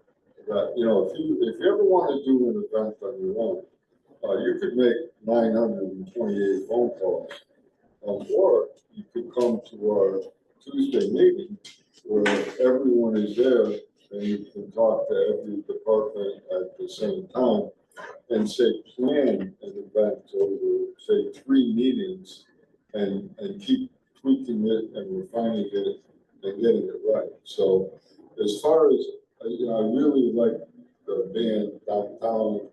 that, you know, if you ever want to do an event on your own, you could make 928 phone calls. Or you could come to our Tuesday meeting where everyone is there and you can talk to every department at the same time and say, plan an event over, say, 3 meetings and keep tweaking it and refining it and getting it right. So as far as, you know, I really like the band downtown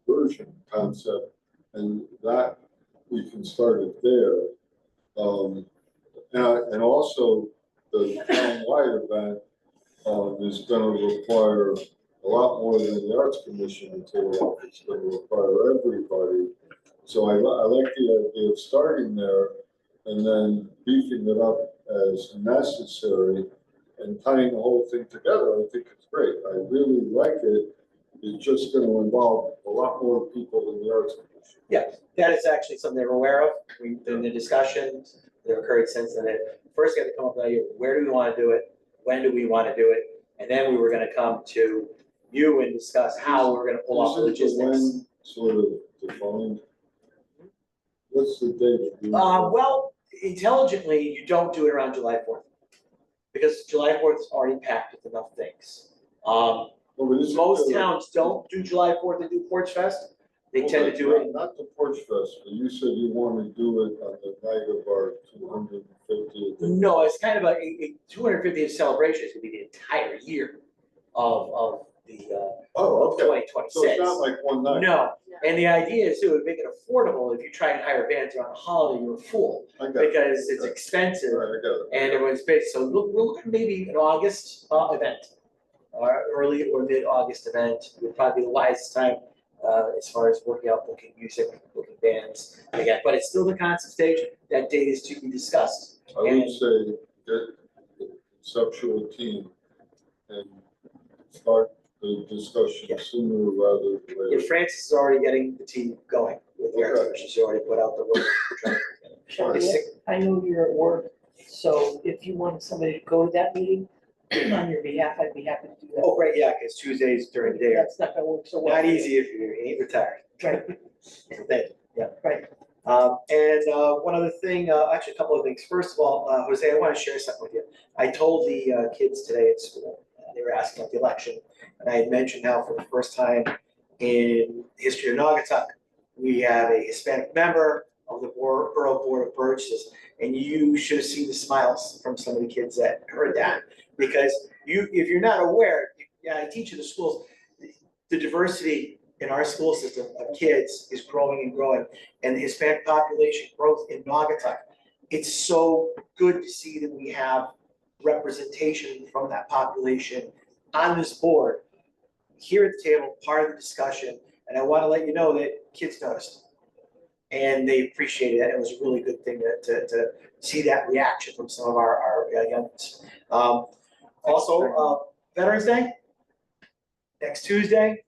version concept, and that we can start it there. And also the town-wide event is going to require a lot more than the Arts Commission until it's going to require everybody. So I like the idea of starting there and then beefing it up as necessary and tying the whole thing together. I think it's great. I really like it. It's just going to involve a lot more people than the Arts Commission. Yes, that is actually something they were aware of. We've been in the discussions, they've occurred since then. First, we have to come up with an idea, where do we want to do it? When do we want to do it? And then we were going to come to you and discuss how we're going to pull off the logistics. When sort of defined? What's the date? Well, intelligently, you don't do it around July 4th. Because July 4th is already packed with enough things. Most towns don't do July 4th, they do Porch Fest. They tend to do it. Not the Porch Fest, but you said you want to do it on the night of our 250th. No, it's kind of a 250th celebration. It's gonna be the entire year of the okay. 2026. So it's not like one night. No, and the idea is to make it affordable. If you try and hire bands around the holiday, you're a fool because it's expensive and everyone's busy. So we're looking maybe an August event, or early or mid-August event would probably be the wisest time as far as working out, booking music, booking bands. Again, but it's still the concept stage. That date is to be discussed. I would say get the conceptual team and start the discussion sooner rather than later. If Francis is already getting the team going with the Arts Commission, she's already put out the road. Shelby, I know you're at work, so if you wanted somebody to go to that meeting on your behalf, I'd be happy to do that. Oh, right, yeah, because Tuesdays during the day are That's not gonna work so well. not easy if you ain't retired. Right. Thank you, yeah. Right. And one other thing, actually a couple of things. First of all, Jose, I want to share something with you. I told the kids today at school, they were asking about the election, and I had mentioned how for the first time in the history of Naugatuck, we have a Hispanic member of the Borough Board of Burgesses, and you should have seen the smiles from some of the kids that heard that. Because if you're not aware, I teach in the schools, the diversity in our school system of kids is growing and growing, and the Hispanic population growth in Naugatuck. It's so good to see that we have representation from that population on this board, here at the table, part of the discussion, and I want to let you know that kids noticed. And they appreciated it. It was a really good thing to see that reaction from some of our youngins. Also, Veterans Day, next Tuesday,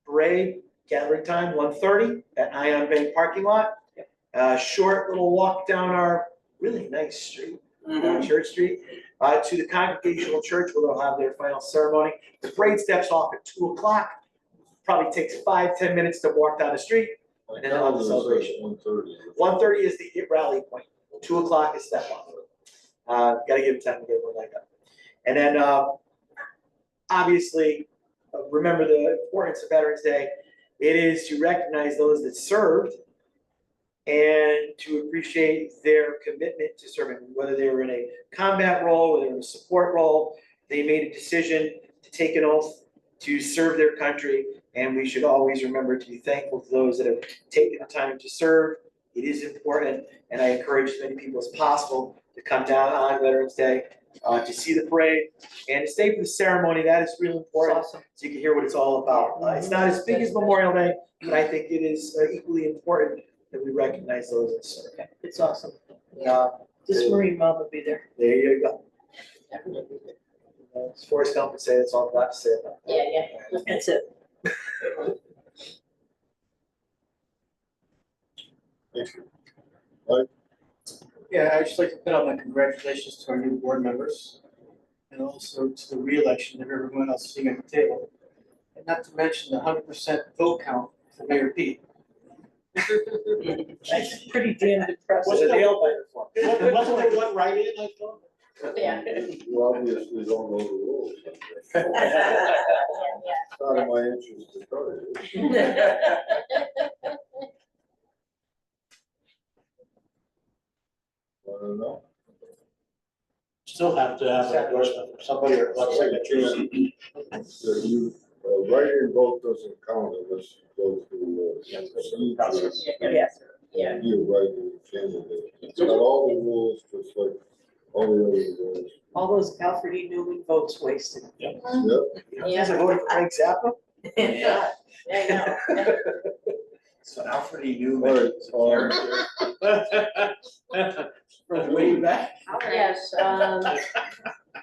parade, gathering time, 1:30 at Ion Bank parking lot. Short little walk down our really nice street, down Church Street, to the Congregational Church where they'll have their final ceremony. The parade steps off at 2 o'clock. Probably takes 5-10 minutes to walk down the street, and then they'll have the celebration. 1:30. 1:30 is the rally point. 2 o'clock is step off. Gotta give them time to get everyone lined up. And then, obviously, remember the importance of Veterans Day. It is to recognize those that served and to appreciate their commitment to serving, whether they were in a combat role, whether they were in a support role. They made a decision to take an oath to serve their country, and we should always remember to be thankful to those that have taken the time to serve. It is important, and I encourage as many people as possible to come down on Veterans Day to see the parade and to stay for the ceremony. That is really important, so you can hear what it's all about. It's not as big as Memorial Day, but I think it is equally important that we recognize those that serve. It's awesome. This Marine Mom will be there. There you go. As Forrest Gump would say, that's all I've got to say about that. Yeah, that's it. Thank you. Mike? Yeah, I'd just like to put out my congratulations to our new board members and also to the reelection of everyone else sitting at the table. And not to mention the 100% vote count for Mayor Pete. That's pretty damn impressive. Wasn't They there all voted for him. wasn't there one write-in, I thought? Yeah. You obviously don't know the rules. Yeah, It's not in my interest to tell you. Wanna know? Still have to have an endorsement from somebody or one signature. So you, write-in vote doesn't count unless you go through, procedure. Yes. Yeah. Be a write-in candidate. It's got all the rules, just like all the other rules. All those Alfred E. Newman votes wasted. Yep. You guys are voting for Frank Zappa? Yeah, I know. So Alfred E. All Newman right, is a character. From way back. Yes, the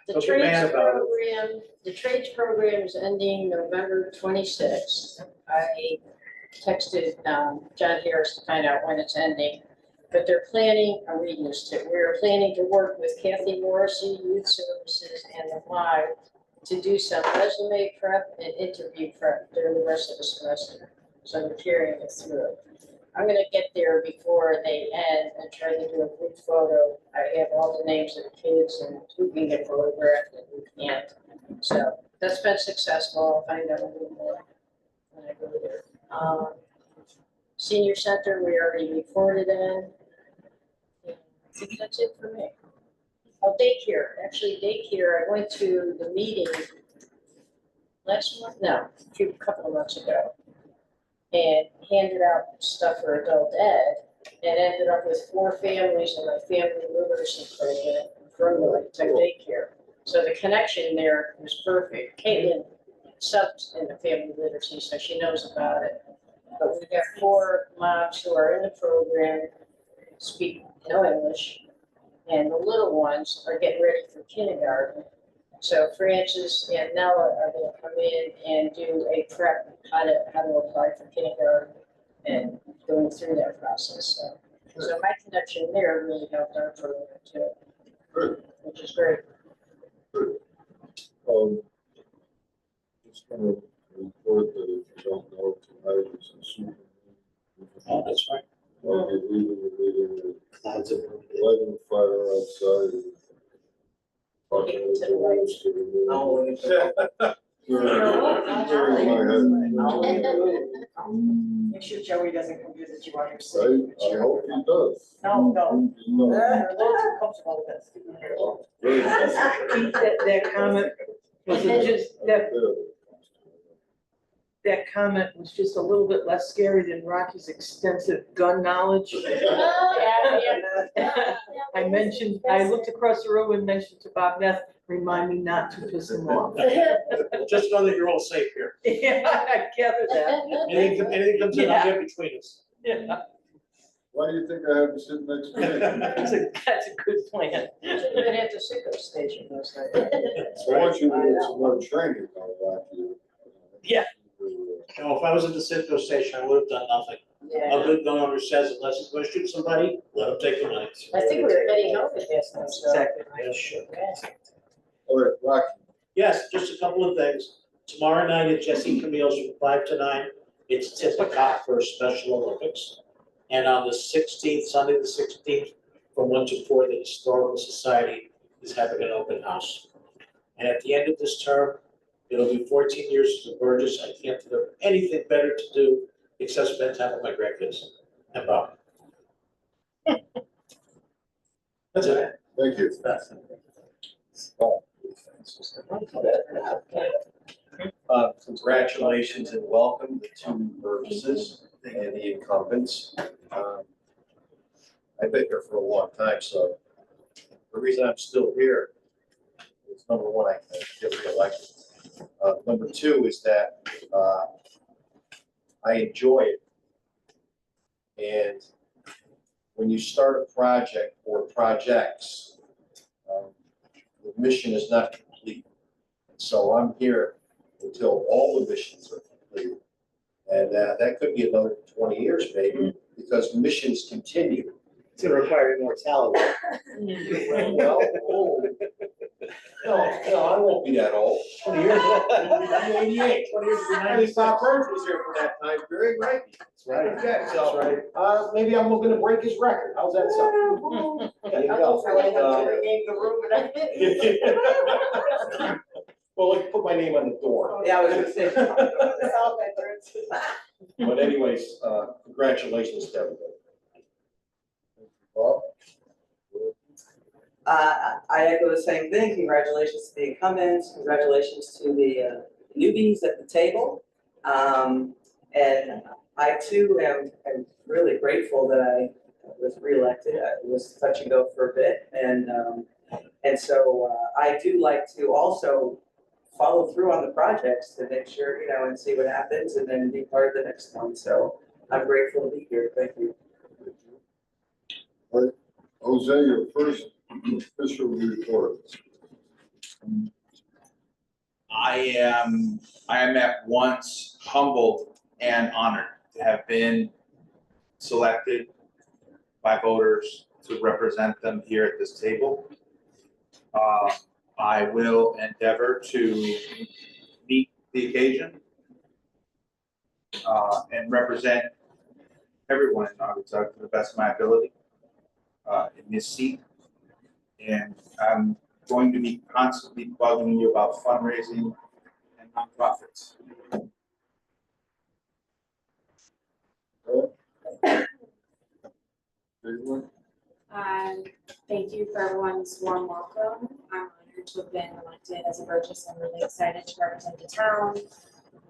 Don't be mad trades about it. program, the trades program is ending November 26th. I texted, John Harris to find out when it's ending. But they're planning, I'm reading this too, we're planning to work with Kathy Morrissey, Youth Services, and the Y to do some resume prep and interview prep during the rest of the semester. So I'm carrying it through. I'm gonna get there before they end and try to do a group photo. I have all the names of the kids and who can get photographed and who can't. So that's been successful. I'll find out a little more when I go there. Senior Center, we already reported in. I think that's it for me. Oh, daycare, actually daycare, I went to the meeting last month, no, a couple of months ago. And handed out stuff for adult ed and ended up with 4 families in my family literacy program from the daycare. So the connection there was perfect. Caitlin subs in the family literacy, so she knows about it. But we got 4 moms who are in the program, speak no English, and the little ones are getting ready for kindergarten. So Francis and Nella are gonna come in and do a prep, how to apply for kindergarten and going through that process, so my connection there really helped our program too. Good. Which is great. Good. Just gonna report that if you don't know, tonight is a super. Oh, that's right. I'll be leaving the meeting with lighting fire outside. Talking to the lights to the moon. Clearing my head. Make sure Joey doesn't come visit you while you're I sleeping. hope he does. No, no. No. They're a little too comfortable with this. Very Pete, that comment was just, that comment was just a little bit less scary than Rocky's extensive gun knowledge. I mentioned, I looked across the room and mentioned to Bob Neff, remind me not to piss him off. Just know that you're all safe here. Yeah, I gather that. Anything comes in, I'll get between us. Yeah. Why do you think I have to sit next to you? That's a good plan. You should have been at the Sicko station last night. I want you to get some more training on that. Yeah. No, if I was at the Citgo station, I would have done nothing. Yeah. A good gun owner says unless he's gonna shoot somebody, let him take the money. I think we were heading home at this time, so. Exactly. Yeah, sure. All right, Rocky. Yes, just a couple of things. Tomorrow night at Jesse Camille's from 5 to 9, it's tip the cop for Special Olympics. And on the 16th, Sunday the 16th, from 1 to 4, the Historical Society is having an open house. And at the end of this term, it'll be 14 years as a Burgess. I can't think of anything better to do except spend time with my grandkids and Bob. That's it. Thank you. Congratulations and welcome the 2 Burgesses and the incumbents. I've been here for a long time, so the reason I'm still here is number 1, I can get reelected. Number 2 is that I enjoy it. And when you start a project or projects, the mission is not complete. So I'm here until all the missions are completed. And that could be another 20 years maybe, because missions continue. It's gonna require immortality. Well, old. No, I won't be that old. 20 years, I'm 88, 20 years, will be I mean, 96. Bob Burns was here for that time period, right? That's right. Okay, That's so, right. maybe I'm looking to break his record. How's that sound? There you go. the room and everything. Well, like, put my name on the door. Yeah, I was gonna say. But anyways, congratulations to everybody. Bob? I echo the same thing. Congratulations to the incumbents, congratulations to the newbies at the table. And I too am really grateful that I was reelected. I was touch and go for a bit. And so I do like to also follow through on the projects to make sure, and see what happens and then be part of the next one. So I'm grateful to be here. Thank you. All right, Jose, your first official report. I am at once humbled and honored to have been selected by voters to represent them here at this table. I will endeavor to meet the occasion and represent everyone in Naugatuck to the best of my ability in this seat. And I'm going to be constantly bugging you about fundraising and nonprofits. Thank you for everyone's warm welcome. I'm honored to have been elected as a Burgess. I'm really excited to represent the town.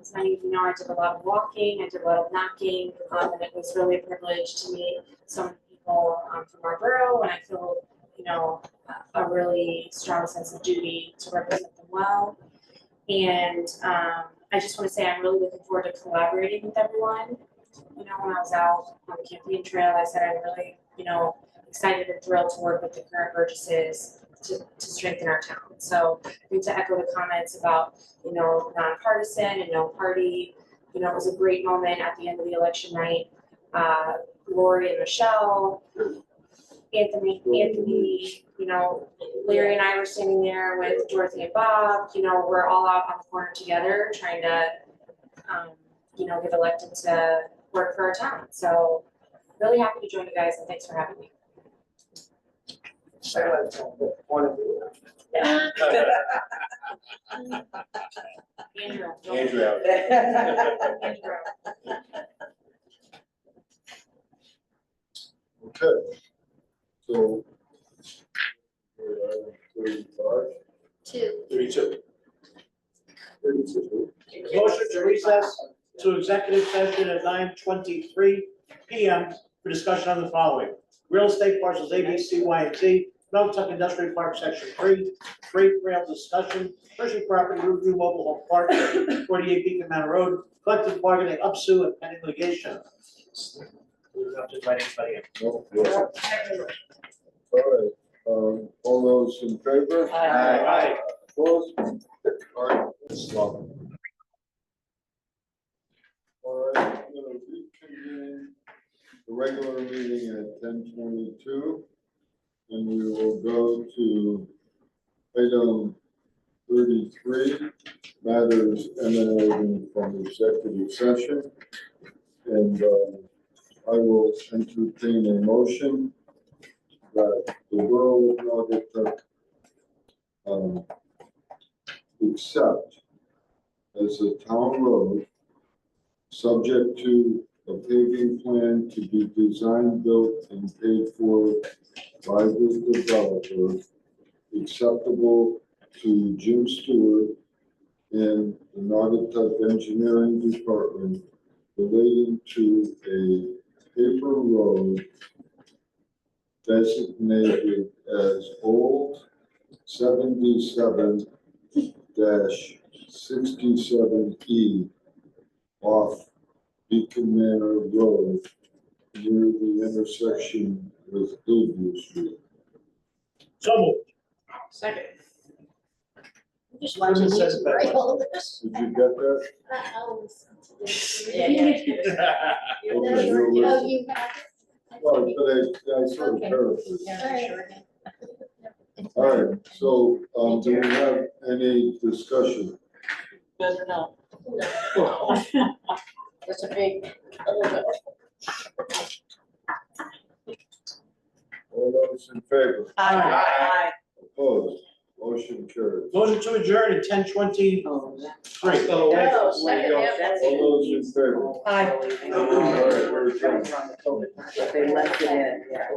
As many of you know, I did a lot of walking, I did a lot of knocking, and it was really a privilege to meet so many people from our borough, and I feel, a really strong sense of duty to represent them well. And I just want to say I'm really looking forward to collaborating with everyone. When I was out on the campaign trail, I said I'm really, excited and thrilled to work with the current Burgesses to strengthen our town. So I think to echo the comments about, nonpartisan and no party, it was a great moment at the end of the election night. Lori and Michelle, Anthony, Larry and I were standing there with Dorothy and Bob, we're all out on the corner together trying to, get elected to work for our town. So really happy to join you guys and thanks for having me. Andrew. Okay, so. 35. 32. Motion to recess to executive session at 9:23 p.m. for discussion on the following: real estate parcels A, B, C, Y, and Z, Naugatuck Industrial Park, Section 3, freight rail discussion, Hershey property, review mobile home park, 48 Beacon Manor Road, collective bargaining, upsue, and pending litigation. We're not just writing anybody in. No, yeah. All right, all those in favor? Aye. Opposed? All right, let's stop. All right, I'm gonna reconvene the regular meeting at 10:22. And we will go to item 33, matters emanating from executive session. And I will entertain a motion that the Borough of Naugatuck accept as a town road, subject to a paving plan to be designed, built, and paid for by the developer, acceptable to Jim Stewart and the Naugatuck Engineering Department relating to a paper road designated as Old 77-67E off Beacon Manor Road near the intersection with Hillview Street. So moved. Second. Just wanted Susan says to it better. write all this. Did you get that? I'll listen to this. Yeah. Okay, you're Oh, listening. you have it? Well, but I sort of Okay. paraphrased. Yeah, sure. All right, so, do we have any discussion? Better not. That's a big, All those in favor? Aye. Opposed? Motion carries. Motion to adjourn at 10:23. oh, second, that one. All those in favor? Aye. All right, we're adjourned. They left it in, yeah.